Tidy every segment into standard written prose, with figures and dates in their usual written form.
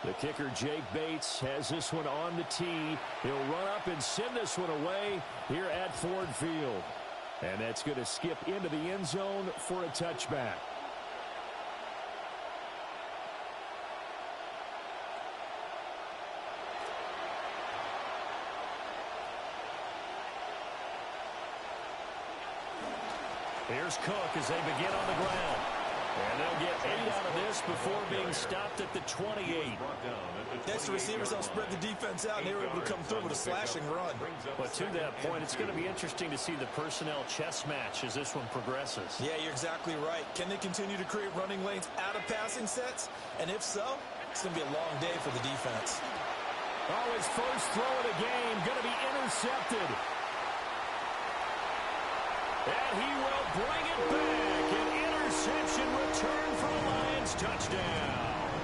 The kicker, Jake Bates, has this one on the tee. He'll run up and send this one away here at Ford Field. And that's going to skip into the end zone for a touchback. Here's Cook as they begin on the ground. And they'll get 8 out of this before being stopped at the 28. Extra receivers help spread the defense out, and they were able to come through with a slashing run. But to that point, it's going to be interesting to see the personnel chess match as this one progresses. Yeah, you're exactly right. Can they continue to create running lanes out of passing sets? And if so, it's going to be a long day for the defense. Oh, his first throw of the game going to be intercepted. And he will bring it back. An interception return for a Lions touchdown.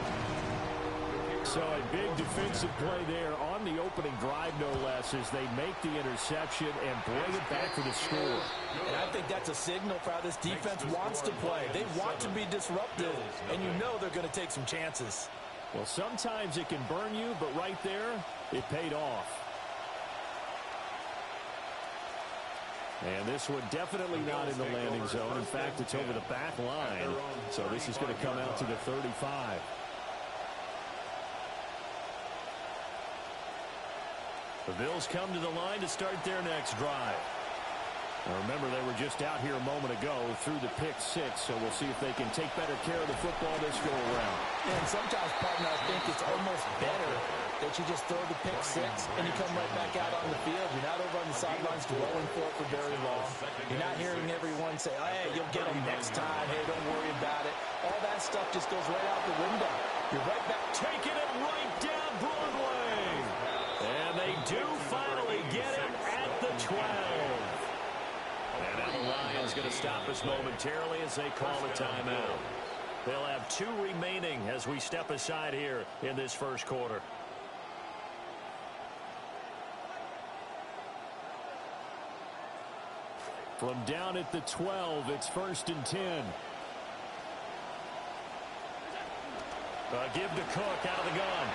So a big defensive play there on the opening drive, no less, as they make the interception and bring it back for the score. And I think that's a signal for how this defense wants to play. They want to be disruptive, and you know they're going to take some chances. Well, sometimes it can burn you, but right there, it paid off. And this one definitely not in the landing zone. In fact, it's over the back line. So this is going to come out to the 35. The Bills come to the line to start their next drive. Now remember, they were just out here a moment ago through the pick 6, so we'll see if they can take better care of the football this go around. And sometimes, partner, I think it's almost better that you just throw the pick 6 and you come right back out on the field. You're not over on the sidelines dwelling for it for very long. You're not hearing everyone say, hey, you'll get them next time. Hey, don't worry about it. All that stuff just goes right out the window. You're right back. Taking it right down Broadway. And they do finally get him at the 12. And now the Lions going to stop us momentarily as they call a timeout. They'll have 2 remaining as we step aside here in this first quarter. From down at the 12, it's 1st and 10. Give to Cook out of the gun.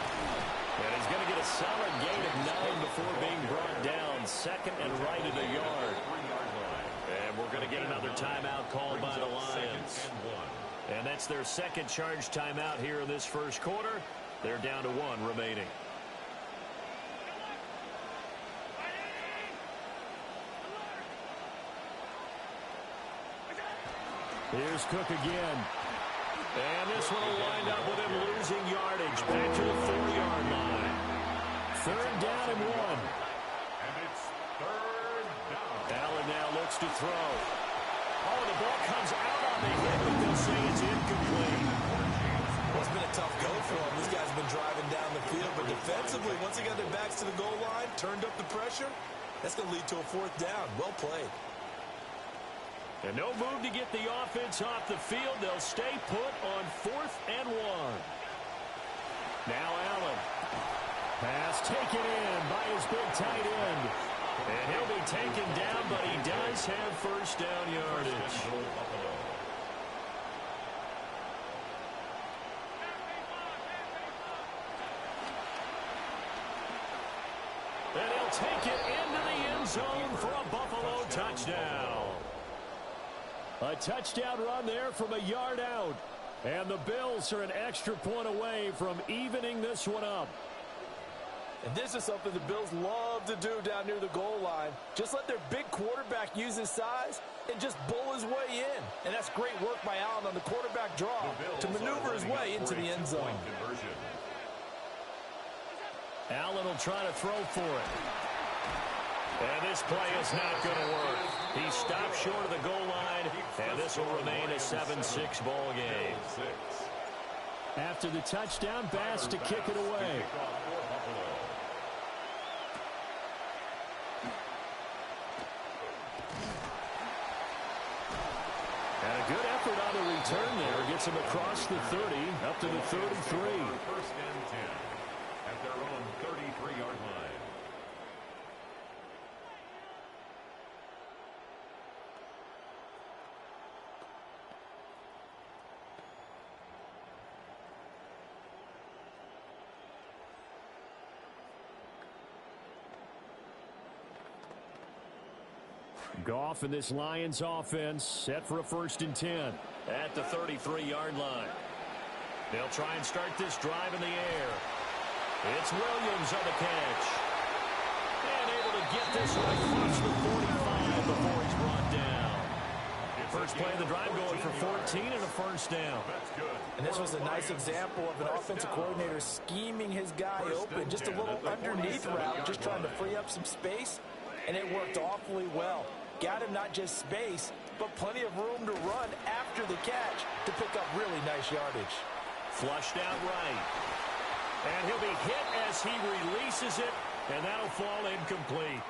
And he's going to get a solid gain of 9 before being brought down. 2nd and right at the yard. And we're going to get another timeout called by the Lions. And that's their 2nd charge timeout here in this first quarter. They're down to 1 remaining. Here's Cook again. And this one will wind up with him losing yardage. Back to the 4-yard line. 3rd down and 1. And it's 3rd down. Allen now looks to throw. Oh, the ball comes out on the hit, but they'll say it's incomplete. Well, it's been a tough go for him. These guys have been driving down the field, but defensively, once they got their backs to the goal line, turned up the pressure, that's going to lead to a 4th down. Well played. And no move to get the offense off the field. They'll stay put on 4th and 1. Now Allen. Pass taken in by his big tight end. And he'll be taken down, but he does have 1st down yardage. And he'll take it into the end zone for a Buffalo touchdown. A touchdown run there from a yard out. And the Bills are an extra point away from evening this one up. And this is something the Bills love to do down near the goal line. Just let their big quarterback use his size and just bull his way in. And that's great work by Allen on the quarterback draw to maneuver his way into the end zone. Allen will try to throw for it. And this play is not going to work. He stopped short of the goal line, and this will remain a 7-6 ball game. After the touchdown, Bass to kick it away. And a good effort on the return there. Gets him across the 30, up to the 33. 1st and 10 at their own 33-yard line. Goff and this Lions offense set for a 1st and 10 at the 33-yard line. They'll try and start this drive in the air. It's Williams on the catch. And able to get this one across the 45 before he's brought down. First play of the drive going for 14 and a 1st down. And this was a nice example of an offensive coordinator scheming his guy open. Just a little underneath route, just trying to free up some space. And it worked awfully well. Got him not just space, but plenty of room to run after the catch to pick up really nice yardage. Flushed out right. And he'll be hit as he releases it, and that'll fall incomplete.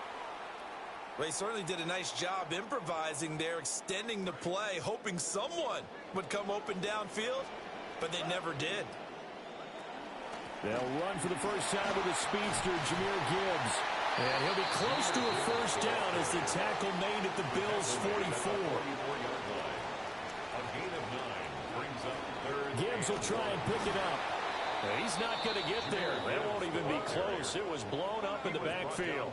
Well, he certainly did a nice job improvising there, extending the play, hoping someone would come open downfield, but they never did. They'll run for the first time with a speedster, Jahmyr Gibbs. And he'll be close to a 1st down as the tackle made at the Bills' 44. Gibbs will try and pick it up. He's not going to get there. That won't even be close. It was blown up in the backfield.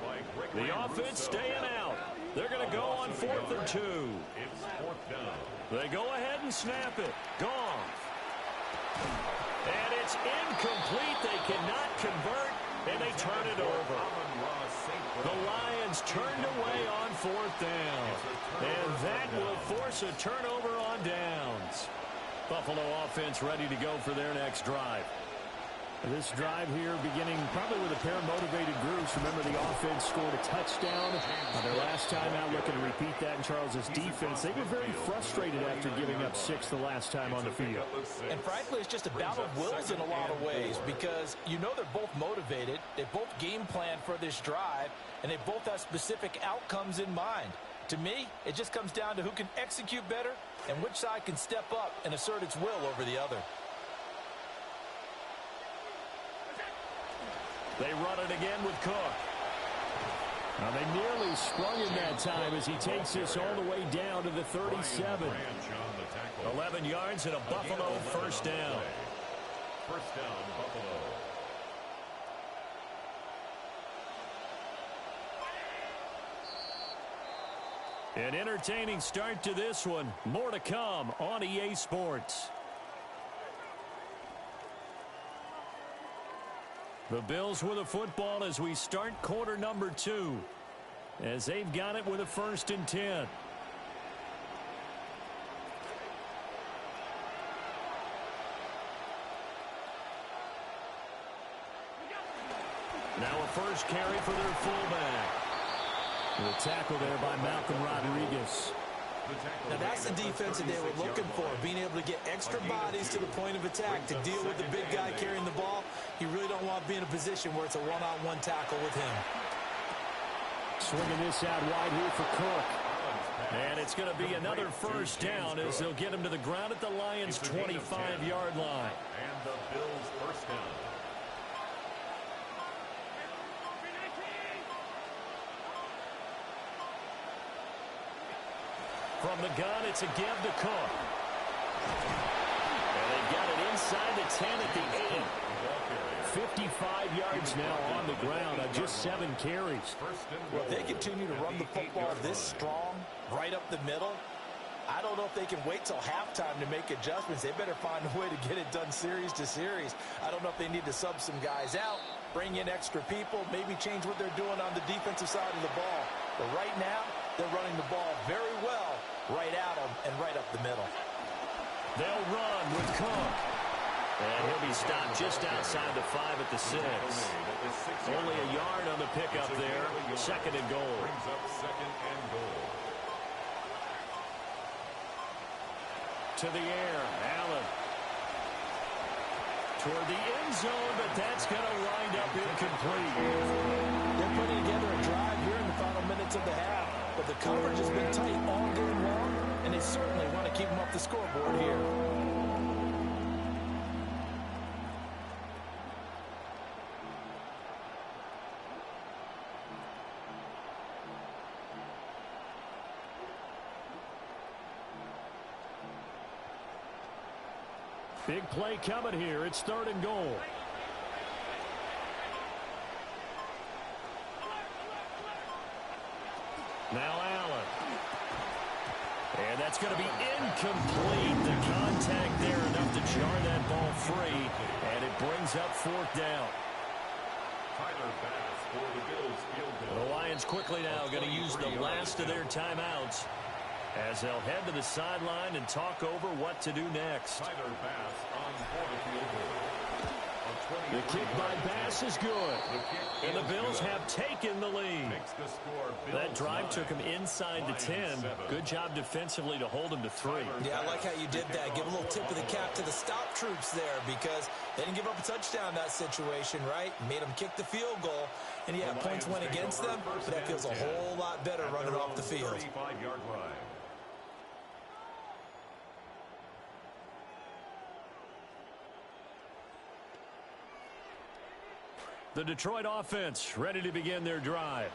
The offense staying out. They're going to go on 4th and 2. They go ahead and snap it. Gone. And it's incomplete. They cannot convert, and they turn it over. The Lions turned away on 4th down. And that will force a turnover on downs. Buffalo offense ready to go for their next drive. This drive here beginning probably with a pair of motivated groups. Remember, the offense scored a touchdown their last time out. Looking to repeat that in Charles's defense. They were very frustrated after giving up 6 the last time on the field. And frankly, it's just a battle of wills in a lot of ways, because you know they're both motivated. They both game plan for this drive, and they both have specific outcomes in mind. To me, it just comes down to who can execute better and which side can step up and assert its will over the other. They run it again with Cook. Now they nearly sprung him that time as he takes this all the way down to the 37. 11 yards and a Buffalo 1st down. 1st down, Buffalo. An entertaining start to this one. More to come on EA Sports. The Bills with a football as we start quarter number 2. As they've got it with a 1st and 10. Now a first carry for their fullback. The tackle there by Malcolm Rodriguez. Now that's the defense that they were looking for, being able to get extra bodies to the point of attack to deal with the big guy carrying the ball. You really don't want to be in a position where it's a one-on-one tackle with him. Swinging this out wide here for Cook. And it's going to be another 1st down as they'll get him to the ground at the Lions' 25-yard line. And the Bills' 1st down. From the gun, it's a give to Cook. And they've got it inside the 10 at the 8. 55 yards now on the ground on just 7 carries. Well, if they continue to run the football this strong, right up the middle, I don't know if they can wait till halftime to make adjustments. They better find a way to get it done series to series. I don't know if they need to sub some guys out, bring in extra people, maybe change what they're doing on the defensive side of the ball. But right now, they're running the ball very well right at them and right up the middle. They'll run with Cook. And he'll be stopped just outside the 5 at the 6. Only a yard on the pickup there. 2nd and goal. Brings up 2nd and goal. To the air, Allen. Toward the end zone, but that's going to wind up incomplete. They're putting together a drive here in the final minutes of the half, but the coverage has been tight all game long, and they certainly want to keep them off the scoreboard here. Big play coming here. It's 3rd and goal. Now Allen. That's going to be incomplete. The contact there enough to jar that ball free, and it brings up fourth down. Tyler Bass for the Bills field goal. The Lions quickly now going to use the last of their timeouts as they'll head to the sideline and talk over what to do next. Tyler Bass on for the field goal. The kick by Bass is good. And the Bills have taken the lead. That drive took him inside the 10. Good job defensively to hold him to 3. Yeah, I like how you did that. Give a little tip of the cap to the stop troops there because they didn't give up a touchdown in that situation, right? Made them kick the field goal. And yeah, points went against them, but that feels a whole lot better running off the field. 35-yard line. The Detroit offense ready to begin their drive.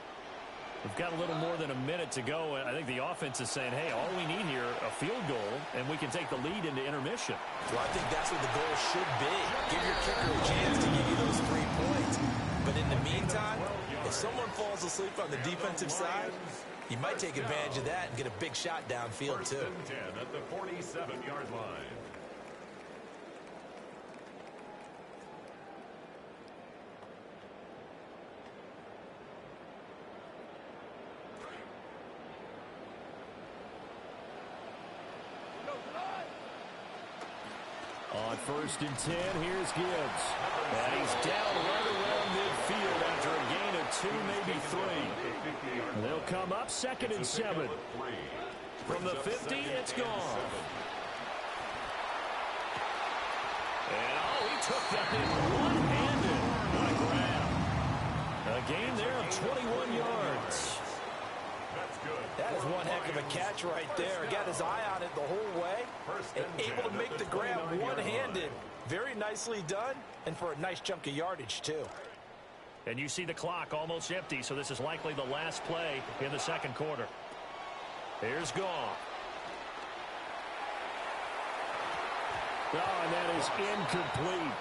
We've got a little more than a minute to go. I think the offense is saying, hey, all we need here, a field goal, and we can take the lead into intermission. Well, I think that's what the goal should be. Give your kicker a chance to give you those 3 points. But in the meantime, if someone falls asleep on the defensive side, you might take advantage of that and get a big shot downfield, too. 10 at the 47-yard line. On 1st and 10, here's Gibbs. And he's down right around midfield after a gain of 2, maybe 3. They'll come up 2nd and 7. From the 50, it's gone. And, he took that in one-handed. What a grab. A gain there of 21 yards. That is one heck of a catch right there. Got his eye on it the whole way and able to make the grab one-handed. Very nicely done, and for a nice chunk of yardage, too. And you see the clock almost empty, so this is likely the last play in the second quarter. Here's Goff. Oh, and that is incomplete.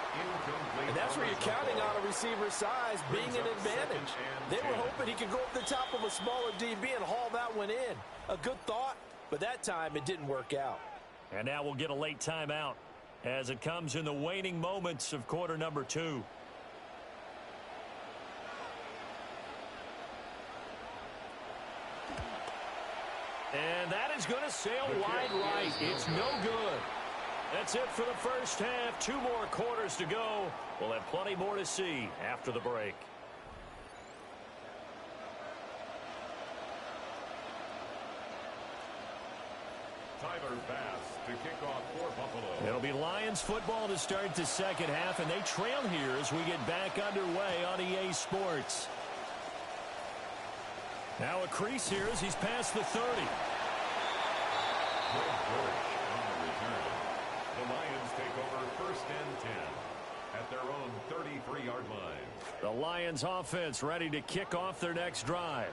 And that's where you're counting on a receiver's size being an advantage. They were hoping he could go up the top of a smaller DB and haul that one in. A good thought, but that time it didn't work out. And now we'll get a late timeout as it comes in the waning moments of quarter number 2. And that is going to sail wide right. It's no good. That's it for the first half. 2 more quarters to go. We'll have plenty more to see after the break. Tyler Bass to kick off for Buffalo. It'll be Lions football to start the second half, and they trail here as we get back underway on EA Sports. Now a crease here as he's past the 30. The Lions take over 1st and 10 at their own 33-yard line. The Lions offense ready to kick off their next drive.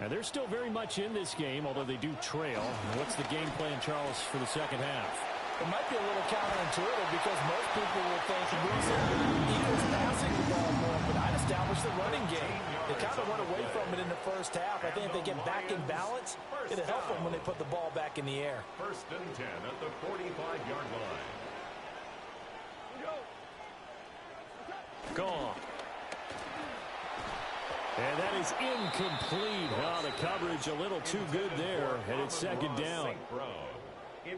And they're still very much in this game, although they do trail. What's the game plan, Charles, for the second half? It might be a little counterintuitive because most people will think Eagles passing the ball more, but I'd establish the running game. They kind of went away from it in the first half. I think if they get back in balance, it'll help them when they put the ball back in the air. 1st and 10 at the 45-yard line. Gone. And that is incomplete. Oh, the coverage a little too good there, and it's 2nd down.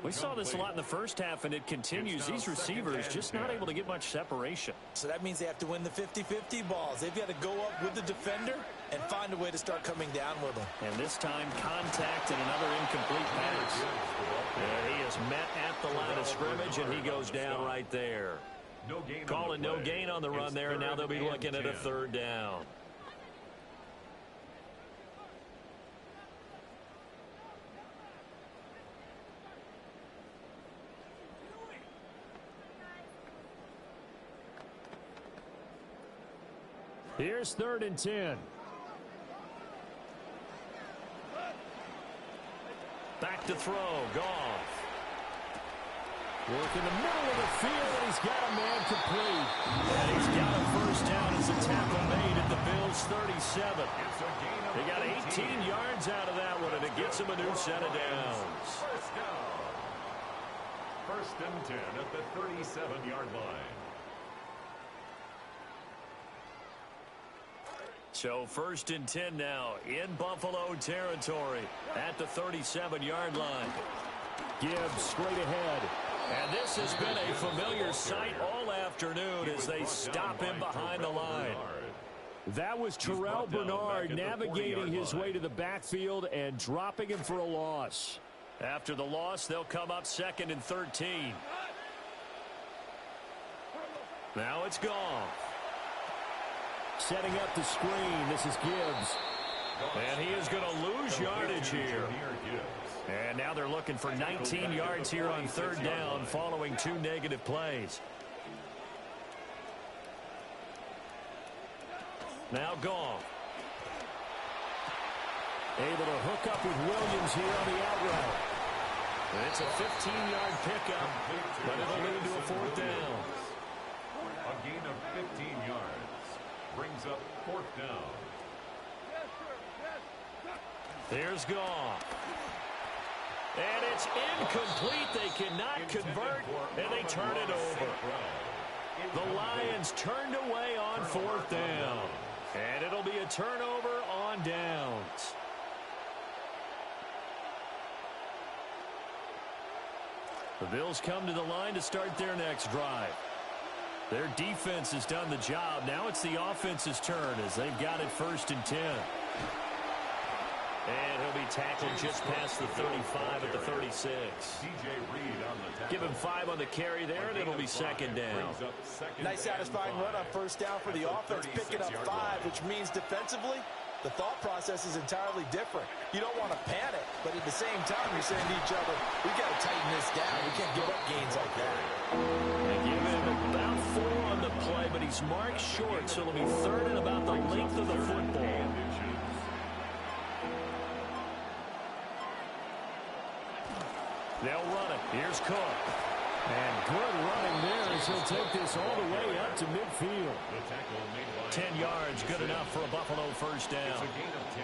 We saw this a lot in the first half, and it continues. These receivers just not able to get much separation. So that means they have to win the 50-50 balls. They've got to go up with the defender and find a way to start coming down with them. And this time, contact and another incomplete pass. And he is met at the line of scrimmage, and he goes down right there. Calling no gain on the run there, and now they'll be looking at a 3rd down. Here's 3rd and 10. Back to throw. Goff. Work in the middle of the field, and he's got a man complete. And he's got a first down as a tackle made at the Bills' 37. They got 18 yards out of that one, and it gets him a new set of downs. First and 10 at the 37-yard line. So first and 10 now in Buffalo territory at the 37-yard line. Gibbs straight ahead. And this has been a familiar sight all afternoon as they stop him behind the line. That was Terrell Bernard navigating his way to the backfield and dropping him for a loss. After the loss, they'll come up second and 13. Now it's gone. Setting up the screen, this is Gibbs. And he is going to lose yardage here. And now they're looking for 19 yards here on third down following 2 negative plays. Now gone. Able to hook up with Williams here on the out route. And it's a 15-yard pickup, but it'll lead to a fourth down. A gain of 15 yards brings up fourth down. Here's Goff. And it's incomplete. They cannot convert, and they turn it over. The Lions turned away on fourth down. And it'll be a turnover on downs. The Bills come to the line to start their next drive. Their defense has done the job. Now it's the offense's turn as they've got it first and 10. And he'll be tackled just past the 35 at the 36. Give him 5 on the carry there, and it'll be second down. Nice satisfying run on first down for the offense, picking up 5, which means defensively, the thought process is entirely different. You don't want to panic, but at the same time, you're saying to each other, we got to tighten this down. We can't give up gains like that. They give him about 4 on the play, but he's marked short, so it'll be third and about the length of the football. They'll run it. Here's Cook. And good running there as he'll take this all the way up to midfield. 10 yards, good enough for a Buffalo first down.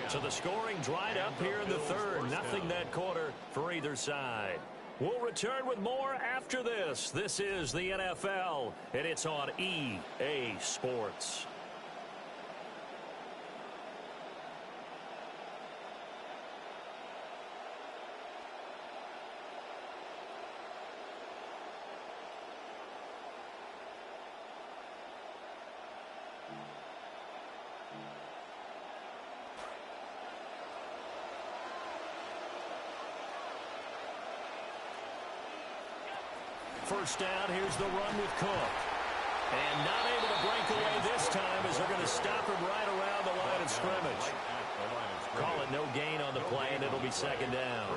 So the scoring dried up here in the third. Nothing that quarter for either side. We'll return with more after this. This is the NFL, and it's on EA Sports. First down, here's the run with Cook. And not able to break away this time as they're going to stop him right around the line of scrimmage. Call it no gain on the play, and it'll be second down.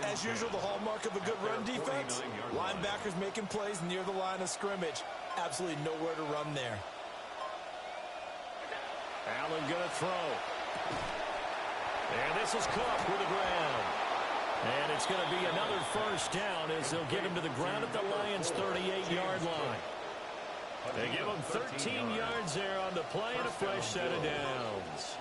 As usual, the hallmark of a good run defense, linebackers making plays near the line of scrimmage. Absolutely nowhere to run there. Allen going to throw. And this is Cook with the ground. And it's going to be another first down as they'll get him to the ground at the Lions' 38-yard line. They give him 13 yards there on the play and a fresh set of downs.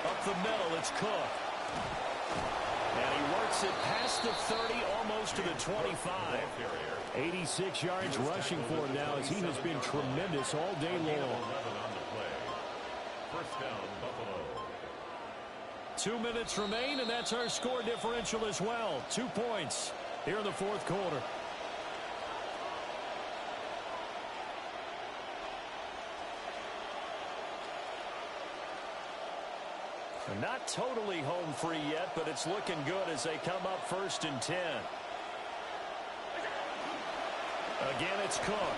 Up the middle, it's Cook. And he works it past the 30, almost to the 25. 86 yards rushing for him now as he has been tremendous all day long. First down, Buffalo. 2 minutes remain, and that's our score differential as well. 2 points here in the fourth quarter. They're not totally home free yet, but it's looking good as they come up first and 10. Again, it's Cook.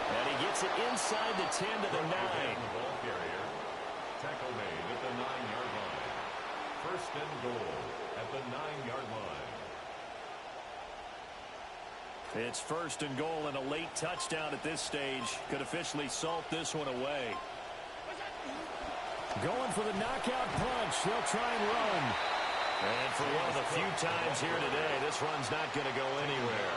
And he gets it inside the 10 to the 9. Tackle made at the 9-yard line. First and goal at the 9-yard line. It's first and goal and a late touchdown at this stage could officially salt this one away. Going for the knockout punch. They'll try and run. And for one of the few times here today, this run's not going to go anywhere.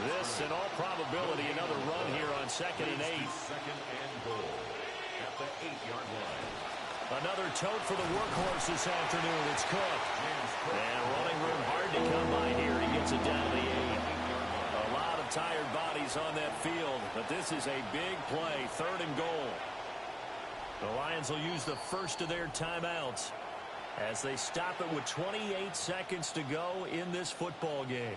This, in all probability, another run here on 2nd and 8. Second and goal at the 8-yard line. Another tote for the workhorse this afternoon. It's Cook. And running room hard to come by here. He gets it down to the 8. A lot of tired bodies on that field, but this is a big play. 3rd and goal. The Lions will use the first of their timeouts as they stop it with 28 seconds to go in this football game.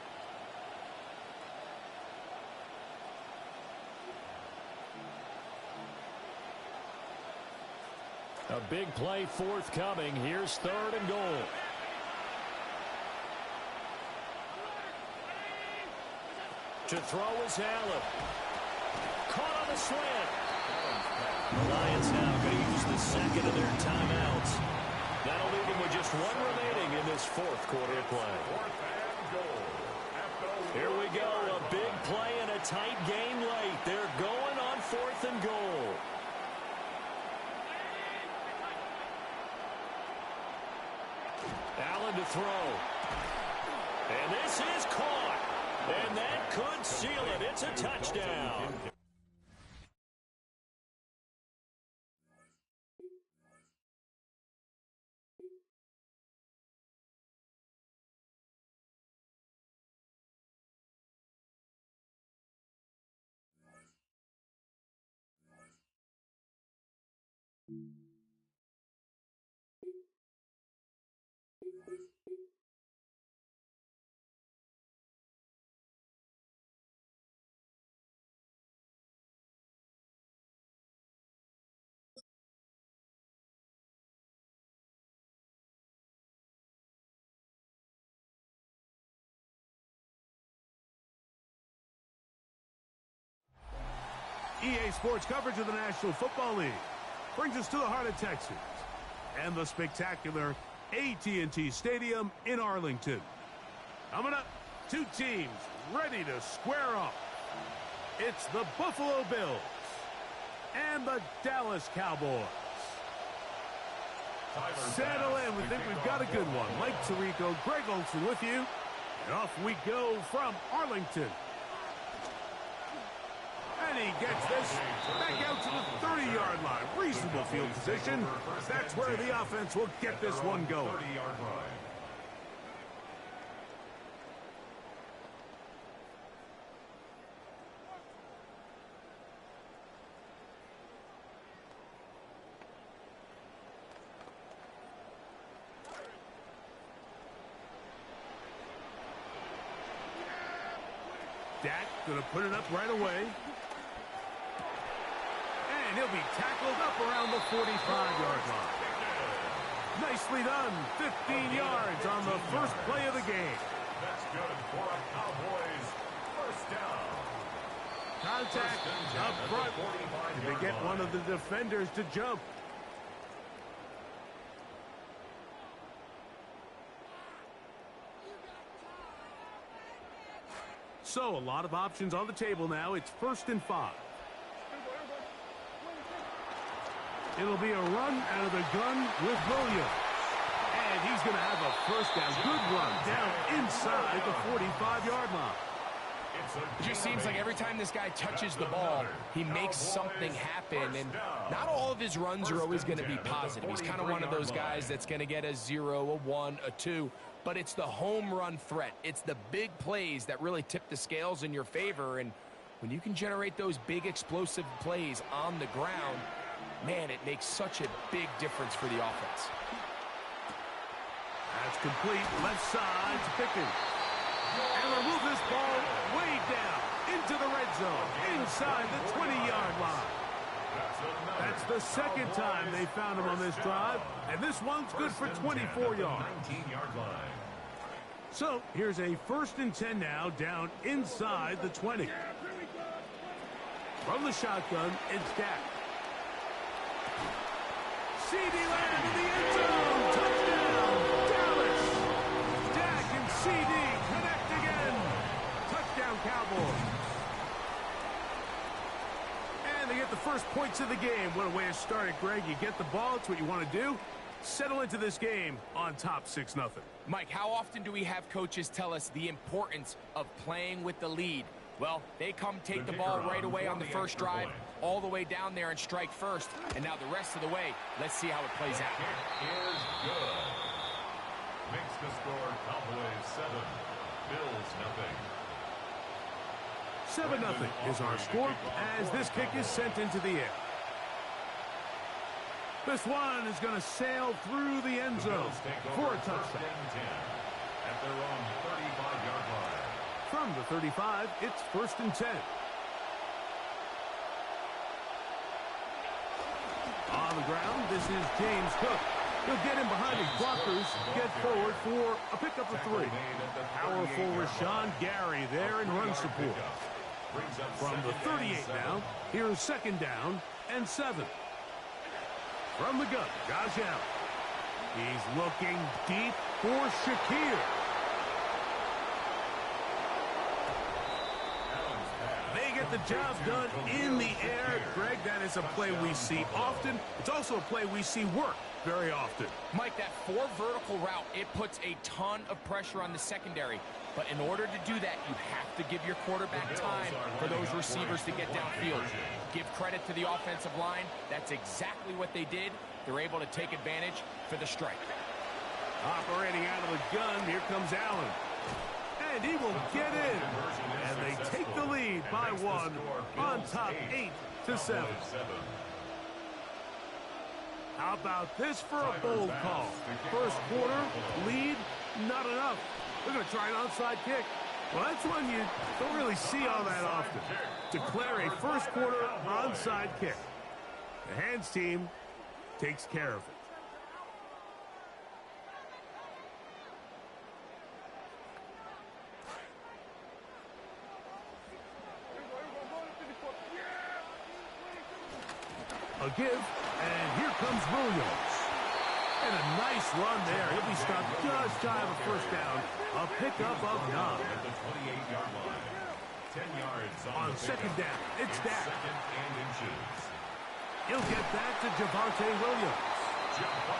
A big play forthcoming. Here's 3rd and goal. To throw is Allen. Caught on the slant. The Lions now going to use the second of their timeouts. That'll leave them with just one remaining in this 4th quarter play. Here we go. A big play and a tight game late. They're going on 4th and goal. Allen to throw. And this is caught. And that could seal it. It's a touchdown. EA Sports coverage of the National Football League brings us to the heart of Texas and the spectacular AT&T Stadium in Arlington. Coming up, 2 teams ready to square off. It's the Buffalo Bills and the Dallas Cowboys. Settle in. We think we've got a good one. Mike Tirico, Greg Olson with you. And off we go from Arlington. And he gets this back out to the 30-yard line. Reasonable field position. That's where the offense will get this one going. Dak going to put it up right away. And he'll be tackled up around the 45-yard line. Nicely done. 15 yards on the first play of the game. That's good for a Cowboys first down. Contact up front. They get one of the defenders to jump. So, a lot of options on the table now. It's 1st and 5. It'll be a run out of the gun with Williams. And he's going to have a first down. Good run down inside the 45-yard line. It just seems like every time this guy touches the ball, he makes something happen. And not all of his runs are always going to be positive. He's kind of one of those guys that's going to get a 0, a 1, a 2. But it's the home run threat. It's the big plays that really tip the scales in your favor. And when you can generate those big explosive plays on the ground, man, it makes such a big difference for the offense. That's complete. Left side to Pickens. And they'll move this ball way down into the red zone, inside the 20-yard line. That's the second time they found him on this drive, and this one's good for 24 yards. 19-yard line. So here's a 1st and 10 now, down inside the 20. From the shotgun, it's Dak. CD Lamb in the end zone. Touchdown, Dallas. Dak and CD connect again. Touchdown, Cowboys. And they get the first points of the game. What a way to start it, Greg. You get the ball. It's what you want to do. Settle into this game on top 6-0. Mike, how often do we have coaches tell us the importance of playing with the lead? Well, they come take the ball right away on the first drive, all the way down there and strike first. And now the rest of the way, let's see how it plays out. Kick is good. Makes the score Cowboys 7, Bills 0. 7-0 is our score as this kick is sent into the air. This one is going to sail through the end zone for a touchdown. At their own 35-yard line. From the 35, it's 1st and 10. On the ground, this is James Cook. He'll get in behind his blockers, get forward for a pickup of 3. Powerful Rashawn Gary there in run support. From the 38 now, here's 2nd down and 7. From the gun, Josh Allen. He's looking deep for Shakir. They get the job done in the air. Greg, that is a play we see often. It's also a play we see work very often. Mike, that 4 vertical route, it puts a ton of pressure on the secondary. But in order to do that, you have to give your quarterback time for those receivers to get downfield. Give credit to the offensive line. That's exactly what they did. They're able to take advantage for the strike. Operating out of the gun, here comes Allen. And he will get in. And they take the lead by 1 on top 8-7. How about this for a bold call? First quarter, lead, not enough. They're going to try an onside kick. Well, that's one you don't really see all that often. Declare a first quarter onside kick. The hands team takes care of it. A give, and here comes Williams. And a nice run there. He'll be stopped just shy of a 1st down. A pickup of 9. At the 28-yard line. 10 yards on 2nd down. It's Dak. 2nd and inches. He'll get that to Javonte Williams.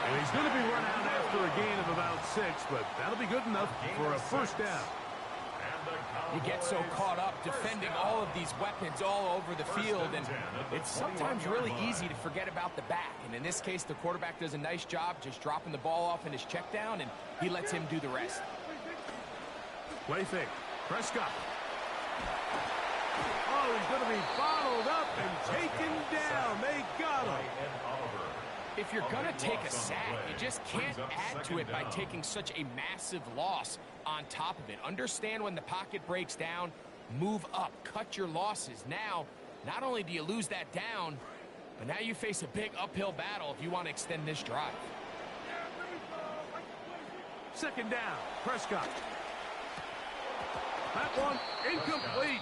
And he's going to be run out after a gain of about 6, but that'll be good enough for a 1st down. You get so caught up defending all of these weapons all over the field, and it's sometimes really easy to forget about the back. And in this case, the quarterback does a nice job just dropping the ball off in his check down, and he lets him do the rest. Play fake. Prescott. Oh, he's going to be bottled up and taken down. They got him. If you're going to take a sack, you just can't add to it by taking such a massive loss on top of it. Understand when the pocket breaks down, move up, cut your losses. Now, not only do you lose that down, but now you face a big uphill battle if you want to extend this drive. 2nd down, Prescott. That one incomplete.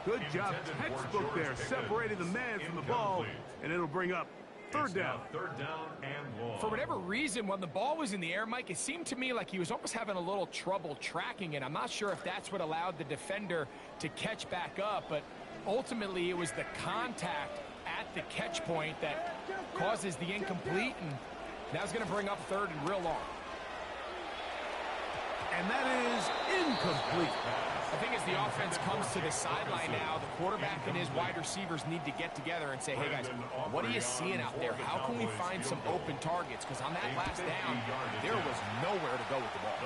Good job, textbook there, separating the man from the ball, and it'll bring up 3rd down. 3rd down and 1. For whatever reason, when the ball was in the air, Mike, it seemed to me like he was almost having a little trouble tracking it. I'm not sure if that's what allowed the defender to catch back up, but ultimately it was the contact at the catch point that causes the incomplete, and now it's going to bring up 3rd and real long. And that is incomplete. I think as the offense comes to the sideline now, the quarterback and his wide receivers need to get together and say, hey, guys, what are you seeing out there? How can we find some open targets? Because on that last down, there was nowhere to go with the ball.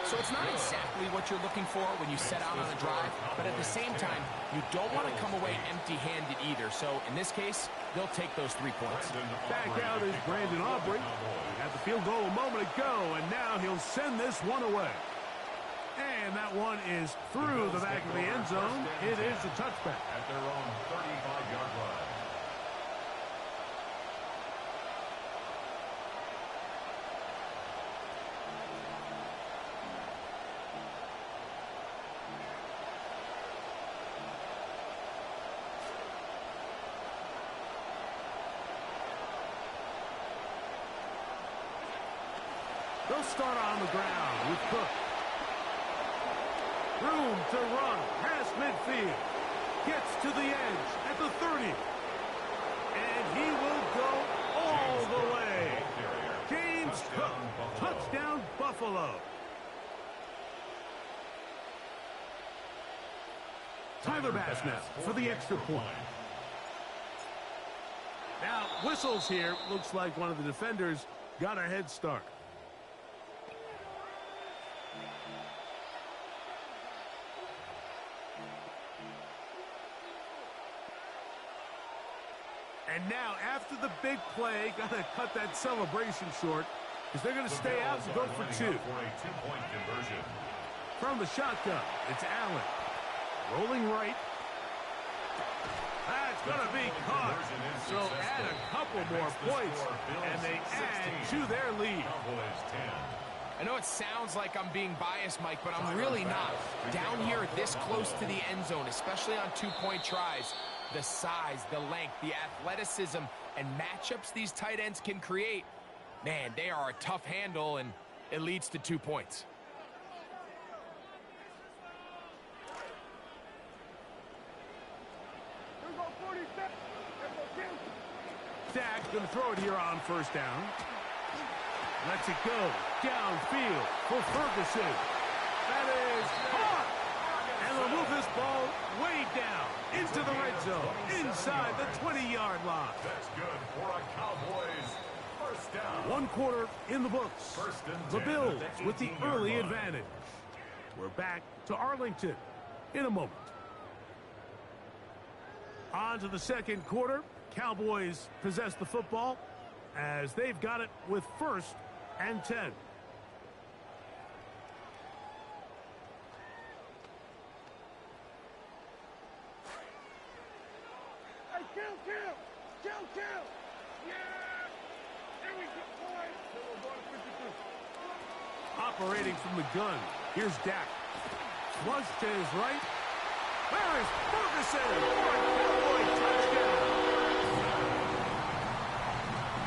So it's not exactly what you're looking for when you set out on a drive, but at the same time, you don't want to come away empty-handed either. So in this case, they'll take those 3 points. Back out is Brandon Aubrey. He had the field goal a moment ago, and now he'll send this one away. And that one is through the back of the end zone. It is a touchback. At their own 35-yard line. They'll start on the ground with Cook. Room to run past midfield. Gets to the edge at the 30. And he will go all the way. James Cook, touchdown Buffalo. Tyler Bass now for the extra point. Now, whistles here. Looks like one of the defenders got a head start. And now, after the big play, got to cut that celebration short because they're going to stay out and go for two. From the shotgun, it's Allen. Rolling right. That's going to be caught. So add a couple more points, and they add to their lead. I know it sounds like I'm being biased, Mike, but I'm really not. Down here this close to the end zone, especially on two-point tries, the size, the length, the athleticism, and matchups these tight ends can create, man, they are a tough handle, and it leads to 2 points. Dak's going to throw it here on first down. Lets it go downfield for Ferguson. That is caught. And they'll move this ball way down into the red zone, inside the 20-yard line. That's good for a Cowboys first down. 1 quarter in the books. The Bills with the early advantage. We're back to Arlington in a moment. On to the second quarter. Cowboys possess the football as they've got it with 1st and 10. Kill! Yeah! Here we go, boys! Operating from the gun. Here's Dak. Flush to his right. Where is Ferguson? For a Cowboy touchdown!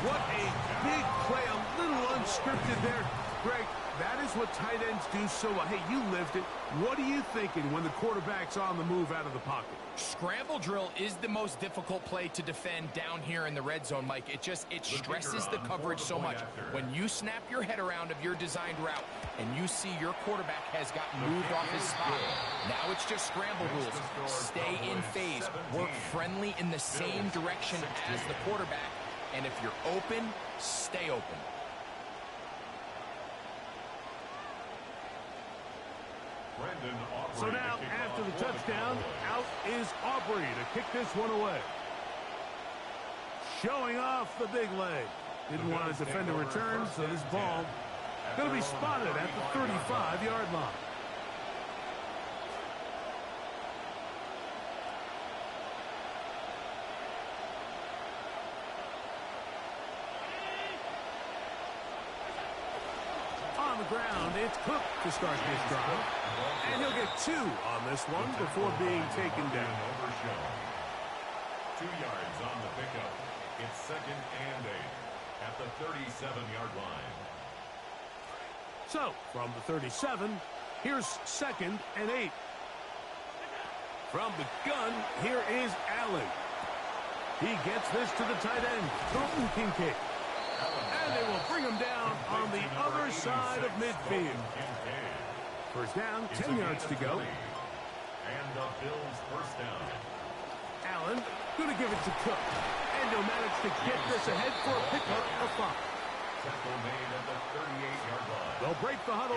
What a big play. A little unscripted there. Greg, that is what tight ends do so well. Hey, you lived it. What are you thinking when the quarterback's on the move out of the pocket? Scramble drill is the most difficult play to defend down here in the red zone, Mike. It stresses the coverage so much. When you snap your head around of your designed route and you see your quarterback has gotten moved off his spot, now it's just scramble rules. Stay in phase. Work friendly in the same direction as the quarterback. And if you're open, stay open. So now, after the touchdown, out is Aubrey to kick this one away. Showing off the big leg. Didn't want to defend a return, so this ball going to be spotted at the 35-yard line. On the ground, it's Cook to start this drive. And he'll get 2 on this one before being taken down. 2 yards on the pickup. It's 2nd and 8 at the 37-yard line. So, from the 37, here's 2nd and 8. From the gun, here is Allen. He gets this to the tight end, Dalton Kincaid. And they will bring him down on the other side of midfield. First down, 10 yards to go. And the Bills first down. Allen going to give it to Cook. And he'll manage to get this ahead for a pickup of 5. Tackle made at the 38-yard line. They'll break the huddle.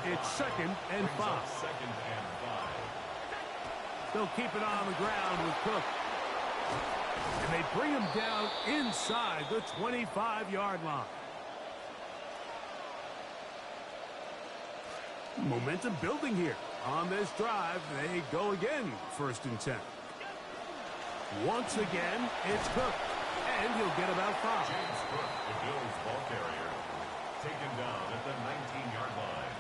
It's 2nd and 5. 2nd and 5. They'll keep it on the ground with Cook. And they bring him down inside the 25-yard line. Momentum building here on this drive. They go again, 1st and 10. Once again, it's Cook. And he'll get about 5. James Cook, the Bills ball carrier, taken down at the 19-yard line.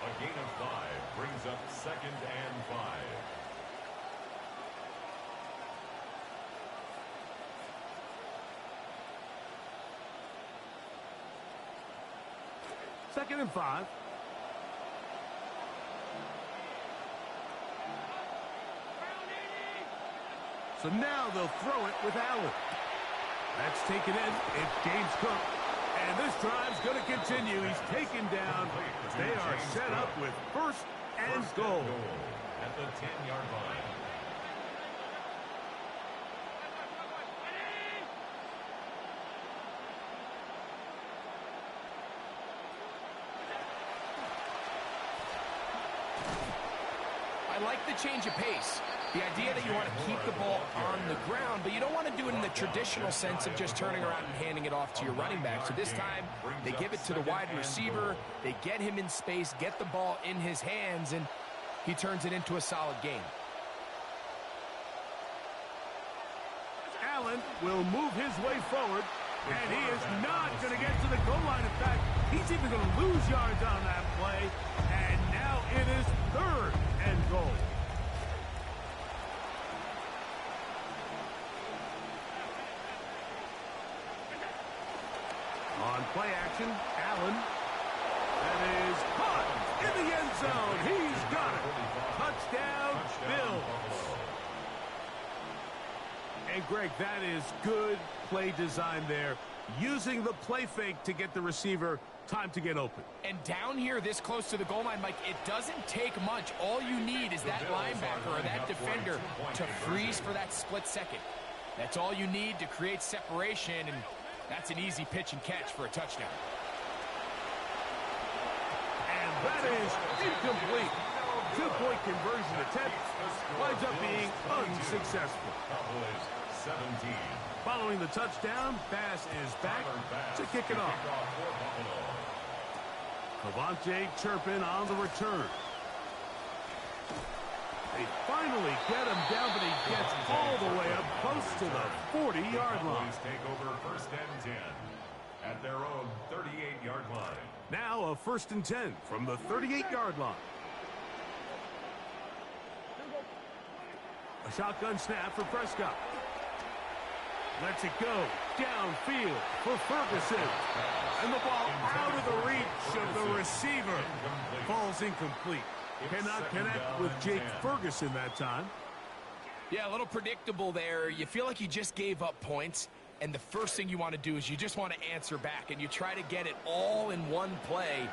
A gain of 5 brings up 2nd and 5. Second and 5. So now they'll throw it with Allen. That's taken in. It's James Cook. And this drive's going to continue. He's taken down. They are set up with first and goal. At the 10-yard line. I like the change of pace. The idea that you want to keep the ball on the ground, but you don't want to do it in the traditional sense of just turning around and handing it off to your running back. So this time, they give it to the wide receiver. They get him in space, get the ball in his hands, and he turns it into a solid game. Allen will move his way forward, and he is not going to get to the goal line. In fact, he's even going to lose yards on that play, and now it is third and goal. On play action, Allen. That is caught in the end zone. He's got it. Touchdown, Bills. And, Greg, that is good play design there. Using the play fake to get the receiver time to get open. And down here this close to the goal line, Mike, it doesn't take much. All you need is that linebacker or that defender to freeze for that split second. That's all you need to create separation, and that's an easy pitch and catch for a touchdown. And that is incomplete. Two-point conversion attempt winds up being unsuccessful. 17. Following the touchdown, Bass is back to kick it off. Cavante Turpin on the return. They finally get him down, but he gets all the way up close to the 40-yard line. Take over first and 10 at their own 38-yard line. Now a first and 10 from the 38-yard line. A shotgun snap for Prescott. Lets it go downfield for Ferguson. And the ball out of the reach of the receiver. Falls incomplete. Cannot connect with Jake Ferguson that time. Yeah, a little predictable there. You feel like you just gave up points, and the first thing you want to do is you just want to answer back, and you try to get it all in one play.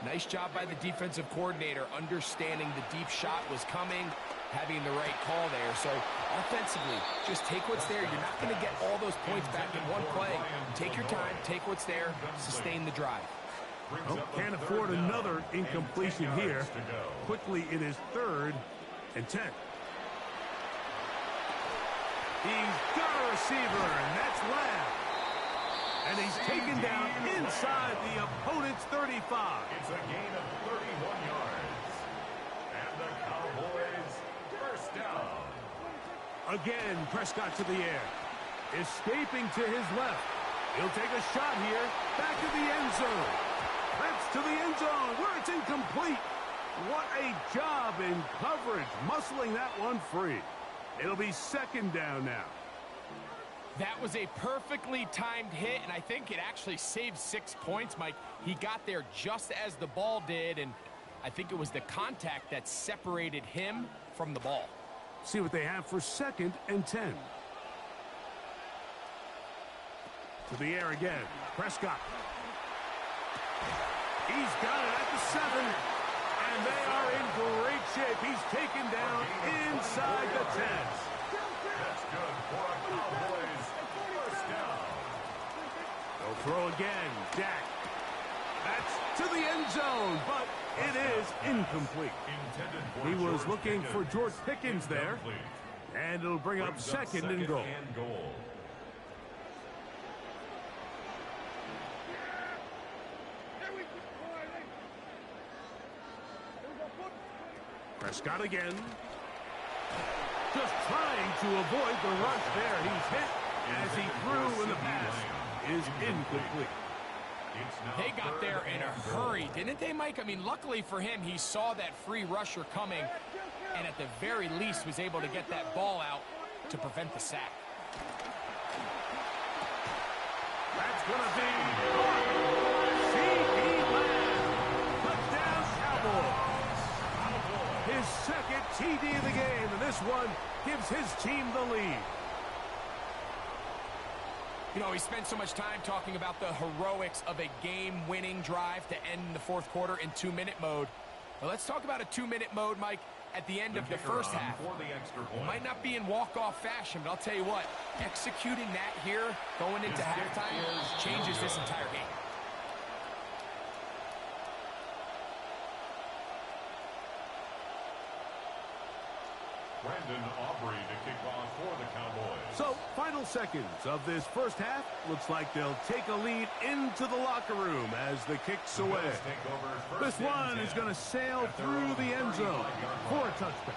Nice job by the defensive coordinator, understanding the deep shot was coming, having the right call there. So offensively, just take what's there. You're not going to get all those points back in one play. Take your time, take what's there, sustain the drive. Oh, can't afford another incompletion here. Quickly, it is third and 10. He's got a receiver, and that's Lamb. And he's taken down inside the opponent's 35. It's a gain of 31 yards. And the Cowboys first down. Again, Prescott to the air. Escaping to his left. He'll take a shot here. Back to the end zone. That's to the end zone where it's incomplete. What a job in coverage, muscling that one free. It'll be second down now. That was a perfectly timed hit, and I think it actually saved 6 points, Mike. He got there just as the ball did, and I think it was the contact that separated him from the ball. See what they have for second and 10. To the air again. Prescott. He's got it at the 7. And they are in great shape. He's taken down inside the 10. That's good for a Cowboys first down. They'll throw again. Dak. That's to the end zone, but it is incomplete. He was looking for George Pickens there. And it'll bring up second and goal. Prescott again. Just trying to avoid the rush there. He's hit as he threw, and the pass is incomplete. They got there in a hurry, didn't they, Mike? I mean, luckily for him, he saw that free rusher coming, and at the very least was able to get that ball out to prevent the sack. That's going to be C.E. Lamb. Touchdown, Cowboys. His second TD of the game, and this one gives his team the lead. You know, we spent so much time talking about the heroics of a game-winning drive to end the fourth quarter in 2-minute mode. Well, let's talk about a 2-minute mode, Mike, at the end of the first half. It might not be in walk-off fashion, but I'll tell you what, executing that here, going into halftime, changes this entire game. Brandon Aubrey to kick off for the Cowboys. So, final seconds of this first half. Looks like they'll take a lead into the locker room as the kick's away. This one is going to sail through the end zone for a touchback.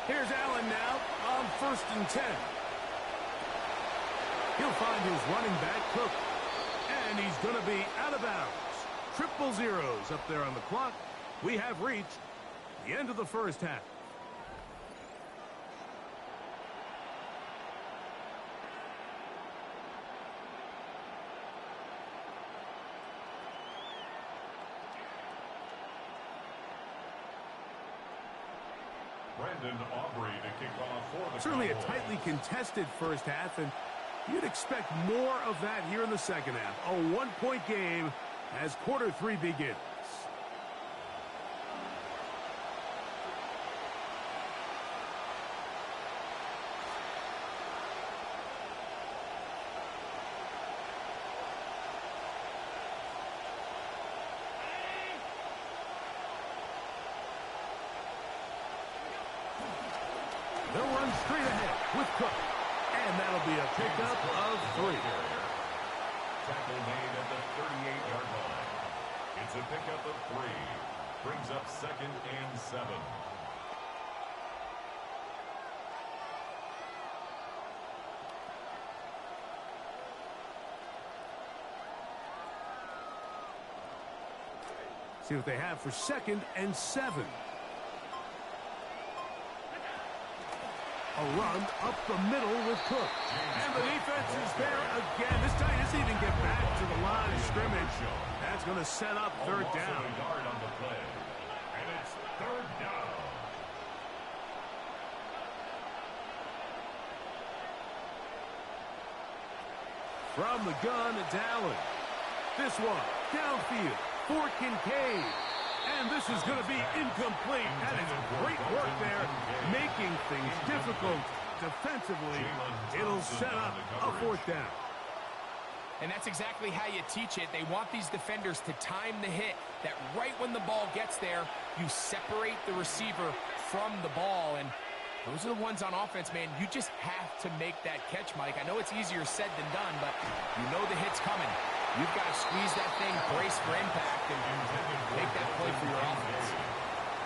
Here's Allen now on 1st and 10. He'll find his running back, Cook. And he's going to be out of bounds. Triple zeros up there on the clock. We have reached the end of the first half. Brandon Aubrey to kick off for the Certainly Cowboys. a tightly contested first half, and you'd expect more of that here in the second half. A one-point game as quarter 3 begins. They'll run straight ahead with Cook. And that'll be a pickup of 3. Tackle made at the 38-yard line. It's a pickup of 3. Brings up 2nd and 7. See what they have for 2nd and 7. A run up the middle with Cook. And the defense is there again. This time he doesn't even get back to the line of scrimmage. That's going to set up 3rd down. A yard on the play. And it's 3rd down. From the gun, it's Allen. This one, downfield for Kincaid. And this is going to be incomplete. That is great work there, making things difficult defensively. It'll set up a 4th down. And that's exactly how you teach it. They want these defenders to time the hit, that right when the ball gets there, you separate the receiver from the ball. And those are the ones on offense, man. You just have to make that catch, Mike. I know it's easier said than done, but you know the hit's coming. You've got to squeeze that thing, brace for impact, and make that play for your offense.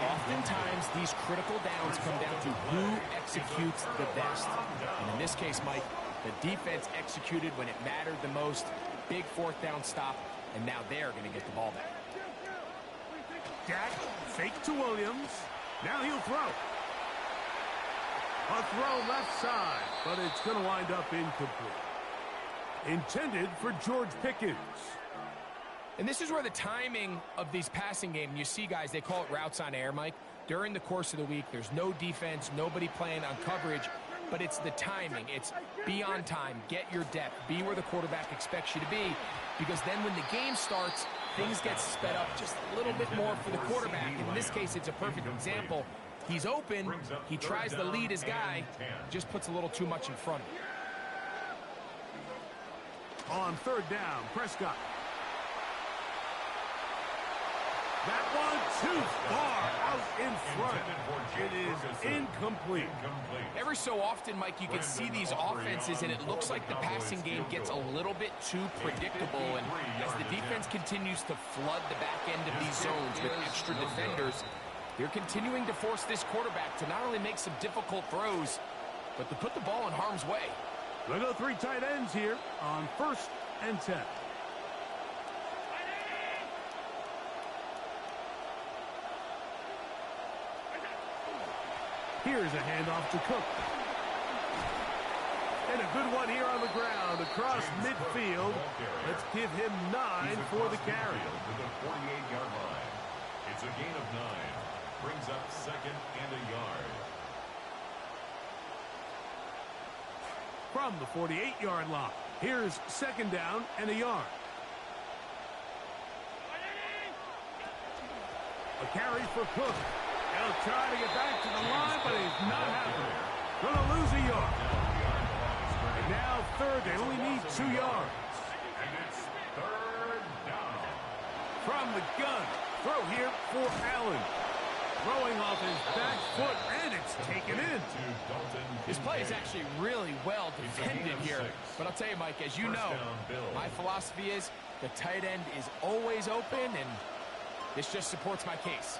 Oftentimes, these critical downs come down to who executes the best. And in this case, Mike, the defense executed when it mattered the most. Big 4th down stop, and now they're going to get the ball back. Dak, fake to Williams. Now he'll throw. A throw left side, but it's going to wind up incomplete. Intended for George Pickens. And this is where the timing of these passing games, you see guys, they call it routes on air, Mike. During the course of the week, there's no defense, nobody playing on coverage, but it's the timing. It's be on time, get your depth, be where the quarterback expects you to be, because then when the game starts, things get sped up just a little bit more for the quarterback. In this case, it's a perfect example. He's open, he tries to lead his guy, just puts a little too much in front of him. On 3rd down, Prescott. That one too far out in front. It is incomplete. Every so often, Mike, you can see these offenses, and it looks like the passing game gets a little bit too predictable. And as the defense continues to flood the back end of these zones with extra defenders, they're continuing to force this quarterback to not only make some difficult throws, but to put the ball in harm's way. They'll go 3 tight ends here on 1st and 10. Here's a handoff to Cook. And a good one here on the ground across midfield. Let's give him 9 for the carry. To the 48-yard line. It's a gain of 9. Brings up second and a yard. From the 48-yard line, here's second down and a yard. A carry for Cook. He'll try to get back to the line, but he's not happening. Going to lose a yard. And now third, they only need 2 yards. And it's third down. From the gun, throw here for Allen. Throwing off his back foot, and it's taken in. This play is actually really well defended here. But I'll tell you, Mike, as you know, my philosophy is the tight end is always open, and this just supports my case.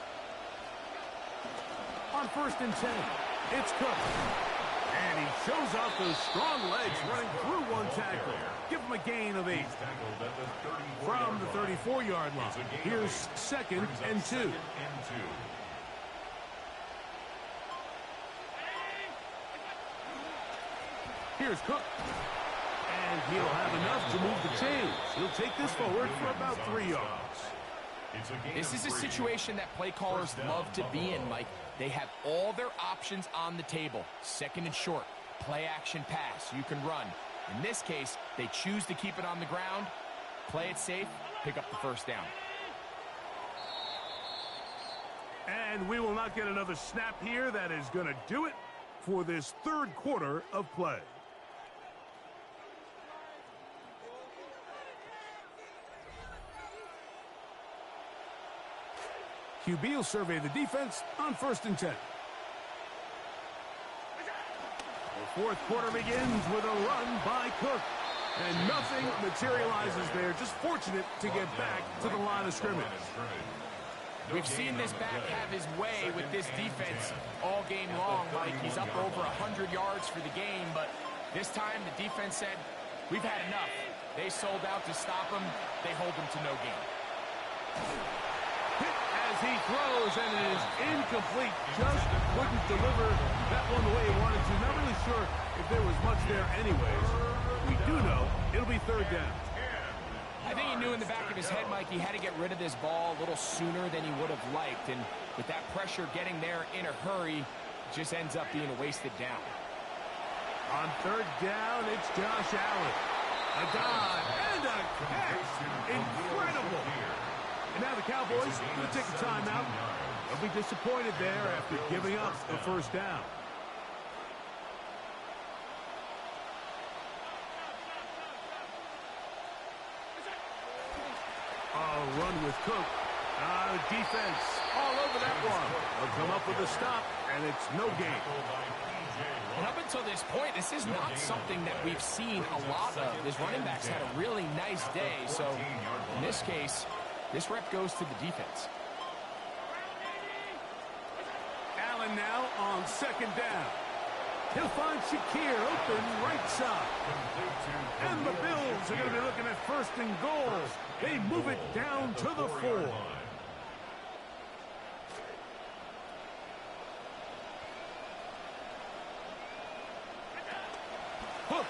On 1st and 10, it's Cook. And he shows off those strong legs running through one tackle. Give him a gain of 8. From the 34-yard line, here's second and 2. Here's Cook. And he'll have enough to move the chains. He'll take this forward for about 3 yards. This is a situation that play callers love to be in, Mike. They have all their options on the table. Second and short, play action pass, you can run. In this case, they choose to keep it on the ground, play it safe, pick up the first down. And we will not get another snap here. That is going to do it for this third quarter of play. QB will survey the defense on 1st and 10. The fourth quarter begins with a run by Cook. And nothing materializes there. Just fortunate to get back to the line of scrimmage. We've seen this back have his way with this defense all game long, Mike. He's up over 100 yards for the game, but this time the defense said, we've had enough. They sold out to stop him. They hold him to no gain. As he throws, and it is incomplete. Just couldn't deliver that one the way he wanted to. Not really sure if there was much there anyways. We do know it'll be third down. I think he knew in the back of his head, Mike, he had to get rid of this ball a little sooner than he would have liked. And with that pressure getting there in a hurry, it just ends up being a wasted down. On third down, it's Josh Allen. A dive and a catch. Incredible. And now the Cowboys going to take a timeout. They'll be disappointed there after giving up the first down. A run with Cook. The defense all over that one. They'll come up with a stop, and it's no gain. And up until this point, this is not something that we've seen a lot of. His running backs had a really nice day, so in this case, this rep goes to the defense. Allen now on second down. He'll find Shakir open right side. And the Bills are going to be looking at 1st and goal. They move it down to the 4. Hook.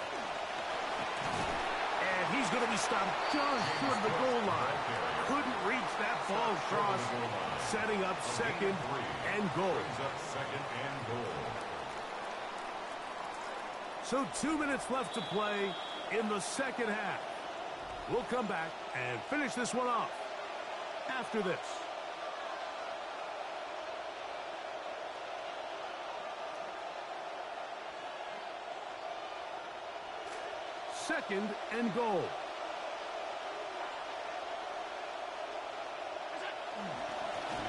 And he's going to be stopped just short of the goal line. Couldn't reach that ball across, setting up second and goal. So 2 minutes left to play in the second half. We'll come back and finish this one off after this. Second and goal.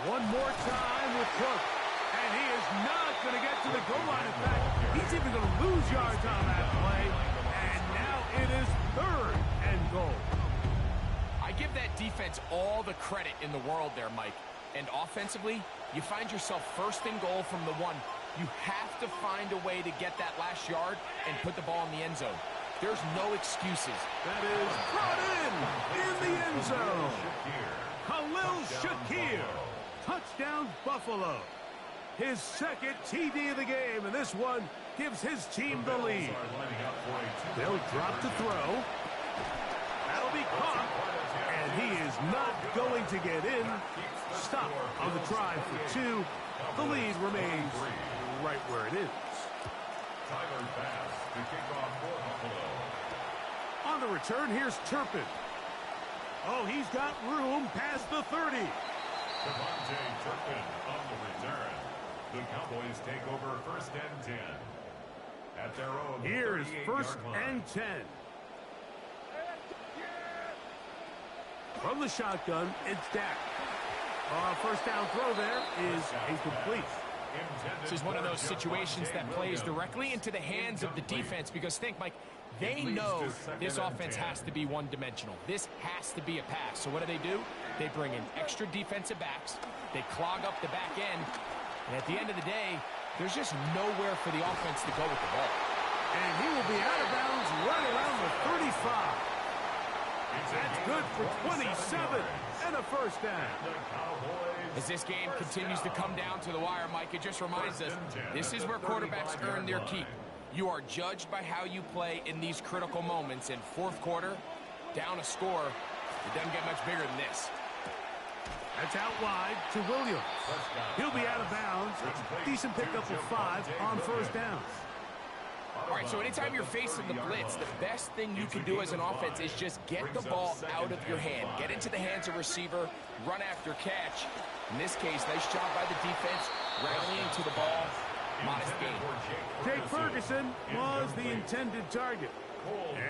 One more time with Cook. And he is not going to get to the goal line. In fact, he's even going to lose yards on that play. And now it is 3rd and goal. I give that defense all the credit in the world there, Mike. And offensively, you find yourself 1st and goal from the 1. You have to find a way to get that last yard and put the ball in the end zone. There's no excuses. That is brought in the end zone. Khalil Shakir. Touchdown, Buffalo. his second TD of the game, and this one gives his team the lead. They'll drop to throw. That'll be caught, and he is not going to get in. Stop on the try for 2. The lead remains right where it is. Tyler Bass to kick off for Buffalo. On the return, here's Turpin. Oh, he's got room past the 30. Devontae Turpin on the return. The Cowboys take over 1st and 10. At their own Here's 1st 38-yard line. and 10. From the shotgun, it's Dak. First down throw there is incomplete. This is one of those situations that plays directly into the hands of the defense because think, Mike, they know this offense has to be one-dimensional. This has to be a pass. So what do? They bring in extra defensive backs. They clog up the back end. And at the end of the day, there's just nowhere for the offense to go with the ball. And he will be out of bounds right around the 35. That's good for 27 and a first down. As this game continues to come down to the wire, Mike, it just reminds us this is where quarterbacks earn their keep. You are judged by how you play in these critical moments. In 4th quarter, down a score, it doesn't get much bigger than this. That's out wide to Williams. He'll be out of bounds. Decent pickup of 5 on first down. All right, so anytime you're facing the blitz, the best thing you can do as an offense is just get the ball out of your hand. Get into the hands of receiver, run after catch. In this case, nice job by the defense, rallying to the ball. Modest gain. Jake Ferguson was the intended target.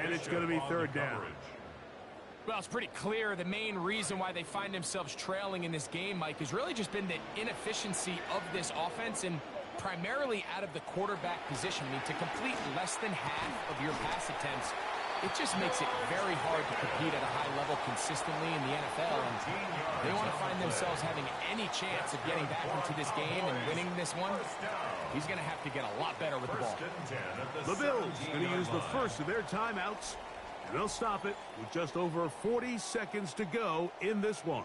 And it's going to be 3rd down. Well, it's pretty clear the main reason why they find themselves trailing in this game, Mike, has really just been the inefficiency of this offense and primarily out of the quarterback position. I mean, to complete less than half of your pass attempts, it just makes it very hard to compete at a high level consistently in the NFL. And they want to find themselves having any chance of getting back into this game and winning this one. He's going to have to get a lot better with the ball. The Bills going to use the first of their timeouts, and they'll stop it with just over 40 seconds to go in this one.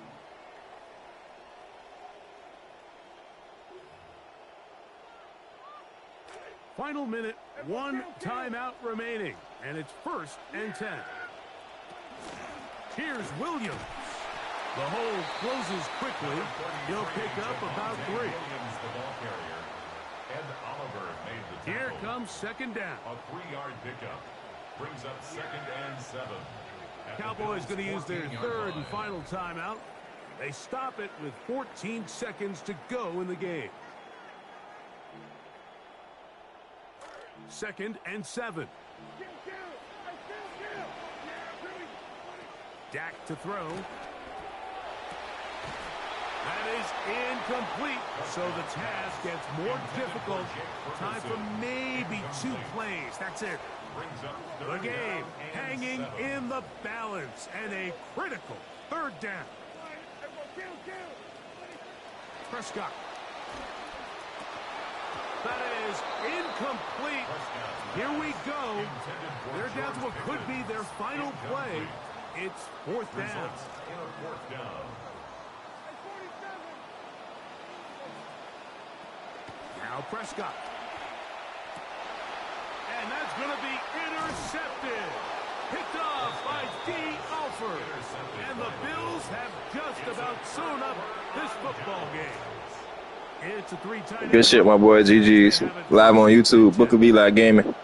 Final minute, 1 timeout remaining, and it's 1st and 10. Here's Williams. The hole closes quickly. He'll pick up about 3. Here comes 2nd down. A 3-yard pickup brings up 2nd and 7. Cowboys going to use their 3rd and final timeout. They stop it with 14 seconds to go in the game. 2nd and 7. Dak to throw. That is incomplete, so the task gets more difficult. Time for maybe 2 plays. That's it. The game hanging in the balance, and a critical 3rd down. Prescott. That is incomplete. Here we go. They're down to what could be their final play. It's 4th down. Now Prescott. And that's going to be intercepted. Picked off by D. Alford. And the Bills have just about sewn up this football game. It's a 3-tight. Good shit, my boy. GG's. Live on YouTube. Booker B Live Gaming. On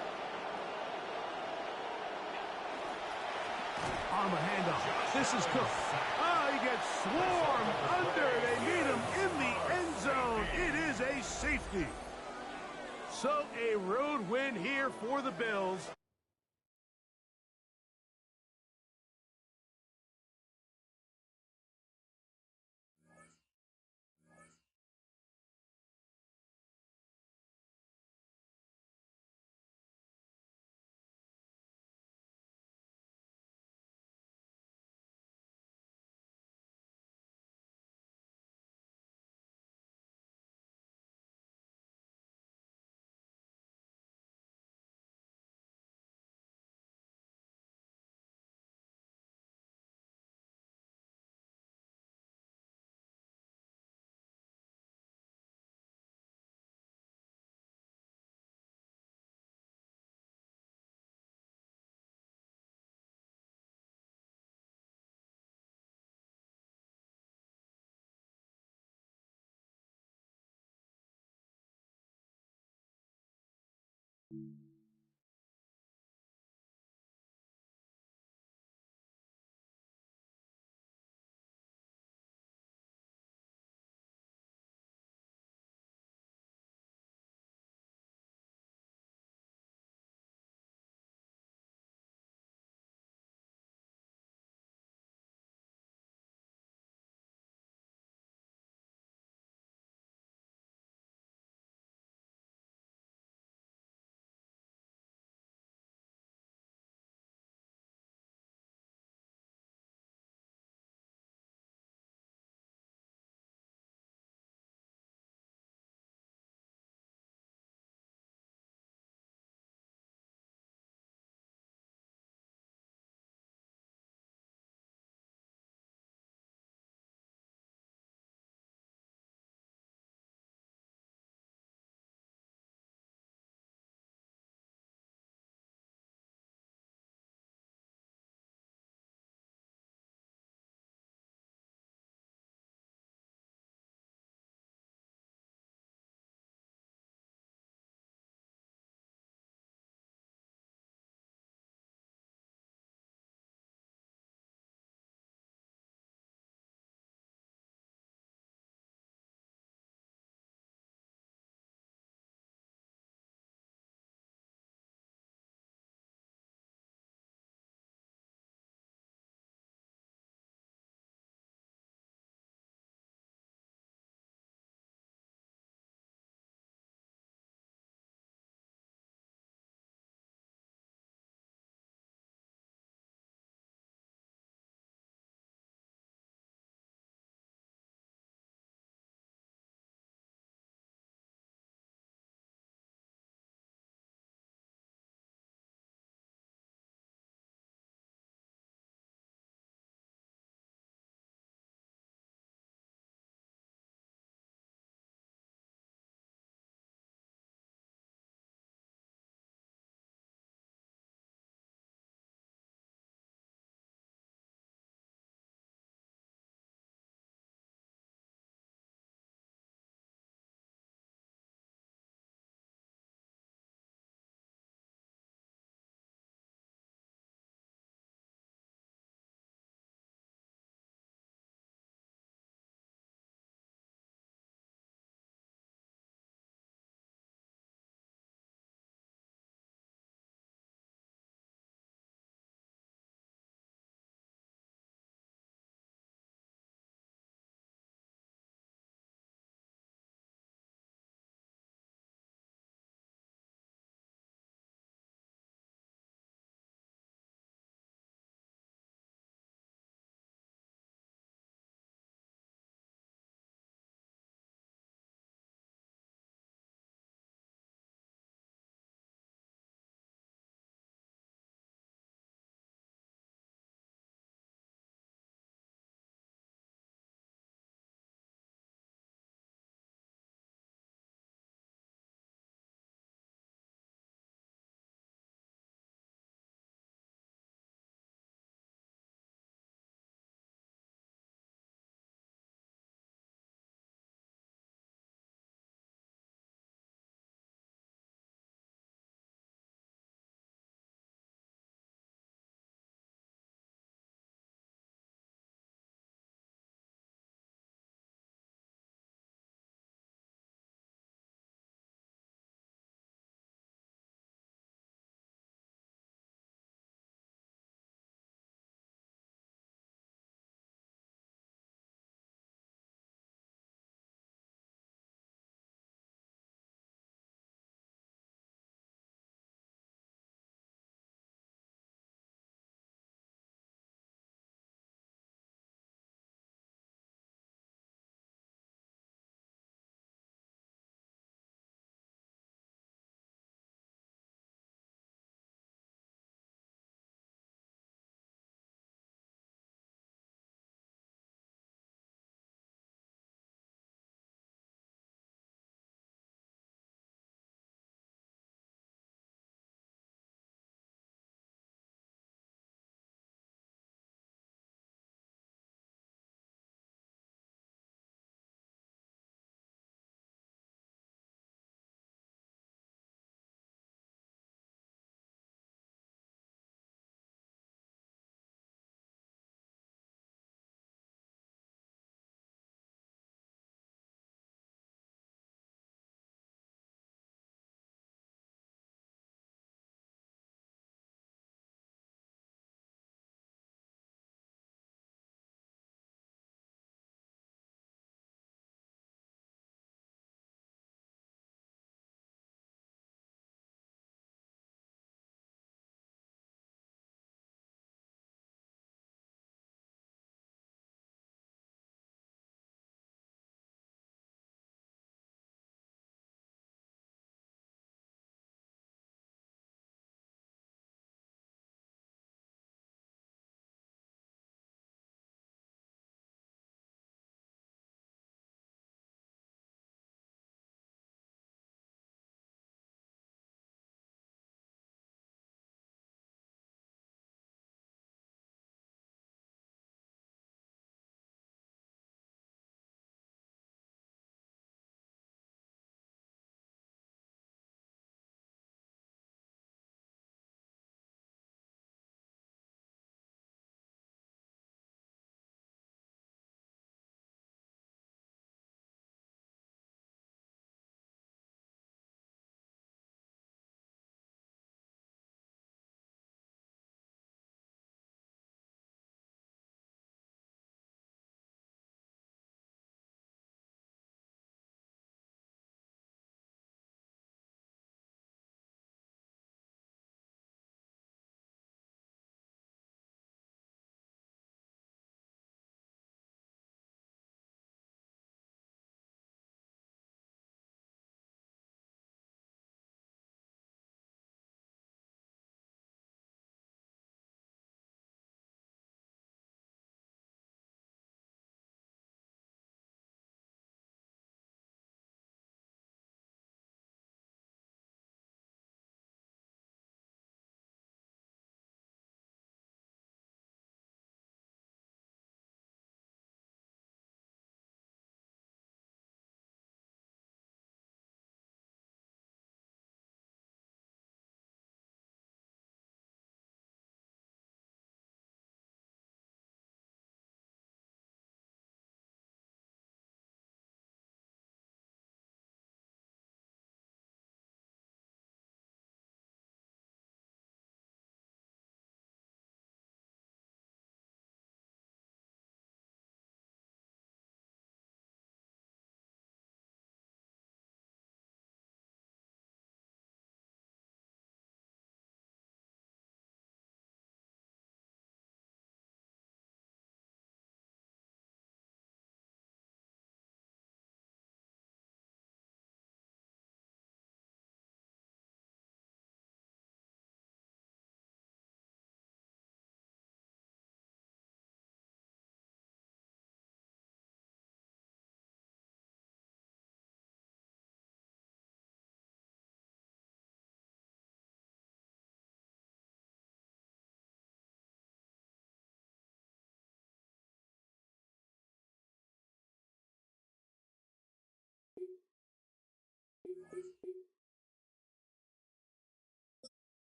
the handoff. This is Cook. Oh, he gets swarmed under. They meet him in the end zone. It is a safety. So a road win here for the Bills.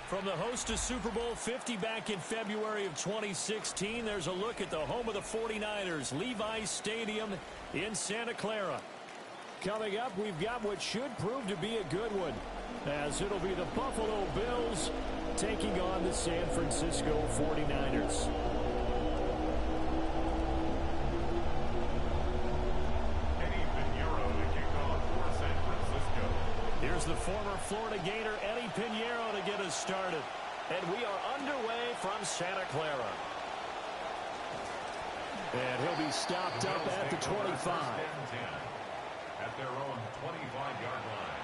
From the host to Super Bowl 50 back in February of 2016, there's a look at the home of the 49ers, Levi's Stadium in Santa Clara. Coming up, we've got what should prove to be a good one, as it'll be the Buffalo Bills taking on the San Francisco 49ers. Here's the former Florida Gator, Eddie Pinheiro, to get us started. And we are underway from Santa Clara. And he'll be stopped up at the 25. At their own 25-yard line.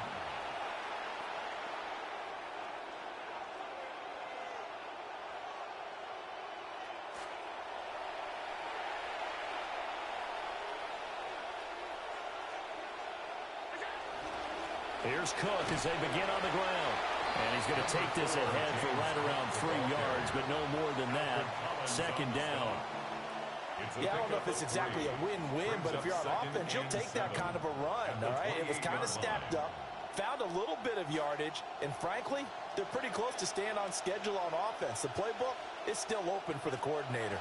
Here's Cook as they begin on the ground. And he's going to take this ahead for right around 3 yards, but no more than that. Second down. Yeah, I don't know if it's exactly a win-win, but if you're on offense, you'll take that kind of a run, all right? It was kind of stacked up, found a little bit of yardage, and frankly, they're pretty close to staying on schedule on offense. The playbook is still open for the coordinator.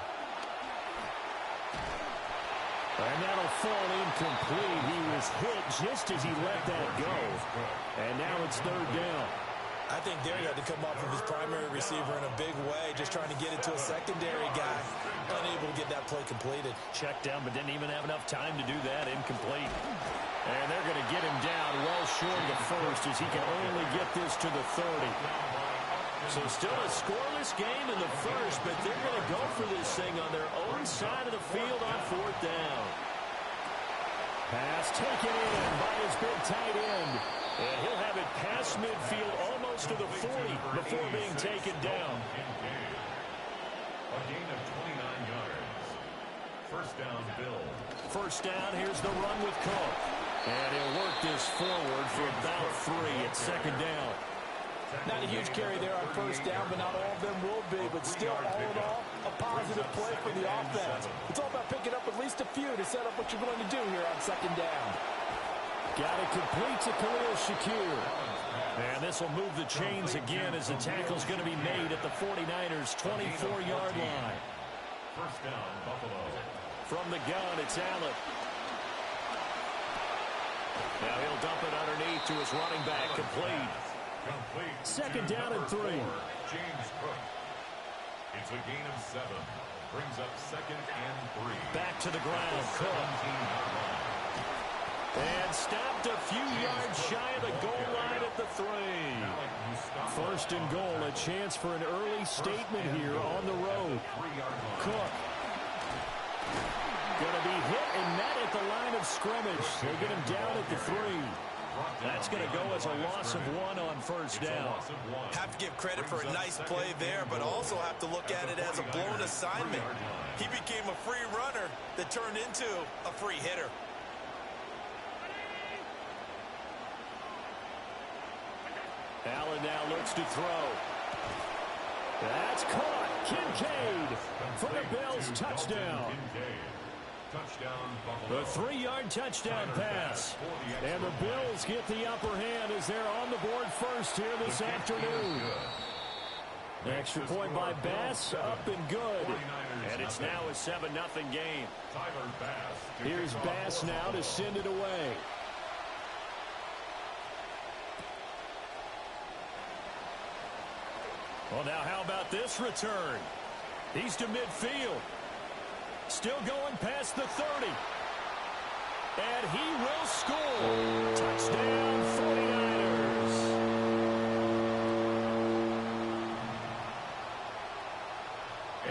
And that'll fall incomplete. He was hit just as he let that go. And now it's third down. I think there he had to come off of his primary receiver in a big way, just trying to get it to a secondary guy. Unable to get that play completed. Checked down, but didn't even have enough time to do that. Incomplete. And they're going to get him down well short of the first as he can only get this to the 30. So still a scoreless game in the first, but they're going to go for this thing on their own side of the field on fourth down. Pass taken in by his big tight end. And he'll have it past midfield almost to the 40 before being taken down. A gain of 29 yards. First down, Bill. First down, here's the run with Cook. And he'll work this forward for about 3 at second down. Not a huge carry there on first down, but not all of them will be. But still, all in all, a positive play for the offense. It's all about picking up at least a few to set up what you're going to do here on second down. Got it complete to Khalil Shakir. And this will move the chains again as the tackle's going to be made at the 49ers' 24-yard line. First down, Buffalo. From the gun, it's Allen. Now he'll dump it underneath to his running back, complete. Second down and 3. James Cook. It's a gain of 7. Brings up second and 3. Back to the ground, Cook. And stopped a few yards shy of the goal line at the 3. First and goal, a chance for an early statement here on the road. Cook. Going to be hit and met at the line of scrimmage. They get him down at the 3. That's going to go as a loss of 1 on first down. Have to give credit for a nice play there, but also have to look at it as a blown assignment. He became a free runner that turned into a free hitter. Allen now looks to throw. That's caught. Kincaid for the Bills, touchdown. The 3-yard touchdown pass. And the Bills get the upper hand as they're on the board first here this afternoon. Extra point by Bass, up and good. And it's now a 7-0 game. Here's Bass now to send it away. Well, now how about this return? He's to midfield. Still going past the 30. And he will score. Touchdown, 49ers.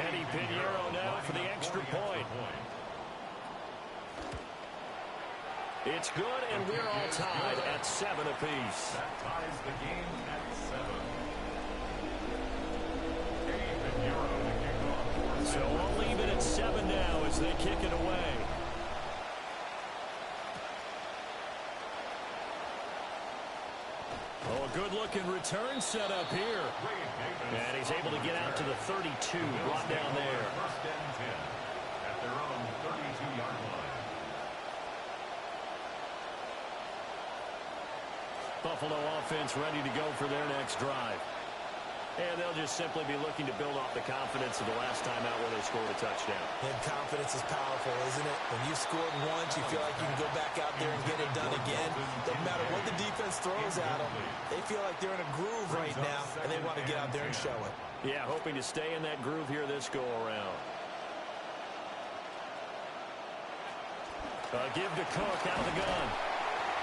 Eddie Pinheiro now for the extra point. It's good, and we're all tied at 7 apiece. That ties the game at 7. So I'll leave it at 7 now as they kick it away. Oh, a good-looking return set up here. And he's able to get out to the 32, brought down there. First and 10 at their own 32-yard line. Buffalo offense ready to go for their next drive. And they'll just simply be looking to build off the confidence of the last time out where they scored a touchdown. And confidence is powerful, isn't it? When you've scored once, you feel like you can go back out there and get it done again. Doesn't matter what the defense throws at them. They feel like they're in a groove right now, and they want to get out there and show it. Yeah, hoping to stay in that groove here this go-around. Give to Cook out of the gun.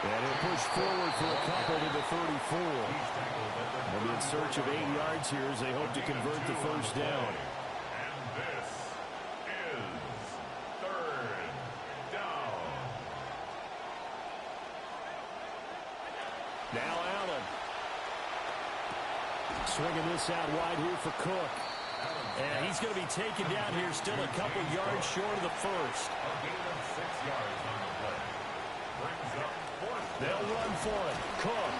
And he'll push forward for a couple to the 34. They'll be in search of 8 yards here as they hope to convert the first down. And this is third down. Now Allen. Swinging this out wide here for Cook. And he's going to be taken down here still a couple yards short of the first. A gain of 6 yards on the play. Brings up fourth. They'll run for it. Cook.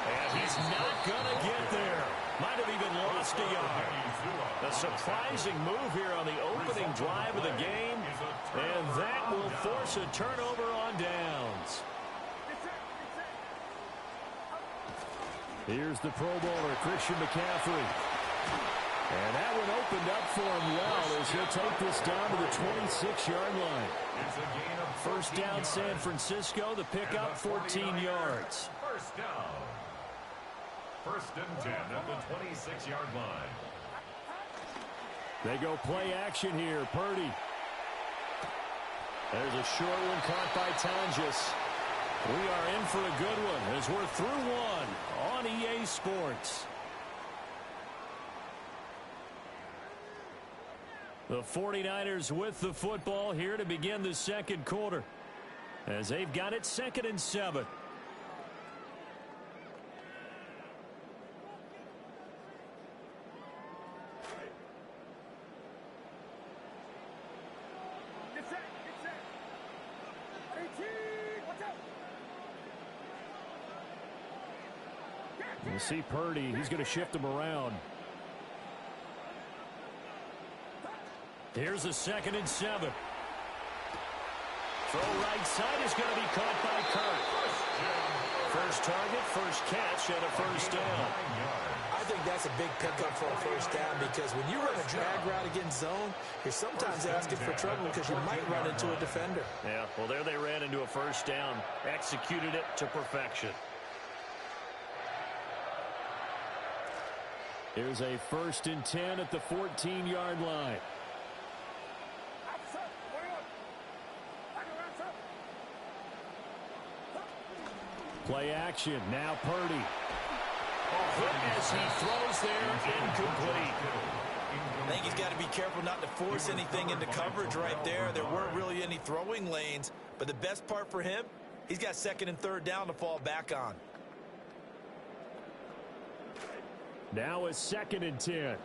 And he's not going to get there. Might have even lost a yard. A surprising move here on the opening drive of the game. And that will force a turnover on downs. Here's the Pro Bowler, Christian McCaffrey. And that one opened up for him well as he'll take this down to the 26-yard line. It's a gain of First down San Francisco, the pickup 14 yards. First down. First and 10 at the 26-yard line. They go play action here. Purdy. There's a short one caught by Tonjes. We are in for a good one as we're through one on EA Sports. The 49ers with the football here to begin the second quarter as they've got it 2nd and 7. You see Purdy. He's going to shift him around. Here's a 2nd and 7. Throw right side is going to be caught by Kirk. First target, first catch, and a first down. I think that's a big pickup for a first down because when you run a drag route against zone, you're sometimes asking for trouble because you might run into a defender. Yeah, well, there they ran into a first down. Executed it to perfection. Here's a 1st and 10 at the 14-yard line. Play action. Now Purdy. As he throws there, incomplete. I think he's got to be careful not to force anything into coverage right there. There weren't really any throwing lanes, but the best part for him, he's got 2nd and 3rd down to fall back on. Now a 2nd and 10.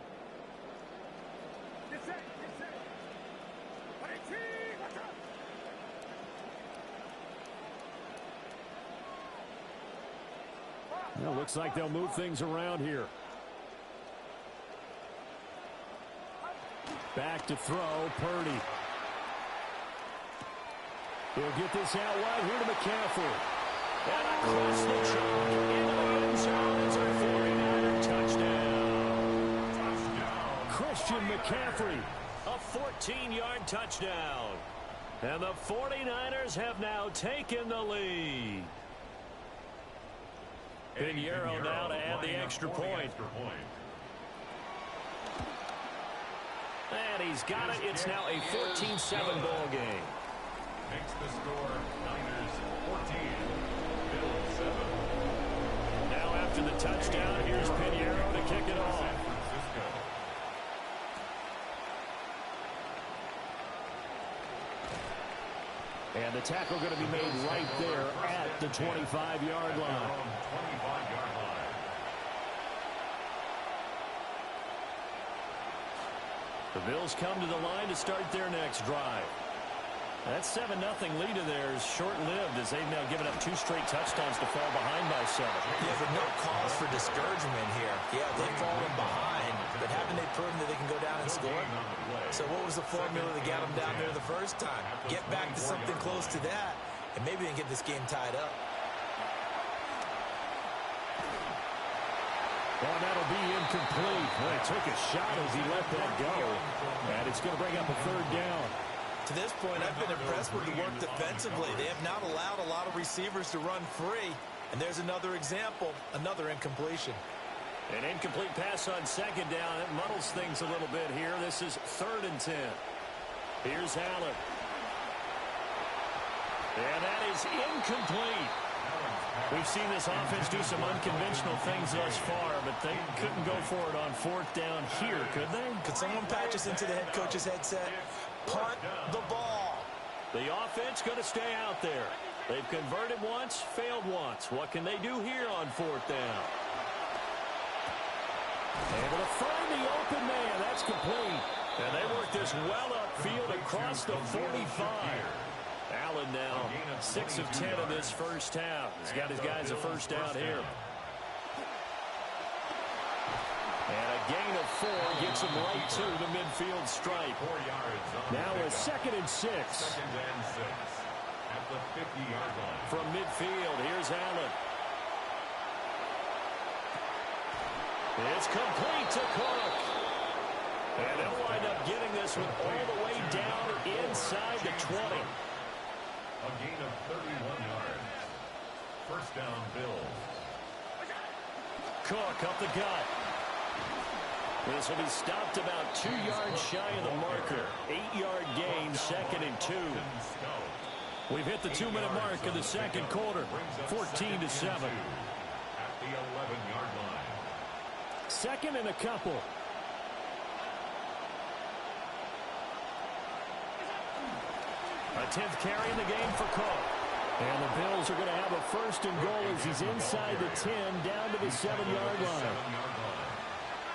Well, looks like they'll move things around here. Back to throw, Purdy. He'll get this out wide here to McCaffrey. And across the chalk into the end zone is our 49er touchdown. Christian McCaffrey, a 14-yard touchdown. And the 49ers have now taken the lead. Pinheiro now to add the extra point. And he's got it. It's now a 14-7 ball game. Makes the score Niners 14, Bills 7. Now after the touchdown, here's Pinheiro to kick it off. San Francisco. And the tackle going to be made right there at the 25-yard line. 25-yard line. The Bills come to the line to start their next drive. That 7-0 lead of theirs short-lived as they've now given up 2 straight touchdowns to fall behind by 7. Yeah, but no cause for discouragement here. Yeah, they've fallen behind, but haven't they proven that they can go down and score? So what was the formula that got them down there the first time? Get back to something close to that, and maybe they can get this game tied up. Well, that'll be incomplete. Well, he took a shot as he let that go, and it's going to bring up a 3rd down. To this point, I've been impressed with the work defensively. They have not allowed a lot of receivers to run free. And there's another example, another incompletion. An incomplete pass on 2nd down. It muddles things a little bit here. This is 3rd and 10. Here's Allen. And that is incomplete. We've seen this offense do some unconventional things thus far, but they couldn't go for it on 4th down here, could they? Could someone patch us into the head coach's headset? Punt the ball. The offense going to stay out there. They've converted once, failed once. What can they do here on 4th down? Able to find the open man. That's complete. And they work this well upfield across the 45. Allen now 6 of 10 in this first half. He's got his guys a first down here. And a gain of 4 gets him right to the midfield stripe. Now a 2nd and 6. 2nd and 6 at the 50-yard line. From midfield, here's Allen. It's complete to Cook. And they'll wind up getting this one all the way down inside the 20. A gain of 31 yards. First down, Bills. Cook up the gut. This will be stopped about 2 yards shy of the marker. 8-yard gain, 2nd and 2. We've hit the 2-minute mark in the 2nd quarter. 14-7. At the 11-yard line. 2nd and a couple. A 10th carry in the game for Cook. And the Bills are going to have a 1st and goal as he's inside the 10 down to the 7-yard line.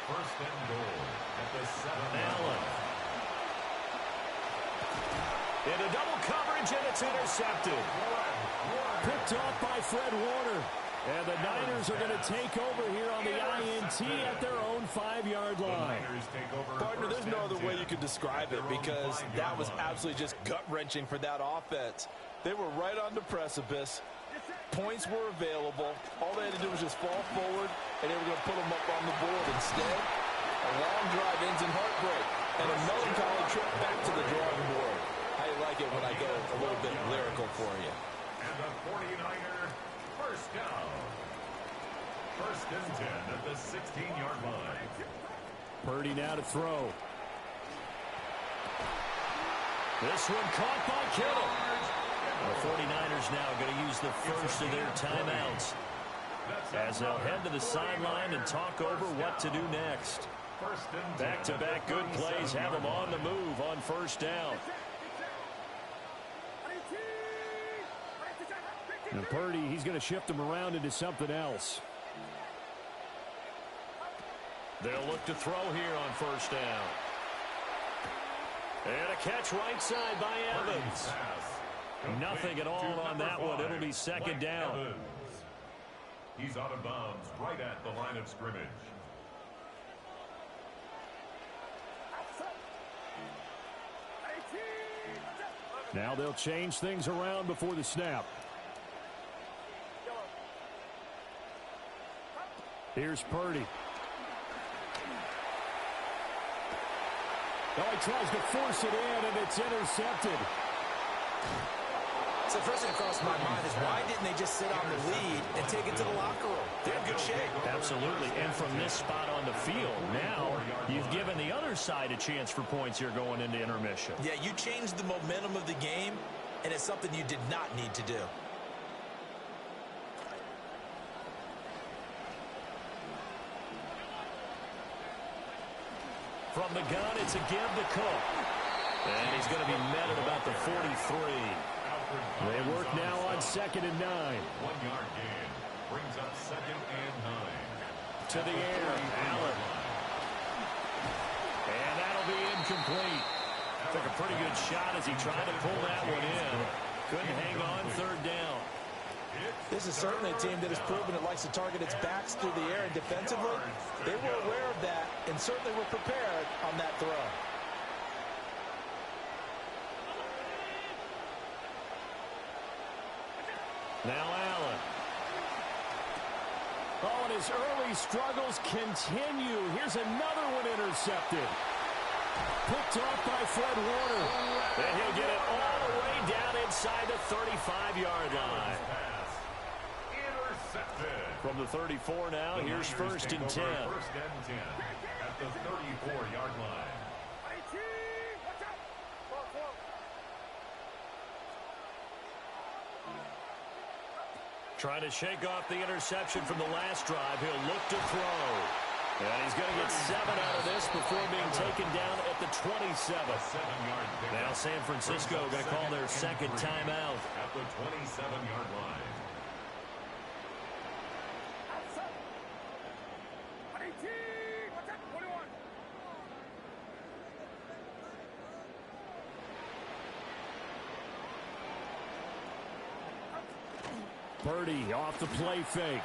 1st and goal at the 7-yard Allen. line. Into double coverage, and it's intercepted. Picked off by Fred Warner. And the Niners are going to take over here on the INT at their own 5-yard line. Partner, there's no other way you could describe it because that was absolutely just gut-wrenching for that offense. They were right on the precipice. Points were available. All they had to do was just fall forward, and they were going to put them up on the board. Instead, a long drive ends in heartbreak and a melancholy trip back to the drawing board. I like it when I go a little bit lyrical for you. And the 49er first down. 1st and 10 at the 16-yard line. Purdy now to throw. This one caught by Kittle. The 49ers now going to use the first of their timeouts as they'll head to the sideline and talk over what to do next. Back-to-back good plays have them on the move on 1st down. And Purdy, he's going to shift him around into something else. They'll look to throw here on 1st down. And a catch right side by Evans. Nothing at all on that one. It'll be 2nd down. He's out of bounds right at the line of scrimmage. Now they'll change things around before the snap. Here's Purdy. Oh, he tries to force it in, and it's intercepted. So the first thing that crossed my mind is why didn't they just sit on the lead and take it to the locker room? They're in good shape. Absolutely. And from this spot on the field, now you've given the other side a chance for points here going into intermission. Yeah, you changed the momentum of the game, and it's something you did not need to do. From the gun, it's a give to Cook. And he's going to be met at about the 43. They work now on 2nd and 9. 1-yard gain brings up 2nd and 9. To the air, Allen. And that'll be incomplete. Took a pretty good shot as he tried to pull that one in. Couldn't hang on third down. This is certainly a team that has proven it likes to target its backs through the air, and defensively, they were aware of that and certainly were prepared on that throw. Now Allen. Oh, and his early struggles continue. Here's another one intercepted. Picked off by Fred Warner. And he'll get it all the way down inside the 35-yard line. Intercepted. From the 34 now, here's first and 10. First and 10 at the 34-yard line. Trying to shake off the interception from the last drive. He'll look to throw. And he's going to get 7 out of this before being taken down at the 27. Now San Francisco going to call their second timeout. At the 27-yard line. Purdy off the play fake.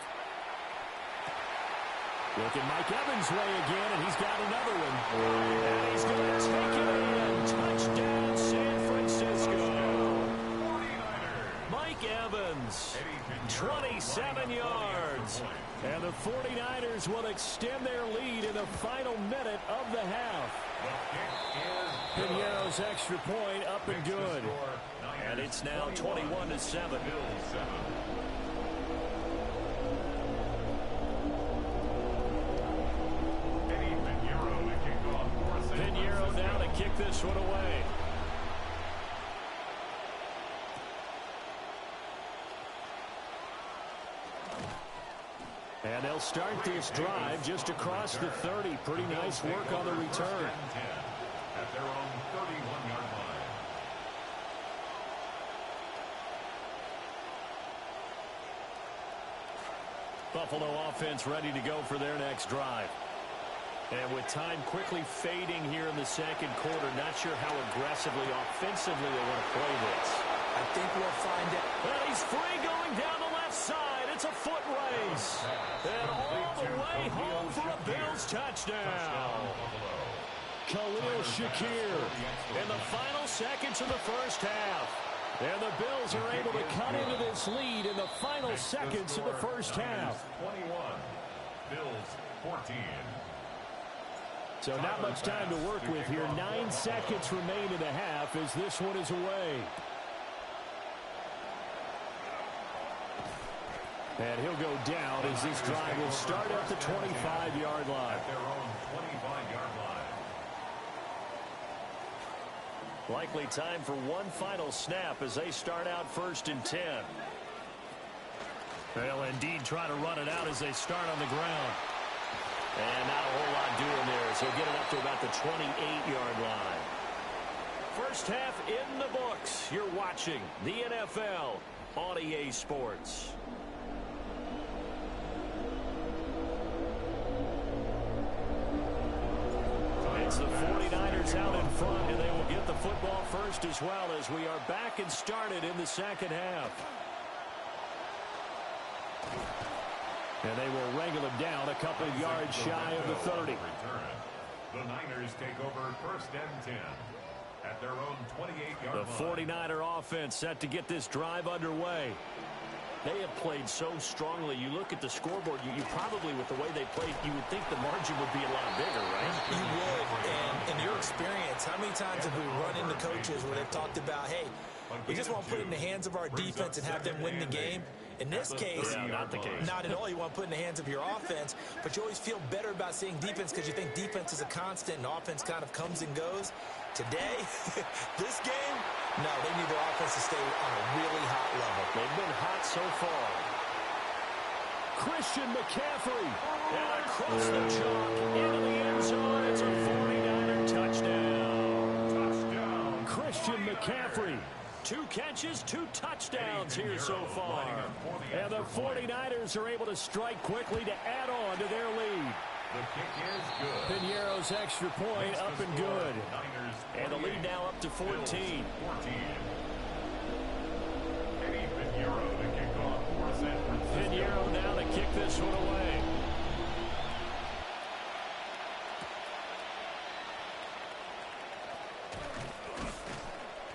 Looking Mike Evans' way again, and he's got another one. And he's going to take it in. Touchdown, San Francisco. Mike Evans, 27 yards. And the 49ers will extend their lead in the final minute of the half. Piñeiro's extra point up and good. And it's now 21-7. Piñeiro now to kick this one away. And they'll start this drive just across the 30. Pretty nice work on the return. At their own 31-yard line. Buffalo offense ready to go for their next drive. And with time quickly fading here in the second quarter, not sure how aggressively, offensively they want to play this. I think we'll find out. And he's free going down the left side. It's a foot race. And all the way home for a Bills touchdown. Khalil Shakir in the final seconds of the first half. And the Bills are able to cut into this lead in the final seconds of the first half. 21. Bills 14. So not much time to work with here. 9 seconds remain in the half as this one is away. And he'll go down as this drive will start at the 25-yard line. At their own 25-yard line. Likely time for one final snap as they start out first and 10. They'll indeed try to run it out as they start on the ground. And not a whole lot doing there, so he'll get it up to about the 28-yard line. First half in the books. You're watching the NFL on EA Sports. It's the 49ers out in front, and they will get the football first as well as we are back and started in the second half. And they will wrangle him down a couple of yards shy of the 30. The Niners take over first and 10 at their own 28-yard line. The 49er offense set to get this drive underway. They have played so strongly. You look at the scoreboard, you probably, with the way they played, you would think the margin would be a lot bigger, right? You would. And in your experience, how many times have we run into coaches where they've talked about, hey, we just want to put it in the hands of our defense and have them win the game? In this case, not the case. Not at all. You want to put it in the hands of your offense, but you always feel better about seeing defense because you think defense is a constant and offense kind of comes and goes. Today, this game, no, they need their offense to stay on a really hot level. They've been hot so far. Christian McCaffrey. And across the chalk into the end zone. It's a 49er touchdown. Touchdown. Christian McCaffrey. 2 catches, 2 touchdowns here so far. And the 49ers are able to strike quickly to add on to their lead. The kick is good. Piñeiro's extra point up and good. And the lead now up to 14. Eddie Piñeiro to kick off for San Francisco. Piñeiro now to kick this one away.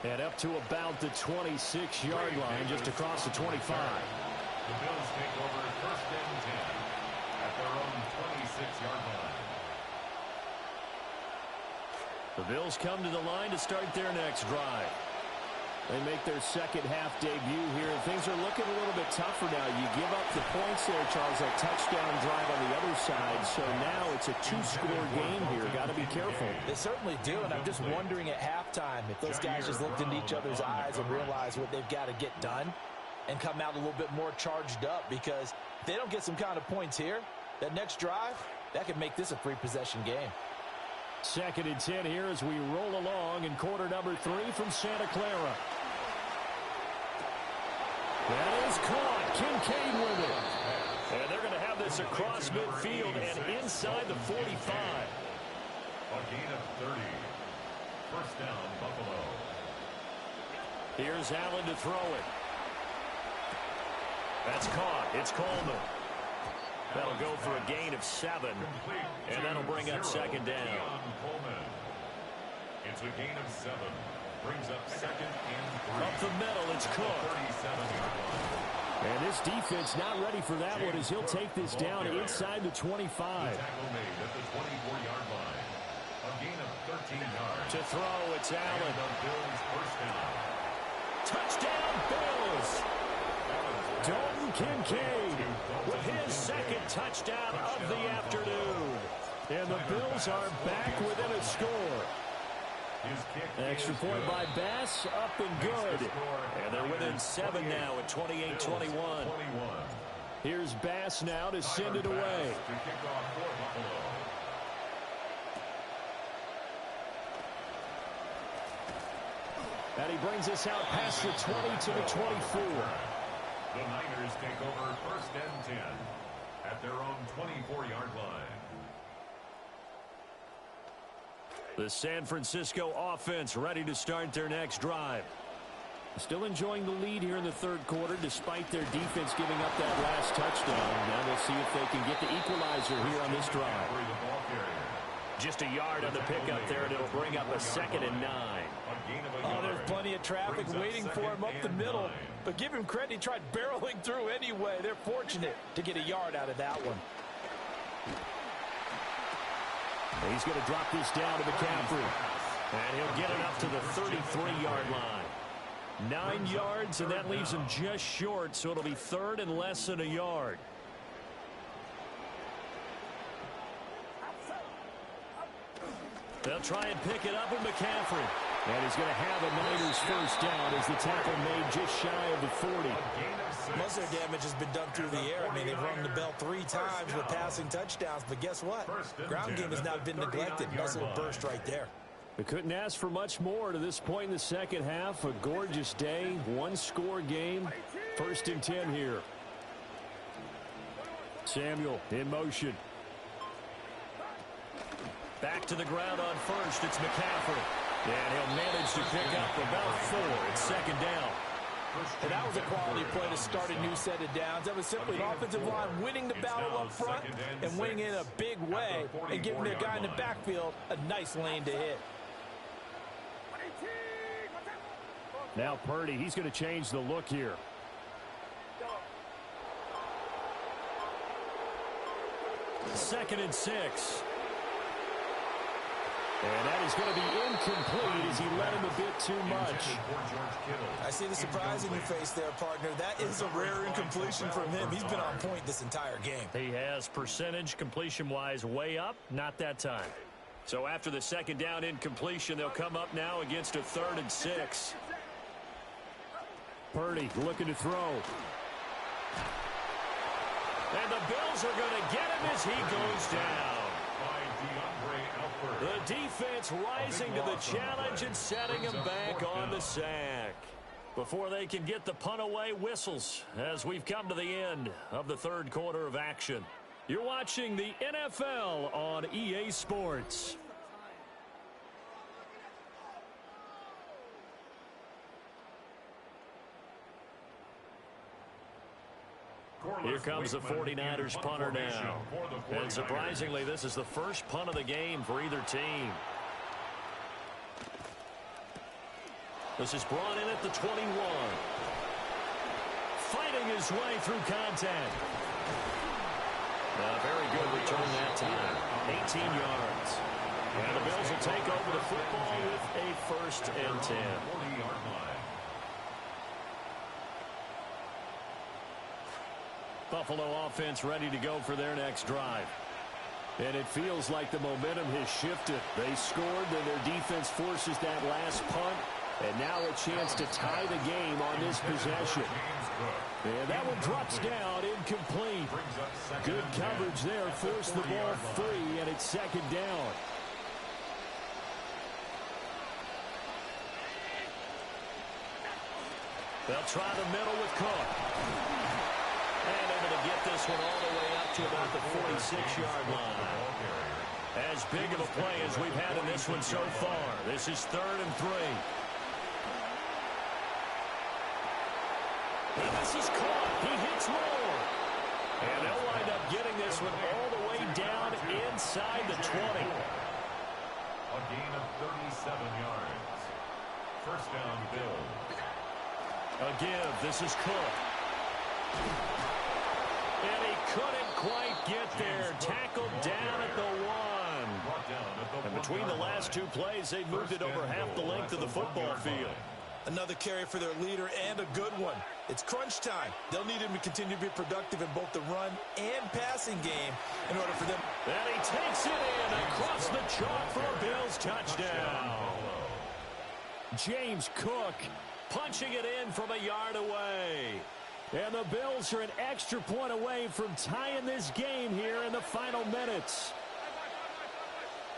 And up to about the 26-yard line, just across the 25. The Bills take over first and 10 at their own 26-yard line. The Bills come to the line to start their next drive. They make their second half debut here, and things are looking a little bit tougher now. You give up the points there, Charles, that touchdown drive on the other side. So now it's a two-score game here. Got to be careful. They certainly do, and I'm just wondering at halftime if those guys just looked into each other's eyes and realized what they've got to get done and come out a little bit more charged up, because if they don't get some kind of points here, that next drive, that could make this a free possession game. Second and 10 here as we roll along in quarter number 3 from Santa Clara. That is caught. Kincaid with it. And they're going to have this across midfield and inside the 45. A gain of 30. First down, Buffalo. Here's Allen to throw it. That's caught. It's Coleman. That'll go for a gain of 7. And that'll bring up second down. It's a gain of 7. Brings up second and 3. Up the middle, it's Cook. 37-yard line. And this defense not ready for that one as he'll take this down inside the 25. The tackle made at the 24-yard line. A gain of 13 yards. To throw, it's Allen. And the Bills first down. Touchdown, Bills! Dalton Kincaid with his second touchdown of the afternoon. And the Bills are back within a score. Extra point by Bass, up and good. And they're within 7 now at 28-21. Here's Bass now to send it away. And he brings us out past the 20 to the 24. The Niners take over first and 10 at their own 24-yard line. The San Francisco offense ready to start their next drive. Still enjoying the lead here in the third quarter despite their defense giving up that last touchdown. Now we'll see if they can get the equalizer here on this drive. Just a yard on the pickup there, and it'll bring up a second and 9. Oh, there's plenty of traffic waiting for him up the middle. But give him credit, he tried barreling through anyway. They're fortunate to get a yard out of that one. He's going to drop this down to McCaffrey. And he'll get it up to the 33-yard line. 9 yards, and that leaves him just short, so it'll be third and less than a yard. They'll try and pick it up with McCaffrey. And he's going to have a Niners first down as the tackle made just shy of the 40. Most of their damage has been done through the air. I mean, they've rung the bell 3 times with passing touchdowns. But guess what? Ground game has not been neglected. Nice little burst right there. They couldn't ask for much more to this point in the second half. A gorgeous day, one-score game. First and 10 here. Samuel in motion. Back to the ground on first. It's McCaffrey. And he'll manage to pick up about 4. It's second down. And that was a quality play to start a new set of downs. That was simply an offensive line winning the battle up front and winning in a big way and giving their guy in the backfield a nice lane to hit. Now Purdy, he's going to change the look here. Second and 6. And that is going to be incomplete as he led him a bit too much. I see the surprise in your face there, partner. That is a rare incompletion from him. He's been on point this entire game. He has percentage completion-wise way up, not that time. So after the second down incompletion, they'll come up now against a third and 6. Purdy looking to throw. And the Bills are going to get him as he goes down. The defense rising to the challenge and setting him back on the sack. Before they can get the punt away, whistles as we've come to the end of the third quarter of action. You're watching the NFL on EA Sports. Here comes the 49ers punter now. And surprisingly, this is the first punt of the game for either team. This is brought in at the 21. Fighting his way through contact. Very good return that time. 18 yards. And the Bills will take over the football with a 1st and 10. Buffalo offense ready to go for their next drive. And it feels like the momentum has shifted. They scored, then their defense forces that last punt. And now a chance to tie the game on this possession. And that one drops down, incomplete. Good coverage there, forced the ball free, and it's 2nd down. They'll try the middle with Cook. And able to get this one all the way up to about the 46-yard line. As big of a play as we've had in this one so far. This is 3rd and 3. And this is caught. He hits more. And they'll wind up getting this one all the way down inside the 20. A gain of 37 yards. 1st down, Bills. A give. This is Cook. And he couldn't quite get there. Tackled down at the 1. And between the last 2 plays, they've moved it over half the length of the football field. Another carry for their leader, and a good one. It's crunch time. They'll need him to continue to be productive in both the run and passing game in order for them. And he takes it in across the chalk for a Bills touchdown. James Cook punching it in from a yard away. And the Bills are an extra point away from tying this game here in the final minutes.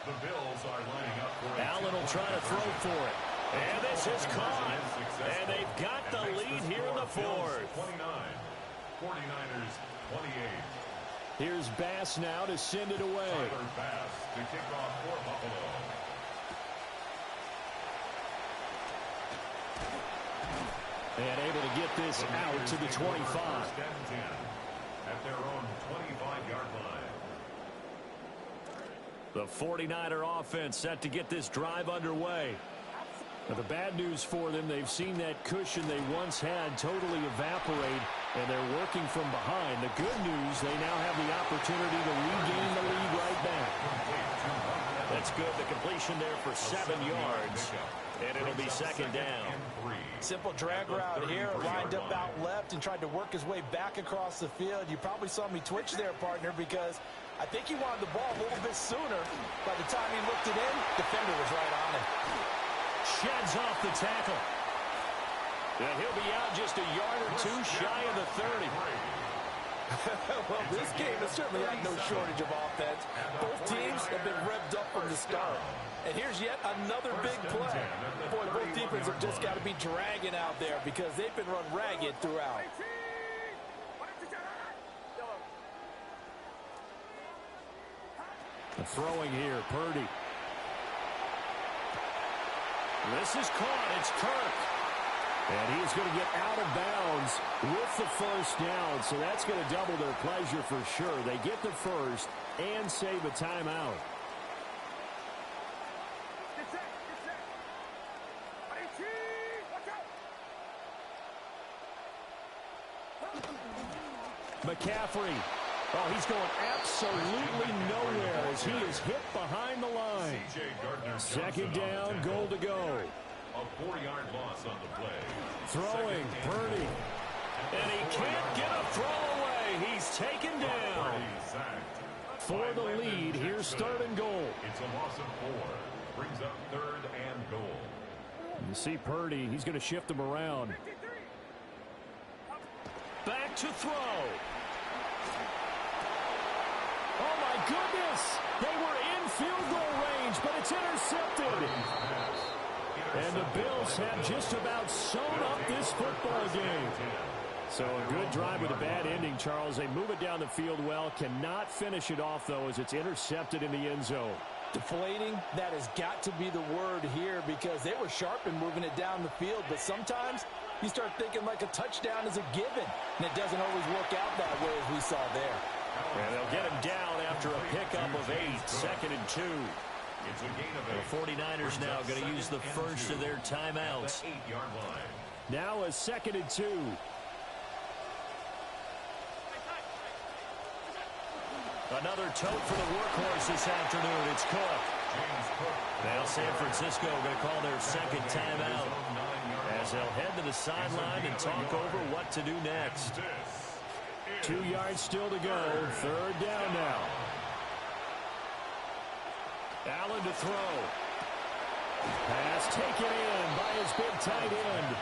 The Bills are lining up for Allen will try to throw for it. And this is caught. And they've got the lead here in the 4th. 29. 49ers 28. Here's Bass now to send it away. Tyler Bass to kick off for Buffalo. And able to get this out to the 25. 1st and 10 at their own 25-yard line. The 49er offense set to get this drive underway. Now the bad news for them, they've seen that cushion they once had totally evaporate, and they're working from behind. The good news, they now have the opportunity to regain the lead right back. That's good. The completion there for 7 yards. And it'll be 2nd down. Simple drag route here, lined up out left and tried to work his way back across the field. You probably saw me twitch there, partner, because I think he wanted the ball a little bit sooner. By the time he looked it in, defender was right on him. Sheds off the tackle. And he'll be out just a yard or 2 shy of the 30. Well, this game has certainly had no shortage of offense. Both teams have been revved up from the start. And here's yet another big play. Boy, both defenses have just got to be dragging out there because they've been run ragged throughout. Throwing here, Purdy. This is caught. It's Kirk. And he's going to get out of bounds with the 1st down. So that's going to double their pleasure for sure. They get the 1st and save a timeout. McCaffrey. Oh, he's going absolutely nowhere as he is hit behind the line. 2nd down, goal to go. A 4-yard loss on the play. Throwing, Purdy. And he can't get a throw away. He's taken down. For the lead, here's 3rd and goal. It's a loss of 4. Brings up 3rd and goal. You see Purdy, he's going to shift him around. Back to throw. Oh, my goodness! They were in field goal range, but it's intercepted. And the Bills have just about sewn up this football game. So a good drive with a bad ending, Charles. They move it down the field well. Cannot finish it off, though, as it's intercepted in the end zone. Deflating, that has got to be the word here because they were sharp in moving it down the field. But sometimes you start thinking like a touchdown is a given, and it doesn't always work out that way as we saw there. And they'll get him down after a pickup of 8, 2nd and 2. The 49ers now going to use the first of their timeouts. Now a 2nd and 2. Another tote for the workhorse this afternoon. It's Cook. Now San Francisco going to call their second timeout as they'll head to the sideline and talk over what to do next. 2 yards still to go. 3rd down now. Allen to throw. Pass taken in by his big tight end.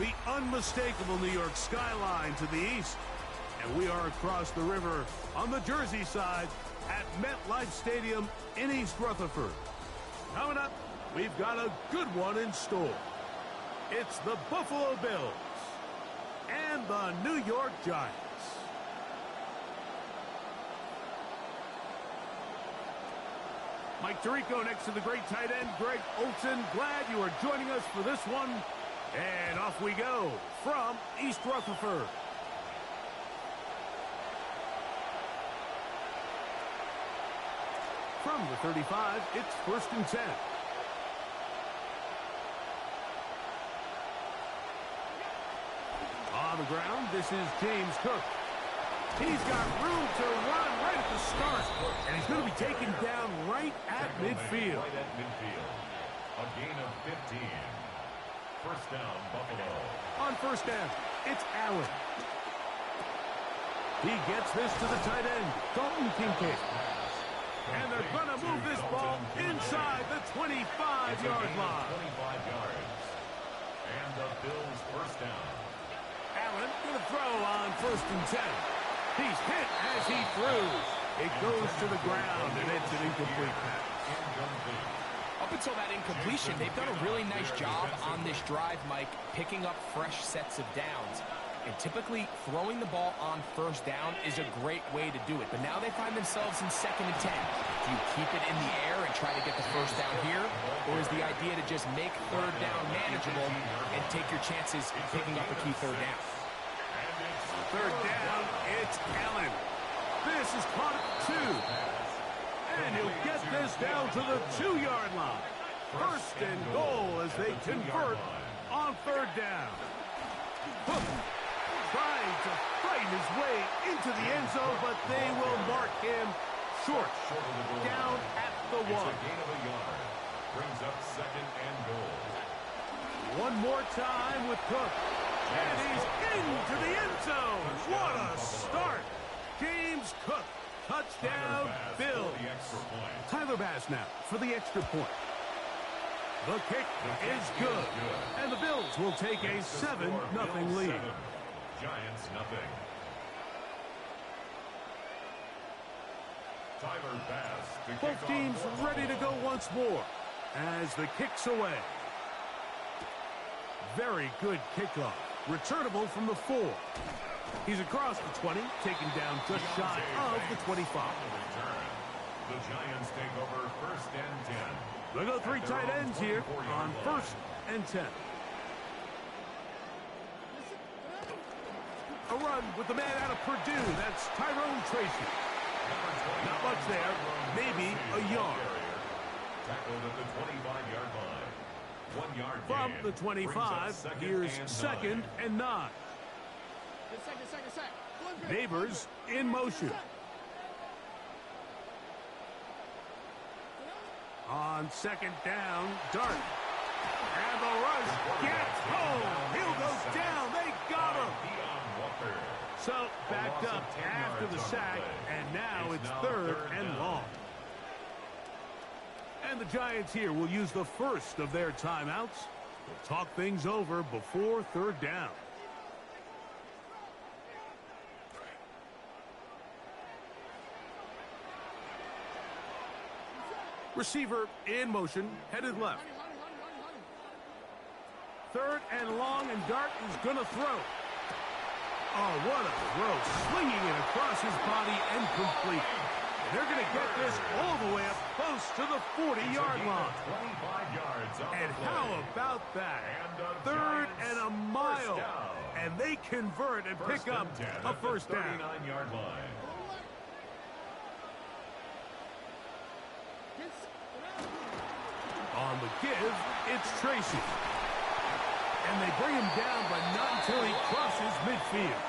the unmistakable New York skyline to the east. And we are across the river on the Jersey side at MetLife Stadium in East Rutherford. Coming up, we've got a good one in store. It's the Buffalo Bills and the New York Giants. Mike Tirico next to the great tight end, Greg Olson. Glad you are joining us for this one. And off we go from East Rutherford. From the 35, it's 1st and 10. On the ground, this is James Cook. He's got room to run right at the start, and he's going to be taken down right at midfield. A gain of 15. First down, Buffalo. On first down, it's Allen. He gets this to the tight end, Dalton Kincaid. And they're going to move this ball inside the 25-yard line. 25 yards. And the Bills first down. Allen going to throw on 1st and 10. He's hit as he throws. It goes to the ground, and it's an incomplete pass. Up until that incompletion, they've done a really nice job on this drive, Mike, picking up fresh sets of downs. And typically, throwing the ball on first down is a great way to do it. But now they find themselves in 2nd and 10. Do you keep it in the air and try to get the first down here? Or is the idea to just make 3rd down manageable and take your chances picking up a key 3rd down? 3rd down, it's Allen. This is caught at 2. And he'll get this down to the 2-yard line. 1st and goal as they convert on 3rd down. Hook trying to fight his way into the end zone, but they will mark him short. Down at the 1. It's a gain of a yard. Brings up 2nd and goal. One more time with Cook. And he's into the end zone. What a start. James Cook. Touchdown, Bills. Tyler Bass now for the extra point. The kick is good. And the Bills will take a 7-0 lead. Giants nothing. Tyler Bass. Both teams ready to go once more as the kick's away. Very good kickoff. Returnable from the 4. He's across the 20, taken down just shy of the 25. The Giants take over 1st and 10. They go 3 tight ends here on 1st and 10. A run with the man out of Purdue. That's Tyrone Tracy. Not much there. Maybe a yard. Tackled at the 25-yard line. 1 yard From gain. the 25, here's 2nd and 9. Neighbors in motion. On 2nd down, Dart. And the rush gets home. He'll go down. They got him. So backed up after the sack, and now it's 3rd and long. And the Giants here will use the first of their timeouts. We'll talk things over before 3rd down. Receiver in motion, headed left. 3rd and long, and Dart is going to throw. Oh, what a throw. Slinging it across his body and complete. They're going to get this all the way up close to the 40-yard line. 25 yards. And how about that? 3rd and a mile. And they convert and pick up a first down. 39-yard line. On the give, it's Tracy. And they bring him down, but not until he crosses midfield.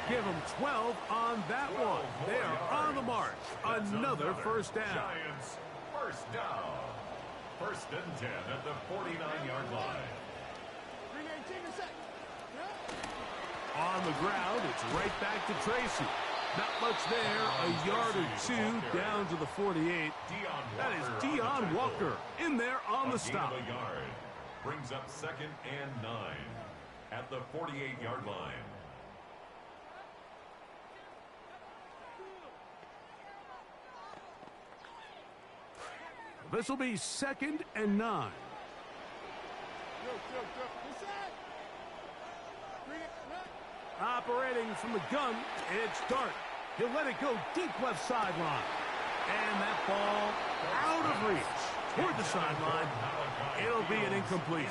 Give him 12 on that one. They are on the march. Another first down. Giants first down. 1st and 10 at the 49-yard line. On the ground, it's right back to Tracy. Not much there. A yard or 2 down to the 48. That is Deion Walker in there on the stop. Brings up 2nd and 9. at the 48-yard line. This will be 2nd and 9. Operating from the gun, it's Dart. He'll let it go deep left sideline. And that ball out of reach toward the sideline. It'll be an incompletion.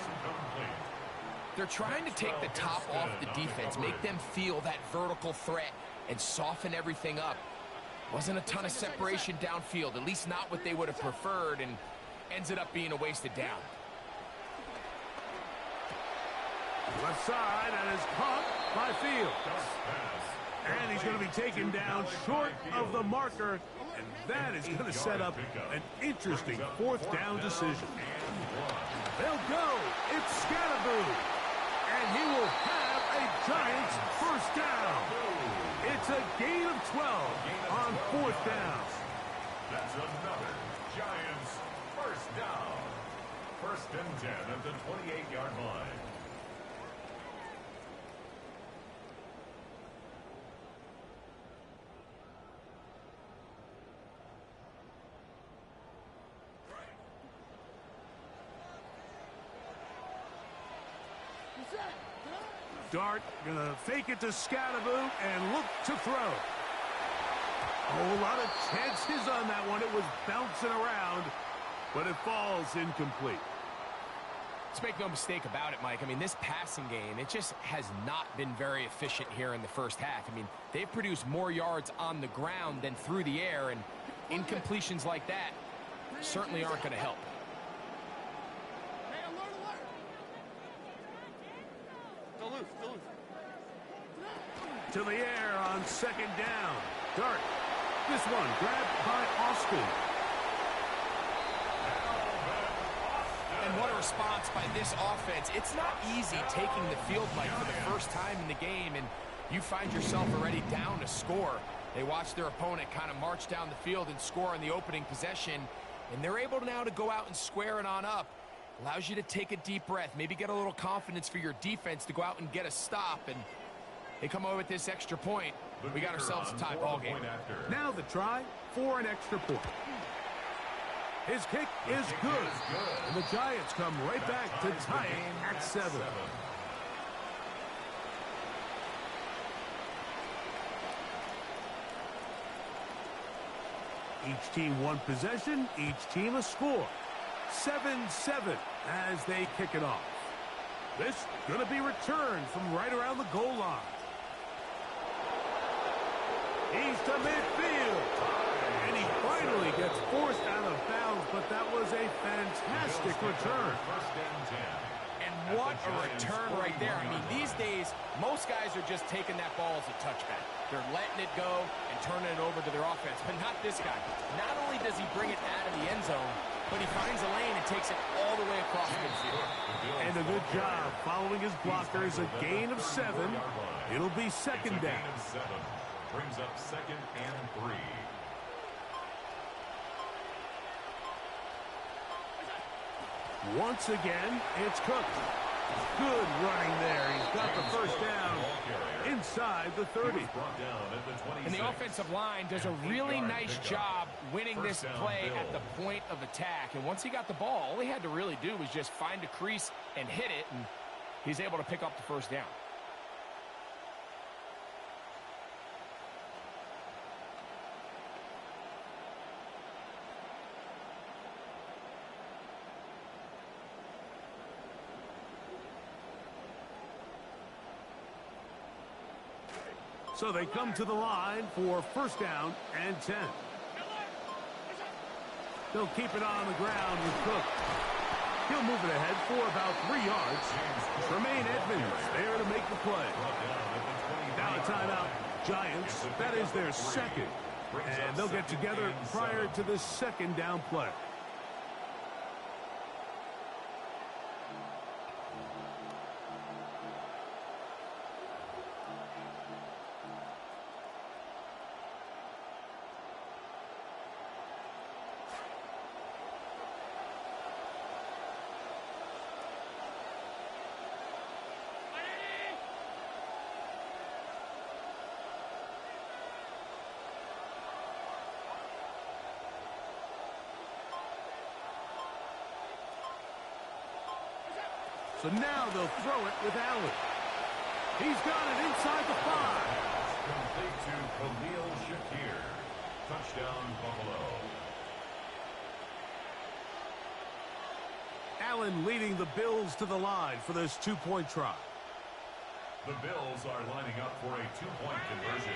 They're trying to take the top off the defense, make them feel that vertical threat, and soften everything up. Wasn't a ton of separation downfield, at least not what they would have preferred, and ends up being a wasted down. Left side, and is caught by Fields. And he's going to be taken down short of the marker, and that is going to set up an interesting 4th down decision. They'll go. It's Scatterboo. And he will have a Giants 1st down. It's a gain of 12 on 4th down. That's another Giants 1st down. 1st and 10 at the 28-yard line. Dart gonna fake it to Scatterboo and look to throw. A whole lot of chances on that one. It was bouncing around, but it falls incomplete. Let's make no mistake about it, Mike. I mean, this passing game, it just has not been very efficient here in the 1st half. I mean, they've produced more yards on the ground than through the air, and incompletions like that certainly aren't going to help. To the air on 2nd down. Dart. This one grabbed by Austin. And what a response by this offense. It's not easy taking the field, Mike, for the first time in the game, and you find yourself already down a score. They watch their opponent kind of march down the field and score in the opening possession, and they're able now to go out and square it on up. Allows you to take a deep breath, maybe get a little confidence for your defense to go out and get a stop, and they come over with this extra point. We got ourselves a tie ball game. Now the try for an extra point. His kick is good. And the Giants come right back to tie it at 7. Each team one possession, each team a score. 7-7 as they kick it off. This going to be returned from right around the goal line. He's to midfield. And he finally gets forced out of bounds, but that was a fantastic return. And what a return right there. I mean, these days, most guys are just taking that ball as a touchback. They're letting it go and turning it over to their offense, but not this guy. Not only does he bring it out of the end zone, but he finds a lane and takes it all the way across midfield. And a good job following his blockers. A gain of 7. It'll be 2nd down. Brings up 2nd and 3. Once again, it's Cook. Good running there. He's got the 1st down inside the 30. And the offensive line does a really nice job winning this play at the point of attack. And once he got the ball, all he had to really do was just find a crease and hit it, and he's able to pick up the 1st down. So they come to the line for 1st down and 10. They'll keep it on the ground with Cook. He'll move it ahead for about 3 yards. Tremaine Edmonds there to make the play. Now a timeout. Giants, that is their 2nd. And they'll get together prior to the 2nd down play. So now they'll throw it with Allen. He's got it inside the 5. Complete to Khalil Shakir. Touchdown, Buffalo. Allen leading the Bills to the line for this two-point try. The Bills are lining up for a two-point conversion.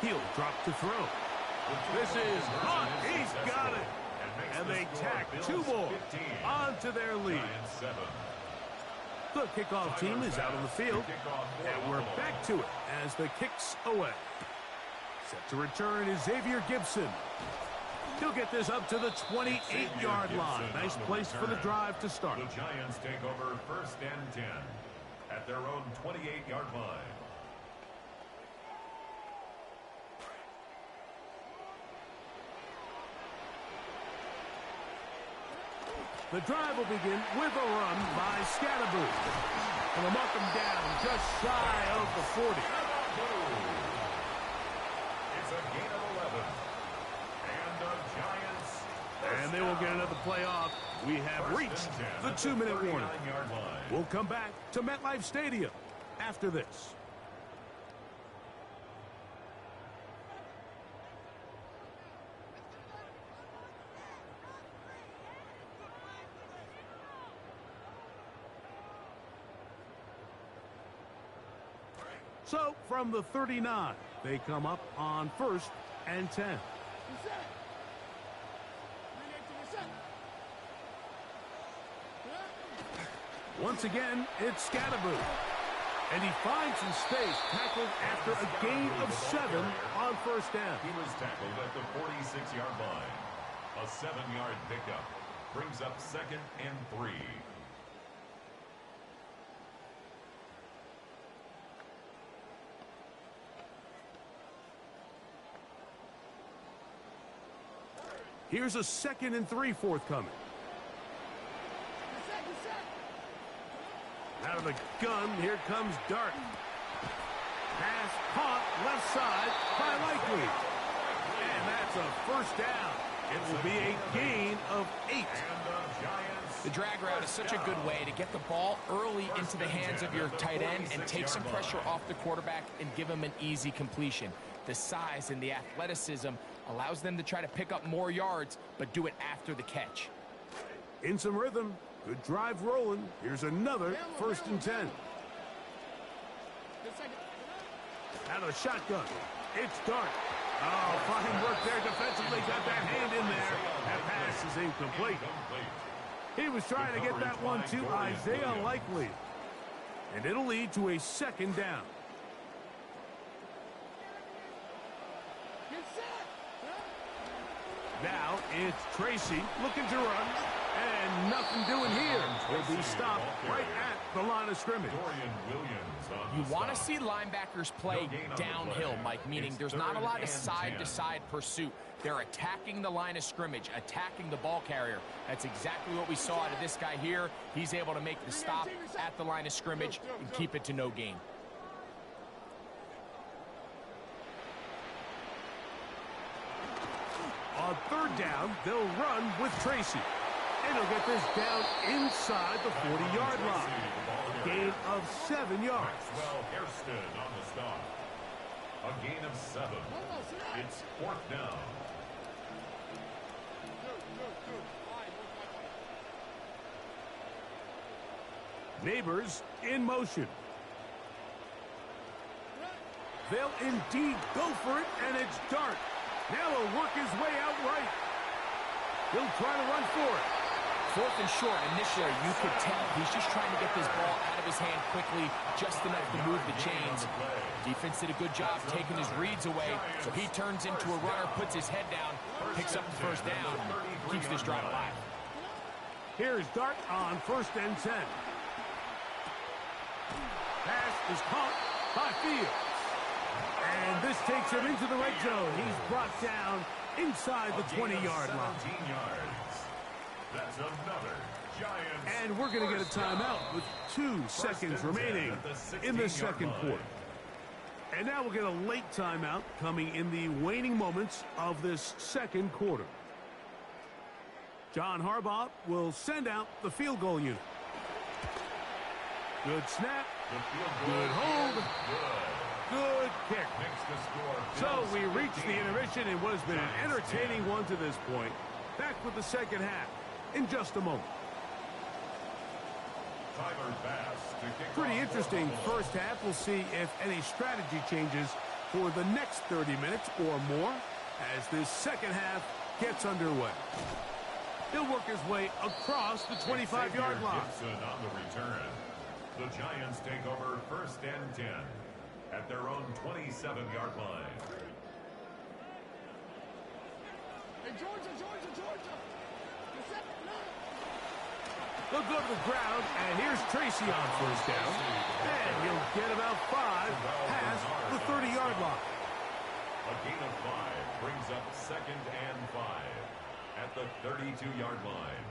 He'll drop to throw. This is caught. He's got it. And they tack 2 more onto their lead. The kickoff team is out on the field. And we're back to it as the kick's away. Set to return is Xavier Gibson. He'll get this up to the 28-yard line. Nice place for the drive to start. The Giants take over 1st and 10 at their own 28-yard line. The drive will begin with a run by Scatterboo. And they'll mark him down just shy of the 40. It's a gain of 11. And the Giants... And they will get another play off. We have reached the 2-minute warning. We'll come back to MetLife Stadium after this. So, from the 39, they come up on 1st and 10. Once again, it's Scatterboo. And he finds some space, tackled after a gain of 7 on 1st down. He was tackled at the 46-yard line. A 7-yard pickup brings up 2nd and 3. Here's a 2nd and 3 forthcoming. Out of the gun, here comes Dart. Pass caught left side by Likely. And that's a 1st down. It will be a gain of 8. The drag route is such a good way to get the ball early into the hands of your tight end and take some pressure off the quarterback and give him an easy completion. The size and the athleticism allows them to try to pick up more yards, but do it after the catch. In some rhythm. Good drive rolling. Here's another 1st and 10. Out of the shotgun. It's Dart. Oh, fine work there defensively. Got that hand in there. That pass is incomplete. He was trying to get that one to Isaiah Likely. And it'll lead to a 2nd down. Now it's Tracy looking to run. And nothing doing here. He'll be stopped right at the line of scrimmage. You want to see linebackers play downhill, Mike, meaning there's not a lot of side-to-side pursuit. They're attacking the line of scrimmage, attacking the ball carrier. That's exactly what we saw out of this guy here. He's able to make the stop at the line of scrimmage and keep it to no gain. On 3rd down, they'll run with Tracy. And he'll get this down inside the 40-yard line. A gain of 7 yards. Maxwell Hairston on the stop. A gain of 7. It's 4th down. Neighbors in motion. They'll indeed go for it, and it's Dart. Now he'll work his way out right. He'll try to run for it. 4th and short. Initially, you could tell he's just trying to get this ball out of his hand quickly, just enough to move the chains. Defense did a good job taking his reads away, so he turns into a runner, puts his head down, picks up the 1st down, keeps this drive alive. Here's Dart on 1st and 10. Pass is caught by Fields. And this takes him into the red zone. He's brought down inside the 20-yard line. That's another And we're going to get a timeout with 2 seconds remaining in the second quarter. And now we'll get a late timeout coming in the waning moments of this second quarter. John Harbaugh will send out the field goal unit. Good snap. Good hold. Good kick. So we reach the intermission in what has been an entertaining one to this point. Back with the second half in just a moment. Pretty interesting first half. We'll see if any strategy changes for the next 30 minutes or more as this second half gets underway. He'll work his way across the 25-yard line. On the return. The Giants take over 1st and 10 at their own 27-yard line. Hey, Georgia. They'll go to the ground, and here's Tracy on first down. And he'll get about 5 past the 30-yard line. A gain of 5 brings up 2nd and 5 at the 32-yard line.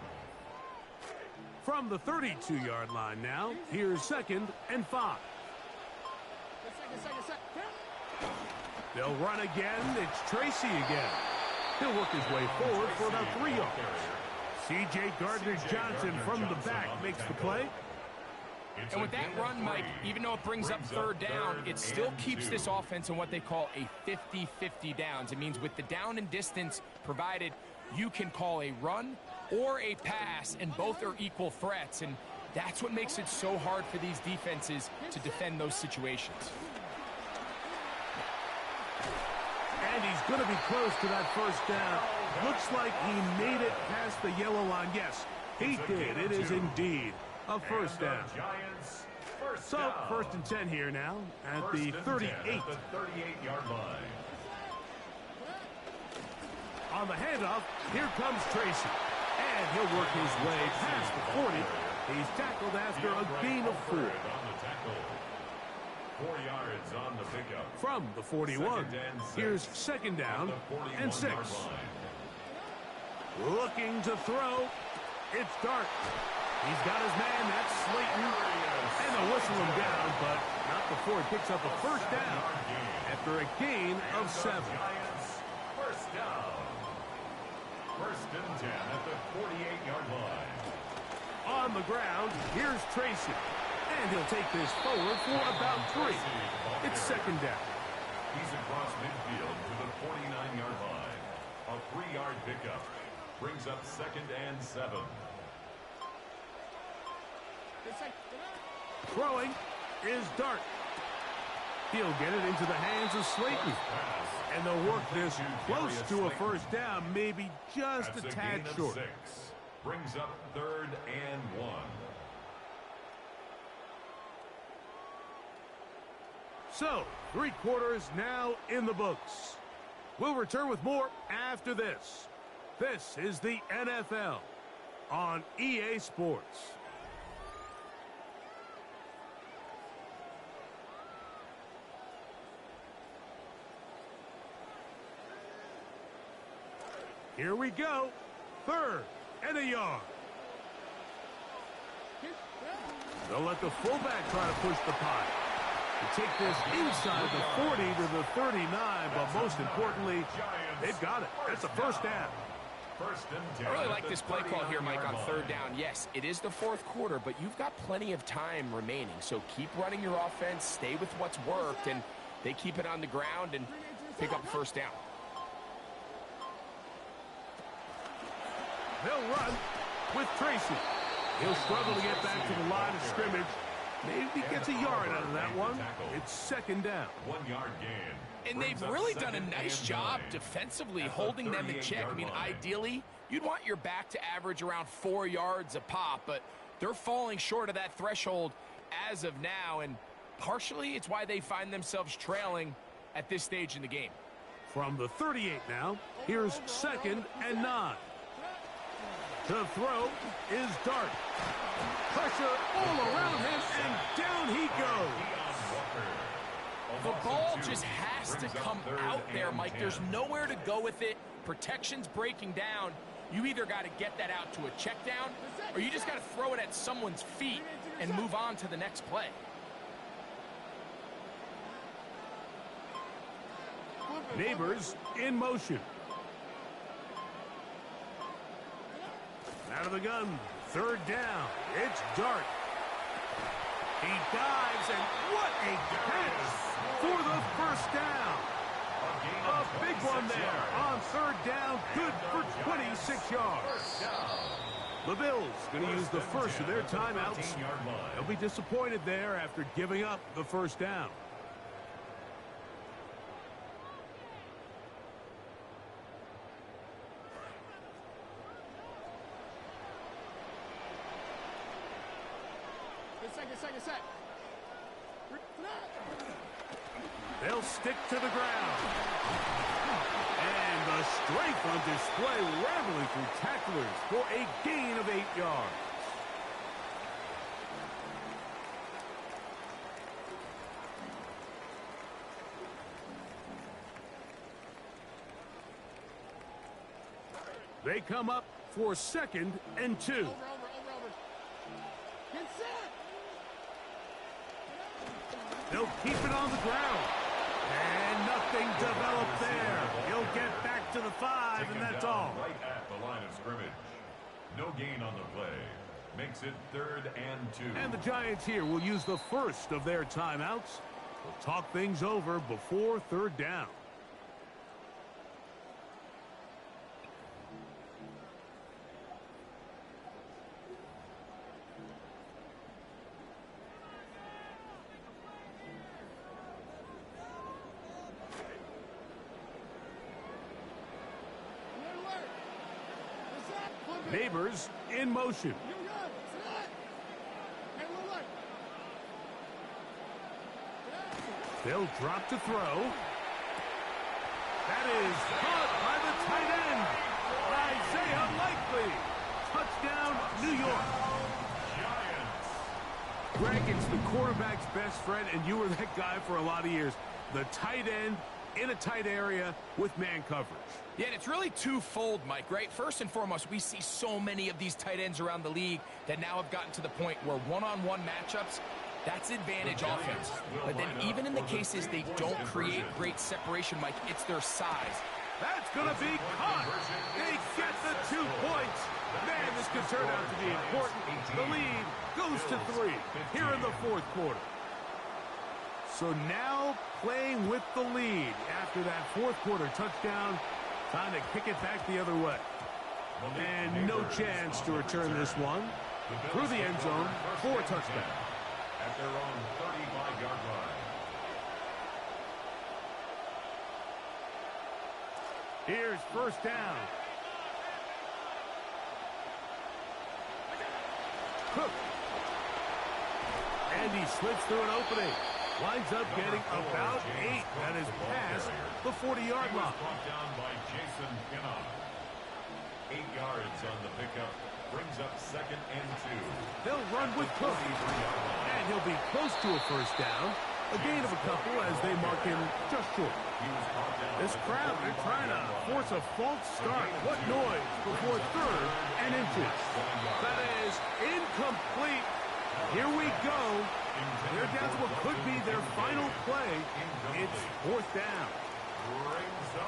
From the 32-yard line now, here's 2nd and 5. They'll run again. It's Tracy again. He'll work his way forward for about 3 yards. C.J. Gardner-Johnson from the back makes the play. And with that run, Mike, even though it brings up 3rd down, it still keeps this offense in what they call a 50-50 downs. It means with the down and distance provided, you can call a run or a pass, and both are equal threats. And that's what makes it so hard for these defenses to defend those situations. And he's going to be close to that first down. Looks like he made it past the yellow line. Yes, he did. It is indeed a first down. So, 1st and 10 here now at the 38-yard line. On the handoff, here comes Tracy. And he'll work his way past the 40. He's tackled after a gain of 4. 4 yards on the pickup. From the 41, here's 2nd down and 6. Looking to throw. It's Dart. He's got his man. That's Slayton. And they'll whistle him down, but not before he picks up a first down after a gain of 7. First down. 1st and 10 at the 48-yard line. On the ground, here's Tracy. And he'll take this forward for about 3. It's 2nd down. He's across midfield to the 49-yard line. A 3-yard pickup brings up 2nd and 7. Throwing is Dart. He'll get it into the hands of Slayton. And they'll work this close to a first down, maybe just a tad short. 6. Brings up 3rd and 1. So, 3 quarters now in the books. We'll return with more after this. This is the NFL on EA Sports. Here we go. 3rd and a yard. They'll let the fullback try to push the pile. To take this inside the 40 to the 39, but most importantly, they've got it. That's a first down. I really like this play call here, Mike, on 3rd down. Yes, it is the 4th quarter, but you've got plenty of time remaining. So keep running your offense, stay with what's worked, and they keep it on the ground and pick up a first down. They'll run with Tracy. He'll struggle to get back to the line of scrimmage. Maybe gets a yard out of that one. It's 2nd down. 1-yard gain. And they've really done a nice job defensively holding them in check. I mean, ideally, you'd want your back to average around 4 yards a pop, but they're falling short of that threshold as of now, and partially it's why they find themselves trailing at this stage in the game. From the 38 now, here's 2nd and 9. To throw is Dart. Pressure all around him, and down he goes. The ball just has to come out there, Mike. There's nowhere to go with it. Protection's breaking down, You either got to get that out to a check down, or you just got to throw it at someone's feet and move on to the next play. Neighbors in motion. Out of the gun, third down. It's Dart. He dives, and what a catch for the first down. A big one there on third down, good for 26 yards. The Bills going to use the first of their timeouts. They'll be disappointed there after giving up the first down. Second. They'll stick to the ground. And the strength on display, rambling through tacklers for a gain of 8 yards. They come up for 2nd and 2. Over. Get set. They'll keep it on the ground. And nothing developed there. He'll get back to the 5, and that's all. Right at the line of scrimmage. No gain on the play. Makes it 3rd and 2. And the Giants here will use the first of their timeouts. We'll talk things over before 3rd down. Neighbors in motion. They'll drop to throw. That is caught by the tight end, Isaiah Likely. Touchdown, New York. Greg, it's the quarterback's best friend, and you were that guy for a lot of years. The tight end in a tight area with man coverage. Yeah, and it's really twofold, Mike, right? First and foremost, we see so many of these tight ends around the league that now have gotten to the point where one-on-one matchups, that's advantage offense. But then even in the cases they don't create great separation, Mike, it's their size. That's going to be caught. They get the 2 points. Man, this could turn out to be important. The lead goes to 3 here in the 4th quarter. So now playing with the lead after that 4th quarter touchdown. Time to kick it back the other way. And no chance to return this one through the end zone for a touchdown. At their own 35-yard line. Here's 1st down. Cook. And he slits through an opening. Winds up getting about 8. That is past the 40-yard line. Brought down by Jason Pinnock. 8 yards on the pickup. Brings up 2nd and 2. They'll run with Cook. And he'll be close to a 1st down. A gain of a couple as they mark him just short. This crowd, they're trying to force a false start. What noise before 3rd and inches. That is incomplete. Here we go. They're down to what could be their final play. It's 4th down.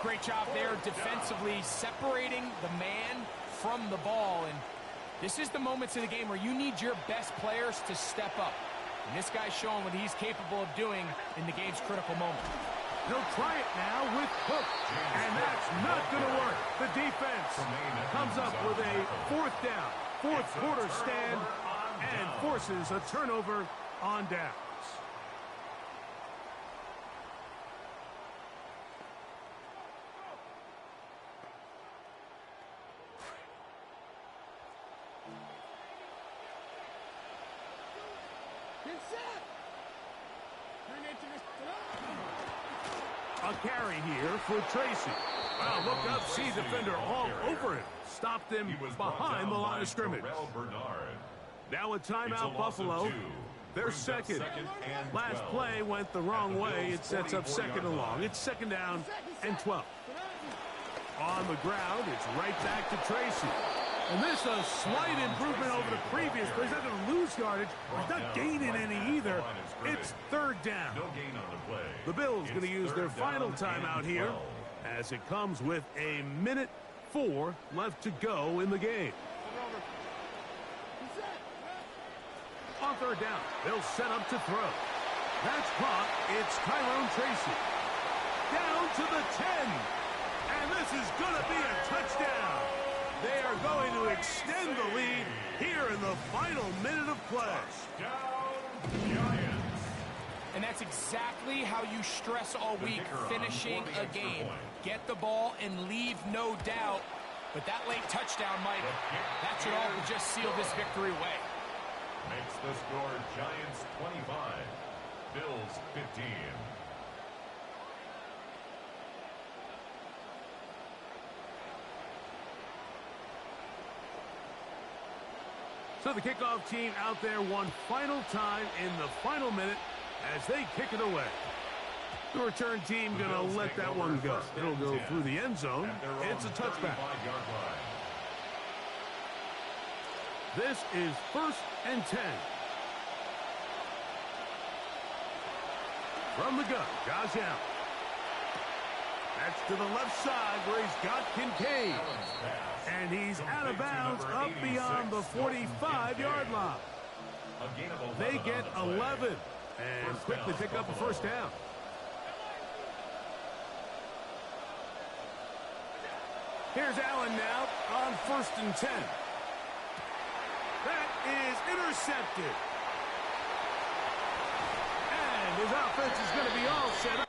Great job there defensively, separating the man from the ball. And this is the moments of the game where you need your best players to step up. And this guy's showing what he's capable of doing in the game's critical moment. They'll try it now with Cook. And that's not going to work. The defense comes up with a 4th down, 4th quarter stand, and forces a turnover on downs. A carry here for Tracy. Wow, look up, see defender all over him. Stopped him behind the line of scrimmage. Now a timeout, Buffalo. They're 2nd. Last play went the wrong way. It sets up 2nd and long. It's 2nd down and 12. On the ground, it's right back to Tracy. And this is a slight improvement over the previous, but he's not going to lose yardage. He's not gaining any either. It's third down. No gain on the play. The Bills going to use their final timeout here as it comes with a minute 4 left to go in the game. On third down, they'll set up to throw. That's caught. It's Tyrone Tracy. Down to the 10. And this is going to be a touchdown. They are going to extend the lead here in the final minute of play. And that's exactly how you stress all week, finishing a game. Get the ball and leave no doubt. But that late touchdown, Mike, that should all just seal this victory away. Makes the score Giants 25, Bills 15. So the kickoff team out there one final time in the final minute as they kick it away. The return team going to let that one go. It'll go through the end zone. It's a touchback. This is 1st and 10. From the gun, Josh Allen. That's to the left side where he's got Kincaid. And he's out of bounds up beyond the 45-yard line. They get 11 and quickly pick up a first down. Here's Allen now on 1st and 10. That is intercepted. And his offense is going to be all set up.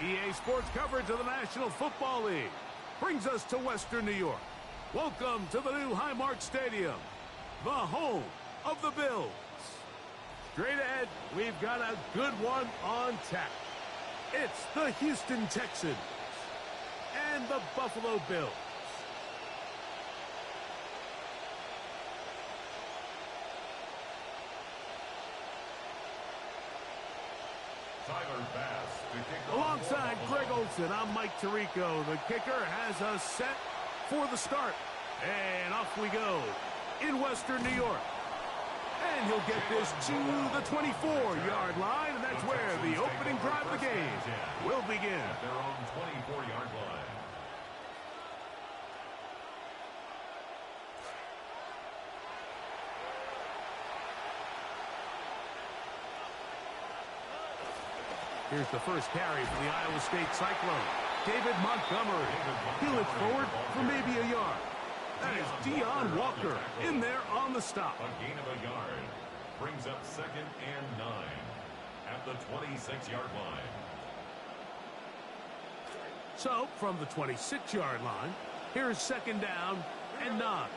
EA Sports coverage of the National Football League brings us to Western New York. Welcome to the new Highmark Stadium, the home of the Bills. Straight ahead, we've got a good one on tap. It's the Houston Texans and the Buffalo Bills. Alongside Greg Olson, I'm Mike Tirico. The kicker has us set for the start. And off we go in Western New York. And he'll get this to the 24-yard line, and that's where the opening drive of the game will begin. At their own 24-yard line. Here's the first carry for the Iowa State Cyclone. David Montgomery. He looks forward for maybe a yard. That is Deion Walker in there on the stop. A gain of a yard brings up 2nd and 9 at the 26-yard line. So, from the 26-yard line, here's 2nd down and 9.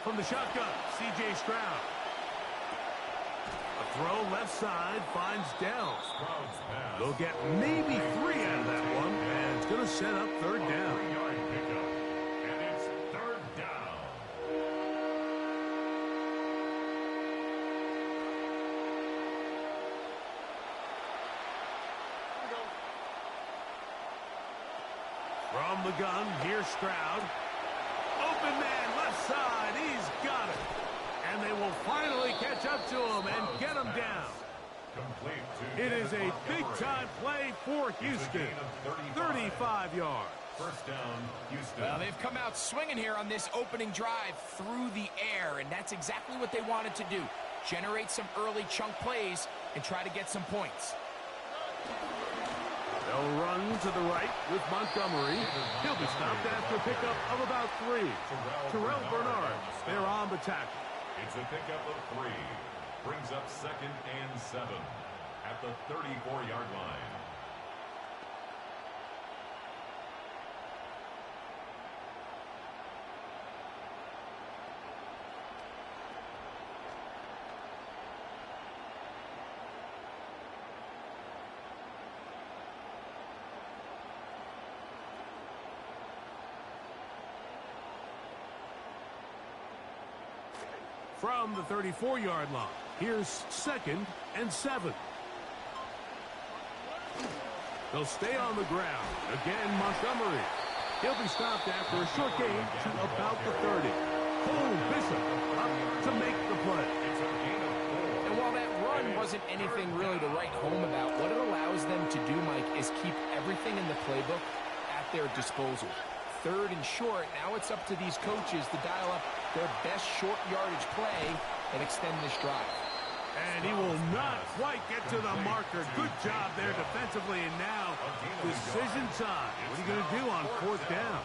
From the shotgun, C.J. Stroud. A throw left side finds Dell. They'll get maybe 3 out of that one, and it's going to set up 3rd down. 3-yard pickup, and it's 3rd down. From the gun, here's Stroud. Open man, left side, he's got it. And they will finally catch up to him and get him down. It is a big-time play for Houston. 35 yards. 1st down, Houston. Well, they've come out swinging here on this opening drive through the air, and that's exactly what they wanted to do. Generate some early chunk plays and try to get some points. They'll run to the right with Montgomery. He'll be stopped after a pickup of about 3. Terrell Bernard, they're on the tackle. It's a pickup of 3. Brings up 2nd and 7 at the 34-yard line. From the 34-yard line, here's 2nd and 7. They'll stay on the ground. Again, Montgomery. He'll be stopped after a short gain to about the 30. Cole Bishop up to make the play. And while that run wasn't anything really to write home about, what it allows them to do, Mike, is keep everything in the playbook at their disposal. 3rd and short, now it's up to these coaches to dial up their best short yardage play and extend this drive. And he will not quite get to the marker. Good job there defensively, and now decision time. What are you going to do on 4th down?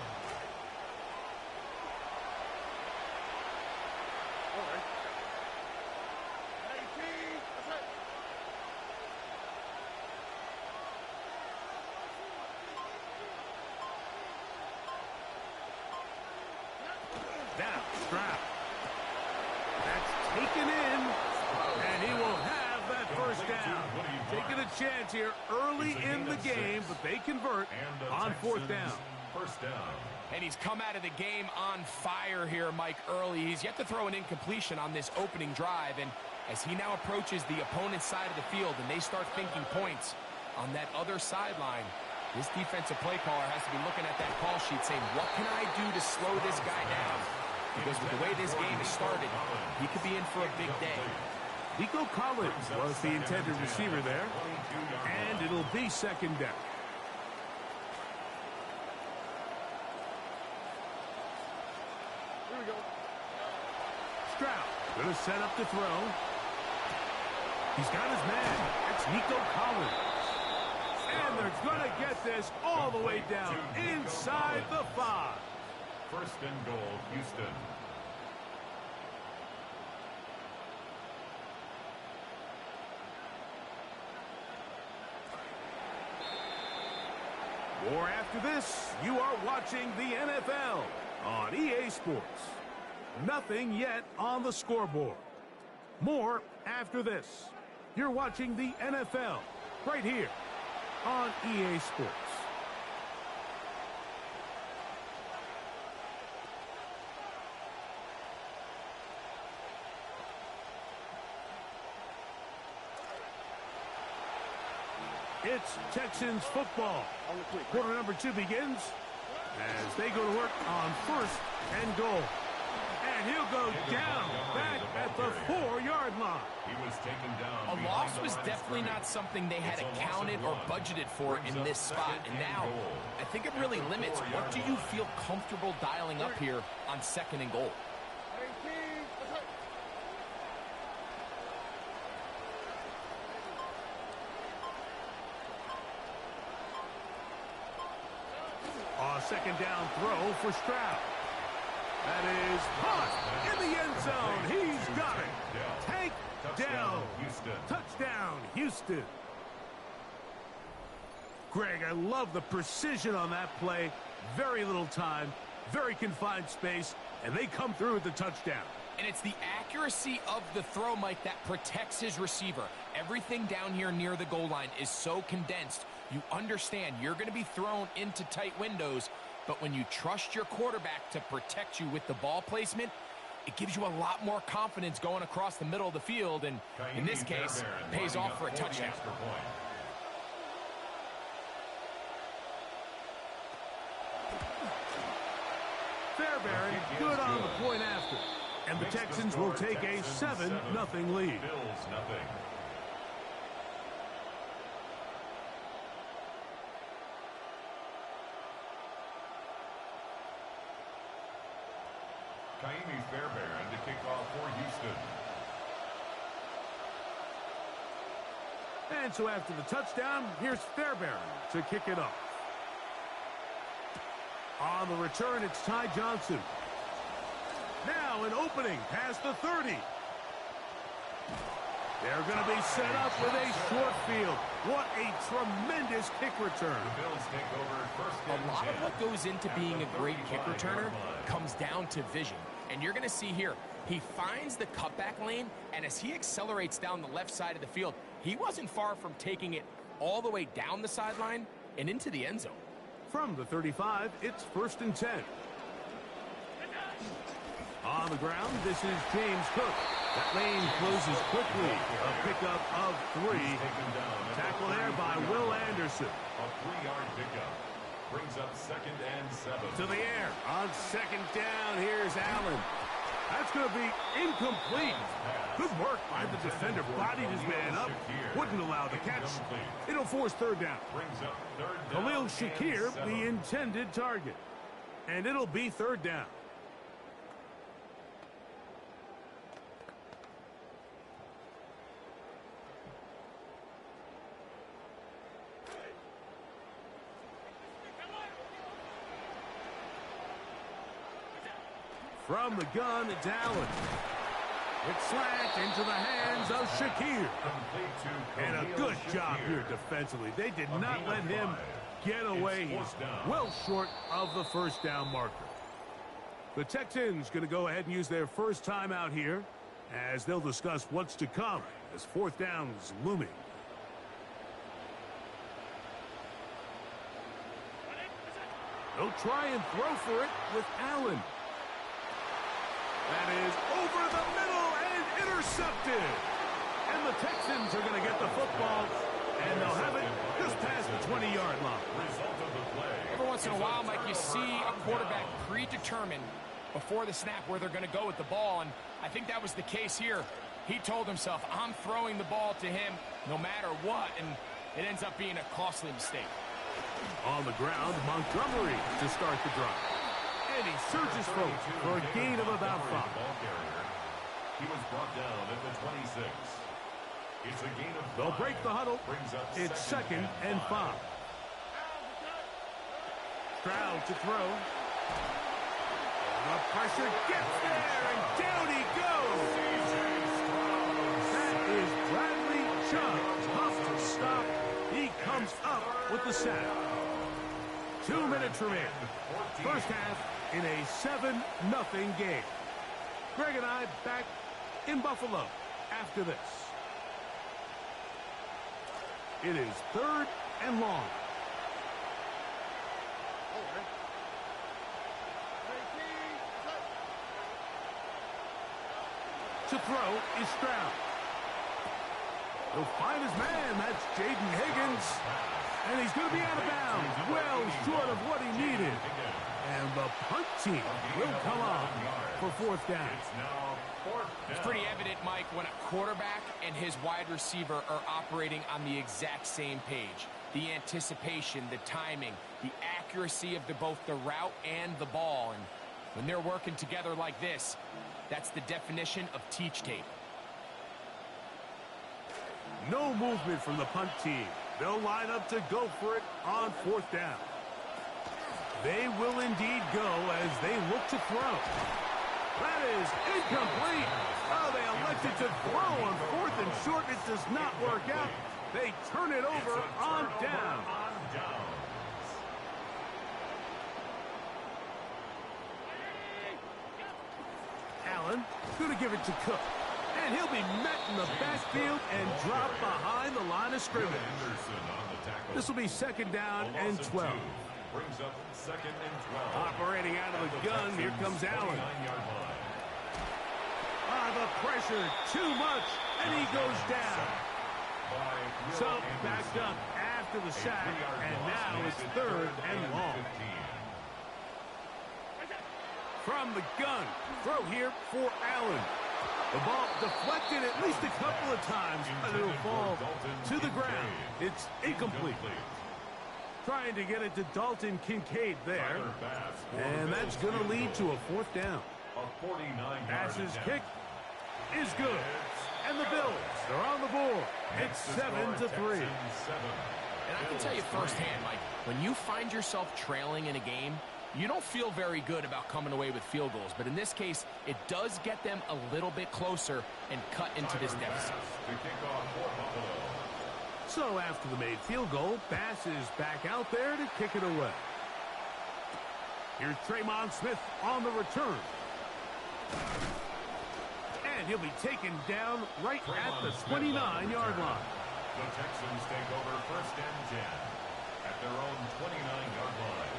Now, Stroud. That's taken in, and he will have that 1st down. Taking a chance here early in the game, but they convert on 4th down. 1st down. And he's come out of the game on fire here, Mike, early. He's yet to throw an incompletion on this opening drive, and as he now approaches the opponent's side of the field and they start thinking points on that other sideline, this defensive play caller has to be looking at that call sheet saying, what can I do to slow this guy down? Because with the way this game has started, he could be in for a big day. Nico Collins was the intended receiver there, and it'll be 2nd down. Here we go. Stroud going to set up the throw. He's got his man. It's Nico Collins. And they're going to get this all the way down inside the 5. 1st and goal, Houston. More after this. You are watching the NFL on EA Sports. Nothing yet on the scoreboard. More after this. You're watching the NFL right here on EA Sports. It's Texans football. Quarter number 2 begins as they go to work on 1st and goal. And he'll go down back at the 4-yard line. He was taken down. A loss was definitely not something they had accounted or budgeted for in this spot. And now, I think it really limits what do you feel comfortable dialing up here on 2nd and goal. A 2nd down throw for Stroud. That is caught in the end zone. He's got it. Tank down. Touchdown, Houston. Greg, I love the precision on that play. Very little time, very confined space, and they come through with the touchdown. And it's the accuracy of the throw, Mike, that protects his receiver. Everything down here near the goal line is so condensed. You understand you're going to be thrown into tight windows, but when you trust your quarterback to protect you with the ball placement, it gives you a lot more confidence going across the middle of the field, and in this case, pays off for a touchdown. Fairbairn, good on the point after. And the Texans will take a 7-0 lead. Bills nothing. Kaimi Fairbairn to kick off for Houston. And so after the touchdown, here's Fairbairn to kick it off. On the return, it's Ty Johnson. Now an opening past the 30. They're going to be set up with a short field. What a tremendous kick return. The Bills take over first and A lot of 10 what goes into being a great kick returner comes down to vision. And you're going to see here, he finds the cutback lane, and as he accelerates down the left side of the field, he wasn't far from taking it all the way down the sideline and into the end zone. From the 35, it's 1st and 10. On the ground, this is James Cook. That lane closes quickly. A pickup of 3. Tackle there by Will Anderson. A 3-yard pickup. Brings up 2nd and 7. To the air. On 2nd down, here's Allen. That's going to be incomplete. Good work by the defender. Bodied his man up. Wouldn't allow the catch. It'll force 3rd down. Brings up 3rd down. Khalil Shakir, the intended target. And it'll be 3rd down. From the gun, it's Allen. It's slant into the hands of Shakir. And a good job here defensively. They did not let him get away. He's well short of the 1st down marker. The Texans going to go ahead and use their first timeout here as they'll discuss what's to come as 4th down is looming. They'll try and throw for it with Allen. That is over the middle and intercepted. And the Texans are going to get the football, and they'll have it just past the 20-yard line. Every once in a while, Mike, you see a quarterback predetermined before the snap where they're going to go with the ball, and I think that was the case here. He told himself, I'm throwing the ball to him no matter what, and it ends up being a costly mistake. On the ground, Montgomery to start the drive. And he surges forward for a gain of about 5. He was brought down at the 26. It's a gain of 5. They'll break the huddle. It's 2nd and 5. Stroud to throw. The pressure gets there, and down he goes. That is Bradley Chubb. Tough to stop. He comes up with the sack. 2 minutes remaining. First half in a 7-0 game. Greg and I back in Buffalo after this. It is 3rd and long. To throw is Stroud. He'll find his man. That's Jaden Higgins. And he's going to be out of bounds. Well short of what he needed. And the punt team will come on for 4th down. It's pretty evident, Mike, when a quarterback and his wide receiver are operating on the exact same page. The anticipation, the timing, the accuracy of both the route and the ball. And when they're working together like this, that's the definition of teach tape. No movement from the punt team. They'll line up to go for it on 4th down. They will indeed go as they look to throw. That is incomplete. Oh, they elected to throw on 4th and short. It does not work out. They turn it over on down. Allen going to give it to Cook. And he'll be met in the backfield and dropped behind the line of scrimmage. This will be 2nd down and 12. Brings up 2nd and 12. Operating out of the gun, here comes Allen. The pressure, too much, and he goes down. So, backed up after the sack, and now it's 3rd and long. From the gun, throw here for Allen. The ball deflected at least a couple of times, but it'll fall to the ground. It's incomplete. Trying to get it to Dalton Kincaid there. And that's going to lead to a 4th down. Pass's kick is good. And the Bills are on the board. It's 7-3. And I can tell you firsthand, Mike, when you find yourself trailing in a game, you don't feel very good about coming away with field goals. But in this case, it does get them a little bit closer and cut into this deficit. So after the made field goal, Bass is back out there to kick it away. Here's Tremon Smith on the return. And he'll be taken down right at the 29-yard line. The Texans take over 1st and 10 at their own 29-yard line.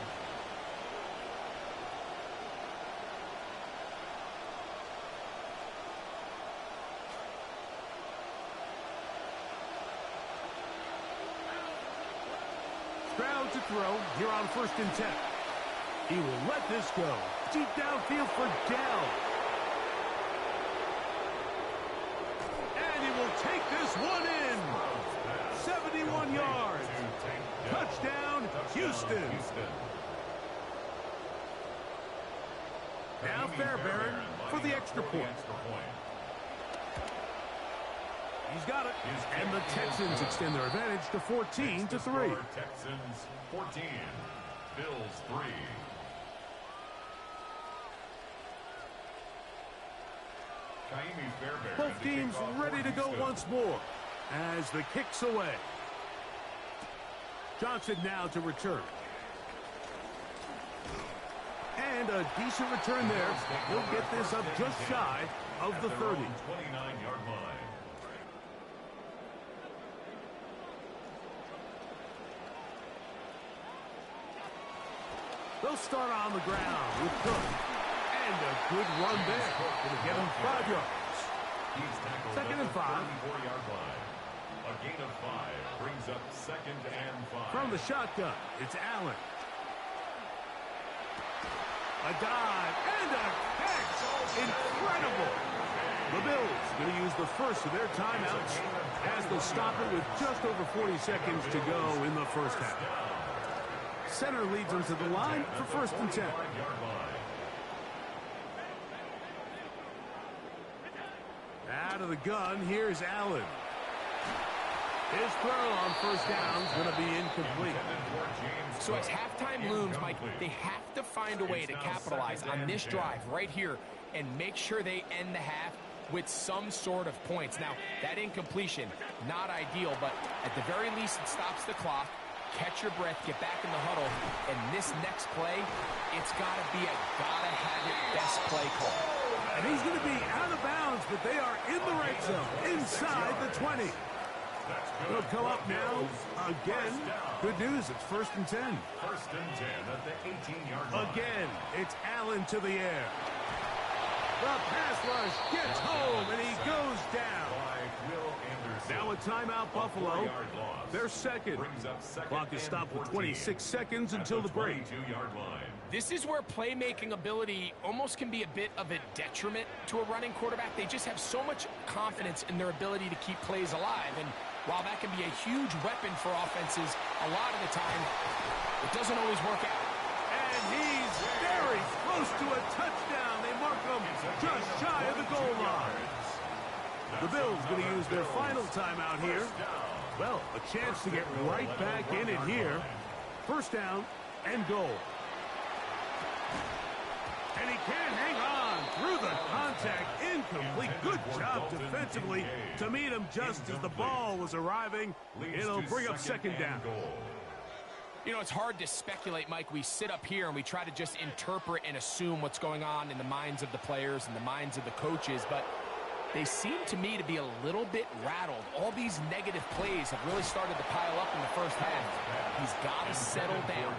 Stroud to throw here on 1st and 10. He will let this go. Deep downfield for Dell. And he will take this one in. 71 yards. Touchdown, Houston. Now Fairbairn for the extra point. He's got it. And the Texans extend their advantage to 14-3. Texans 14, Bills 3. Both teams ready to go once more as the kick's away. Johnson now to return. And a decent return there. He'll get this up just shy of the 30. 29-yard line. They'll start on the ground with Cook. And a good run there. Going to get him 5 yards. 2nd and 5. 34-yard line. A gain of 5 brings up 2nd and 5. From the shotgun, it's Allen. A dive and a catch. Incredible. The Bills going to use the first of their timeouts as they'll stop it with just over 40 seconds to go in the first half. Center leads them to the line for 1st and 10. Out of the gun, here's Allen. His throw on 1st down is going to be incomplete. So as halftime looms, Mike, they have to find a way to capitalize on this drive right here and make sure they end the half with some sort of points. Now, that incompletion, not ideal, but at the very least, it stops the clock. catch your breath, get back in the huddle, and this next play, it's got to be a gotta-have-it best play call. And he's going to be out of bounds, but they are in the red zone, inside the 20. They'll come up now again. Good news, it's 1st and 10. 1st and 10 at the 18-yard line. Again, it's Allen to the air. The pass rush gets home, and he goes down. Now a timeout, Buffalo. They're second. Clock is stopped with 26 seconds until the break. This is where playmaking ability almost can be a bit of a detriment to a running quarterback. They just have so much confidence in their ability to keep plays alive. And while that can be a huge weapon for offenses, a lot of the time, it doesn't always work out. And he's very close to a touchdown. They mark him just shy of the goal line. The Bills going to use their final timeout here. Well, a chance to get right back in it here. 1st down and goal. And he can't hang on through the contact. Incomplete. Good job defensively to meet him just as the ball was arriving. It'll bring up 2nd down. You know, it's hard to speculate, Mike. We sit up here and we try to just interpret and assume what's going on in the minds of the players and the minds of the coaches, but they seem to me to be a little bit rattled. All these negative plays have really started to pile up in the 1st half. He's got to settle down,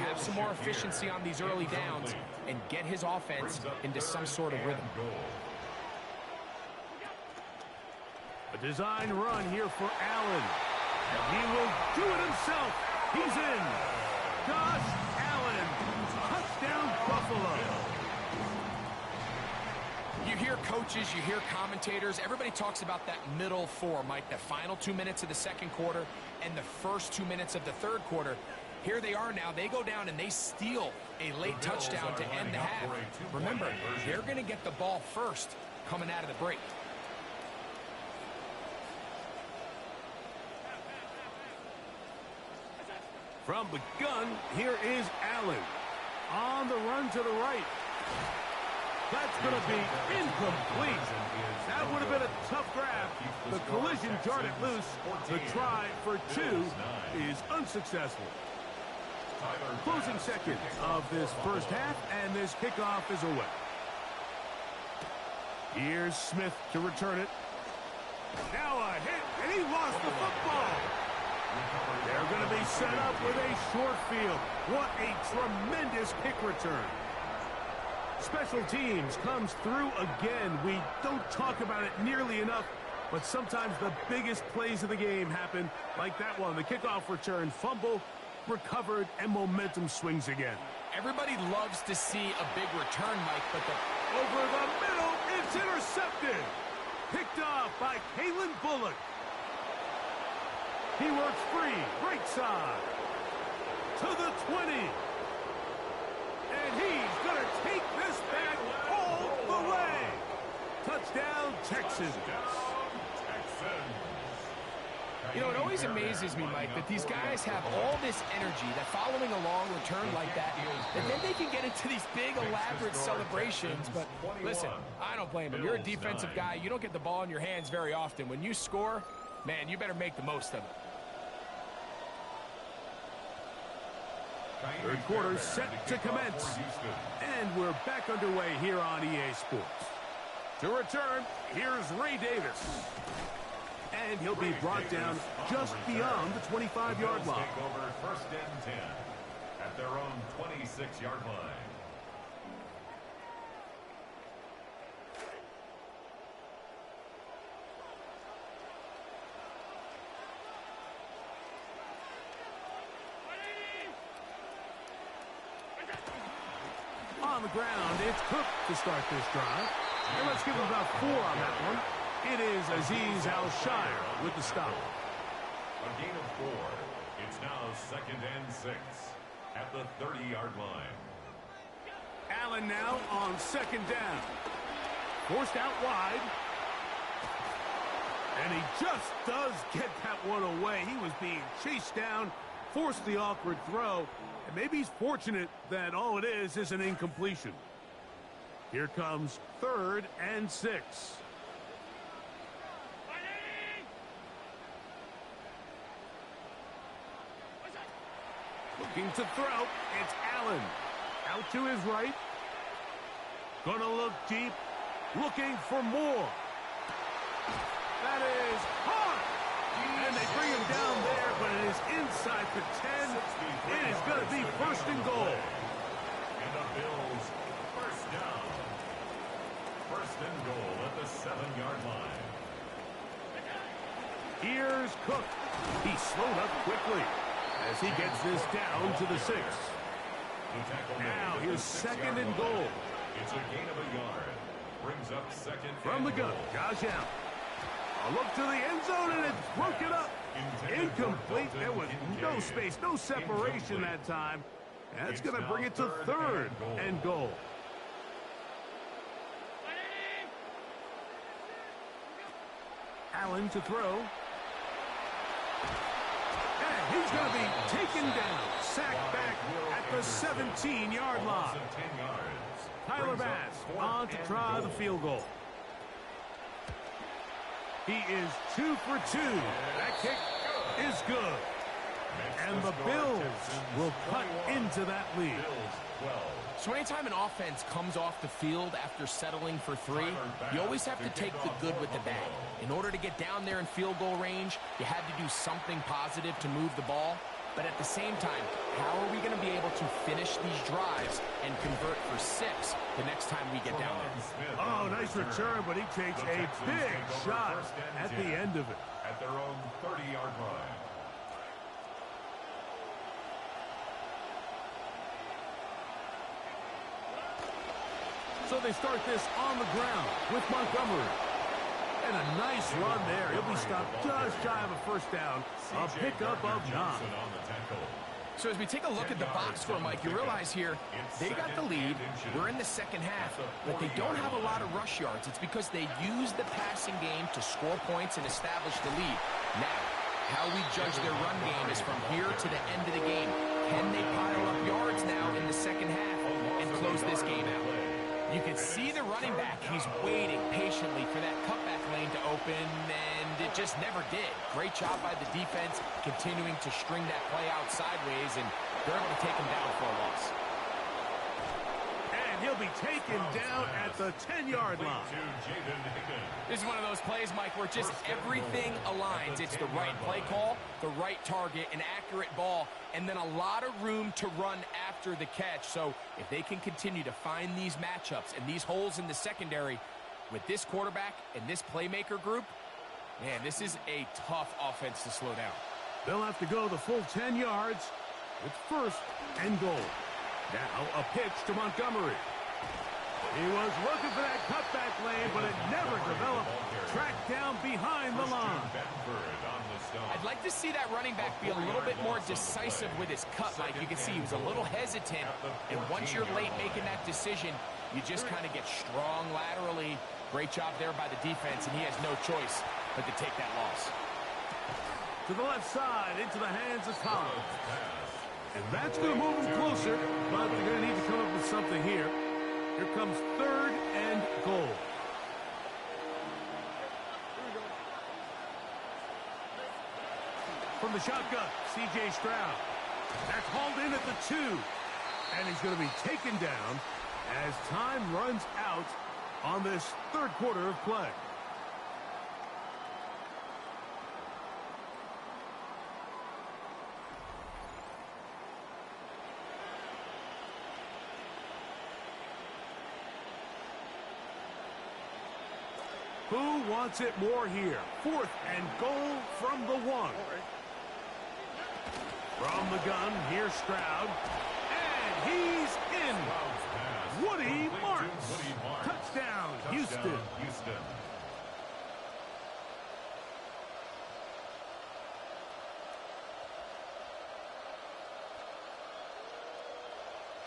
have some more efficiency on these early downs, and get his offense into some sort of rhythm. A design run here for Allen. And he will do it himself. He's in. Josh Allen. Touchdown, Buffalo. You hear coaches, you hear commentators, everybody talks about that middle 4, Mike, the final 2 minutes of the 2nd quarter and the first 2 minutes of the 3rd quarter. Here they are now. They go down and they steal a late touchdown to end the half. Remember, they're going to get the ball first coming out of the break. From the gun, here is Allen. On the run to the right. That's going to be incomplete. That would have been a tough grab. The collision jarred it loose. The try for 2 is unsuccessful. Closing seconds of this 1st half, and this kickoff is away. Here's Smith to return it. Now a hit, and he lost the football. They're going to be set up with a short field. What a tremendous kick return. Special teams comes through again. We don't talk about it nearly enough, but sometimes the biggest plays of the game happen like that one. The kickoff return, fumble, recovered, and momentum swings again. Everybody loves to see a big return, Mike, but over the middle, it's intercepted. Picked off by Kalen Bullock. He works free, right side, to the 20. And he's going to take this back all the way. Touchdown, Texans. You know, it always amazes me, Mike, that these guys have all this energy, that following a long return like that, and then they can get into these big, elaborate celebrations. But listen, I don't blame them. You're a defensive guy. You don't get the ball in your hands very often. When you score, man, you better make the most of it. 3rd quarter set to commence. And we're back underway here on EA Sports. To return, here's Ray Davis. And he'll be brought down just beyond the 25-yard line. Take over 1st and 10 at their own 26-yard line. On the ground, it's Cook to start this drive. And let's give him about 4 on that one. It is Azeez Al-Shire with the stop. A gain of 4. It's now 2nd and 6 at the 30-yard line. Allen now on 2nd down. Forced out wide. And he just does get that one away. He was being chased down, forced the awkward throw. And maybe he's fortunate that all it is an incompletion. Here comes 3rd and 6. Looking to throw. It's Allen. Out to his right. Gonna look deep. Looking for more. That is hard. And they bring him down there, but it is inside the 10. It is going to be first and goal. And the Bills first down. First and goal at the 7-yard line. Here's Cook. He slowed up quickly as he gets this down to the 6. Now here's second and goal. It's a gain of a yard. Brings up second from the gun. Josh Allen. A look to the end zone, and it's broken up. Incomplete. There was no space, no separation that time. That's going to bring it to third and goal. Allen to throw. And he's going to be taken down. Sacked back at the 17-yard line. Tyler Bass on to try the field goal. He is 2 for 2. That kick is good. And the Bills will cut into that lead. So anytime an offense comes off the field after settling for 3, you always have to take the good with the bad. In order to get down there in field goal range, you had to do something positive to move the ball. But at the same time, how are we going to be able to finish these drives and convert for 6 the next time we get down there? Oh, nice return, but he takes a big shot at the end of it. At their own 30-yard line. So they start this on the ground with Montgomery. And a nice run there. He'll be stopped just shy of a first down. A pickup of 9. So as we take a look at the box score, Mike, you realize here they got the lead. We're in the second half, but they don't have a lot of rush yards. It's because they use the passing game to score points and establish the lead. Now, how we judge their run game is from here to the end of the game. Can they pile up yards now in the second half and close this game out? You can see the running back. He's waiting patiently for that cutback lane to open, and it just never did. Great job by the defense, continuing to string that play out sideways, and they're able to take him down for a loss. And he'll be taken down at the 10-yard line. This is one of those plays, Mike, where just everything aligns. It's the right play call, the right target, an accurate ball, and then a lot of room to run after the catch. So if they can continue to find these matchups and these holes in the secondary with this quarterback and this playmaker group, man, this is a tough offense to slow down. They'll have to go the full 10 yards. It's first and goal. Now a pitch to Montgomery. He was looking for that cutback lane, but it never developed. Tracked down behind the line. I'd like to see that running back be a little bit more decisive with his cut. Like you can see, he was a little hesitant. And once you're late making that decision, you just kind of get strong laterally. Great job there by the defense, and he has no choice but to take that loss. To the left side, into the hands of Collins. And that's going to move him closer, but they're going to need to come up with something here. Here comes third and goal. From the shotgun, C.J. Stroud. That's hauled in at the 2. And he's going to be taken down as time runs out on this third quarter of play. Who wants it more here? Fourth and goal from the 1. From the gun, here's Stroud. And he's in. Woody Marks. Touchdown, Houston.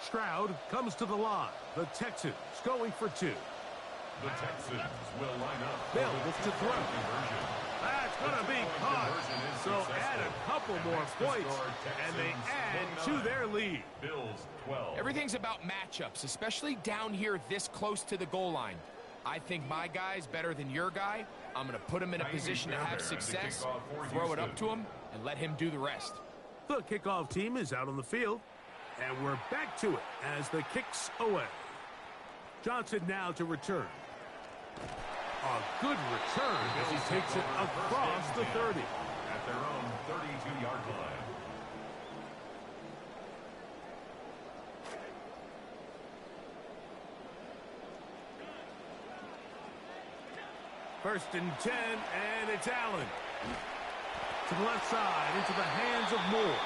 Stroud comes to the line. The Texans going for 2. The Texans will line up. Bill looks to throw. That's going to be caught. So add a couple more points, and they add to their lead. Bills 12. Everything's about matchups, especially down here this close to the goal line. I think my guy's better than your guy. I'm going to put him in a position to have success, throw it up to him, and let him do the rest. The kickoff team is out on the field, and we're back to it as the kick's away. Johnson now to return. A good return as he takes it across the 30. At their own 32-yard line. First and 10, and it's Allen. To the left side, into the hands of Moore.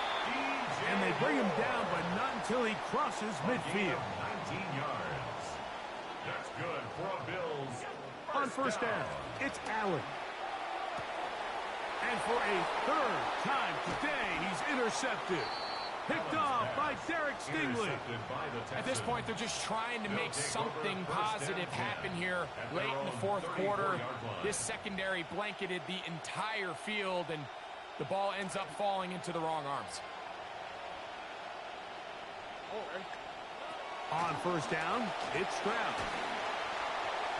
And they bring him down, but not until he crosses midfield. 19 yards. That's good for a Bills. On first down, it's Allen. And for a third time today, he's intercepted. Picked off by Derek Stingley. At this point, they're just trying to make something positive happen here late in the fourth quarter. This secondary blanketed the entire field, and the ball ends up falling into the wrong arms. On first down, it's Stroud.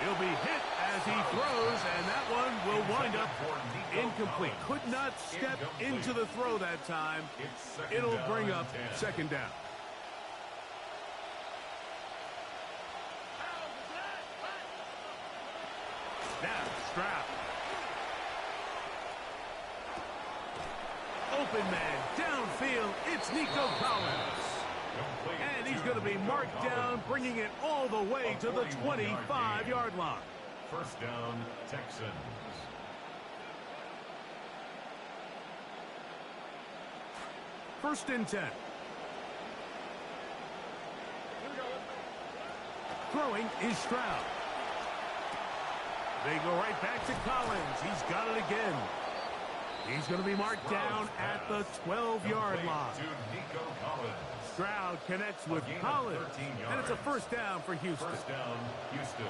He'll be hit as he throws, and that one will wind up incomplete. Could not step into the throw that time. It'll bring up second down. Now, Stroud. Open man, downfield, it's Nico Collins. And he's going to be marked down, bringing it all the way to the 25-yard line. First down, Texans. First and 10. Throwing is Stroud. They go right back to Collins. He's got it again. He's going to be marked down at the 12-yard line. Stroud connects with Collins, and it's a first down for Houston. First down, Houston.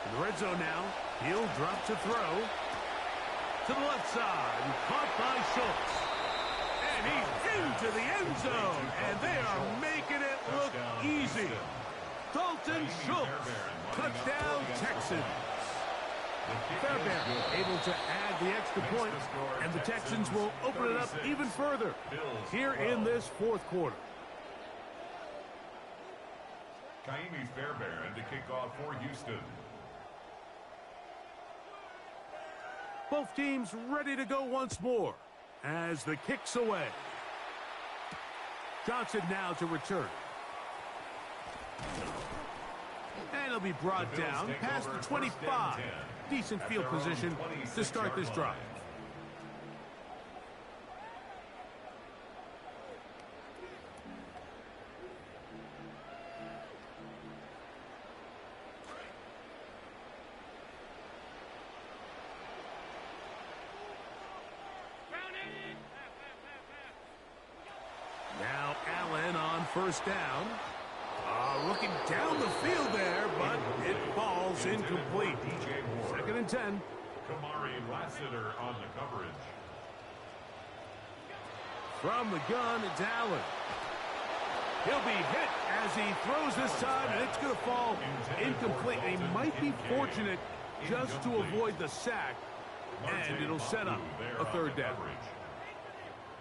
In the red zone now, he'll drop to throw. To the left side, caught by Schultz. And he's into the end zone, and they are making it look easy. Dalton Schultz, touchdown Texans. Fairbairn able to add the extra point, and the Texans will open it up even further here in this fourth quarter. Kaimi Fairbairn to kick off for Houston. Both teams ready to go once more as the kick's away. Johnson now to return. And he'll be brought down past the 25. Decent field position to start this drive. Now Allen on first down. Looking down the field there, but it falls incomplete. Second and 10. Kamari Lassiter on the coverage. From the gun, it's Allen. He'll be hit as he throws this time, and it's going to fall incomplete. He might be fortunate just to avoid the sack, and it'll set up a third down.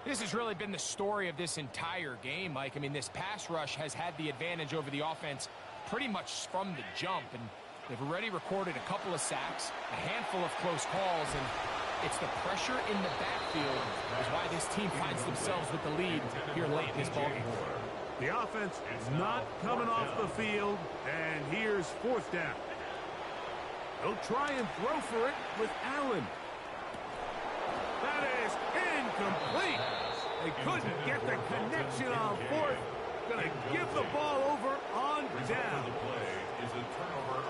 This has really been the story of this entire game, Mike. I mean, this pass rush has had the advantage over the offense pretty much from the jump, and they've already recorded a couple of sacks, a handful of close calls, and it's the pressure in the backfield is why this team finds themselves with the lead here late in this ballgame. The offense is not coming off the field, and here's fourth down. They'll try and throw for it with Allen. That is incomplete. They couldn't get the connection on fourth. Going to give the ball over on down.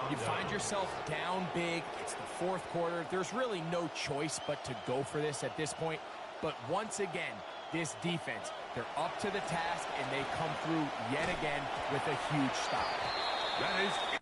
You find yourself down big. It's the fourth quarter. There's really no choice but to go for this at this point. But once again, this defense, they're up to the task, and they come through yet again with a huge stop. That is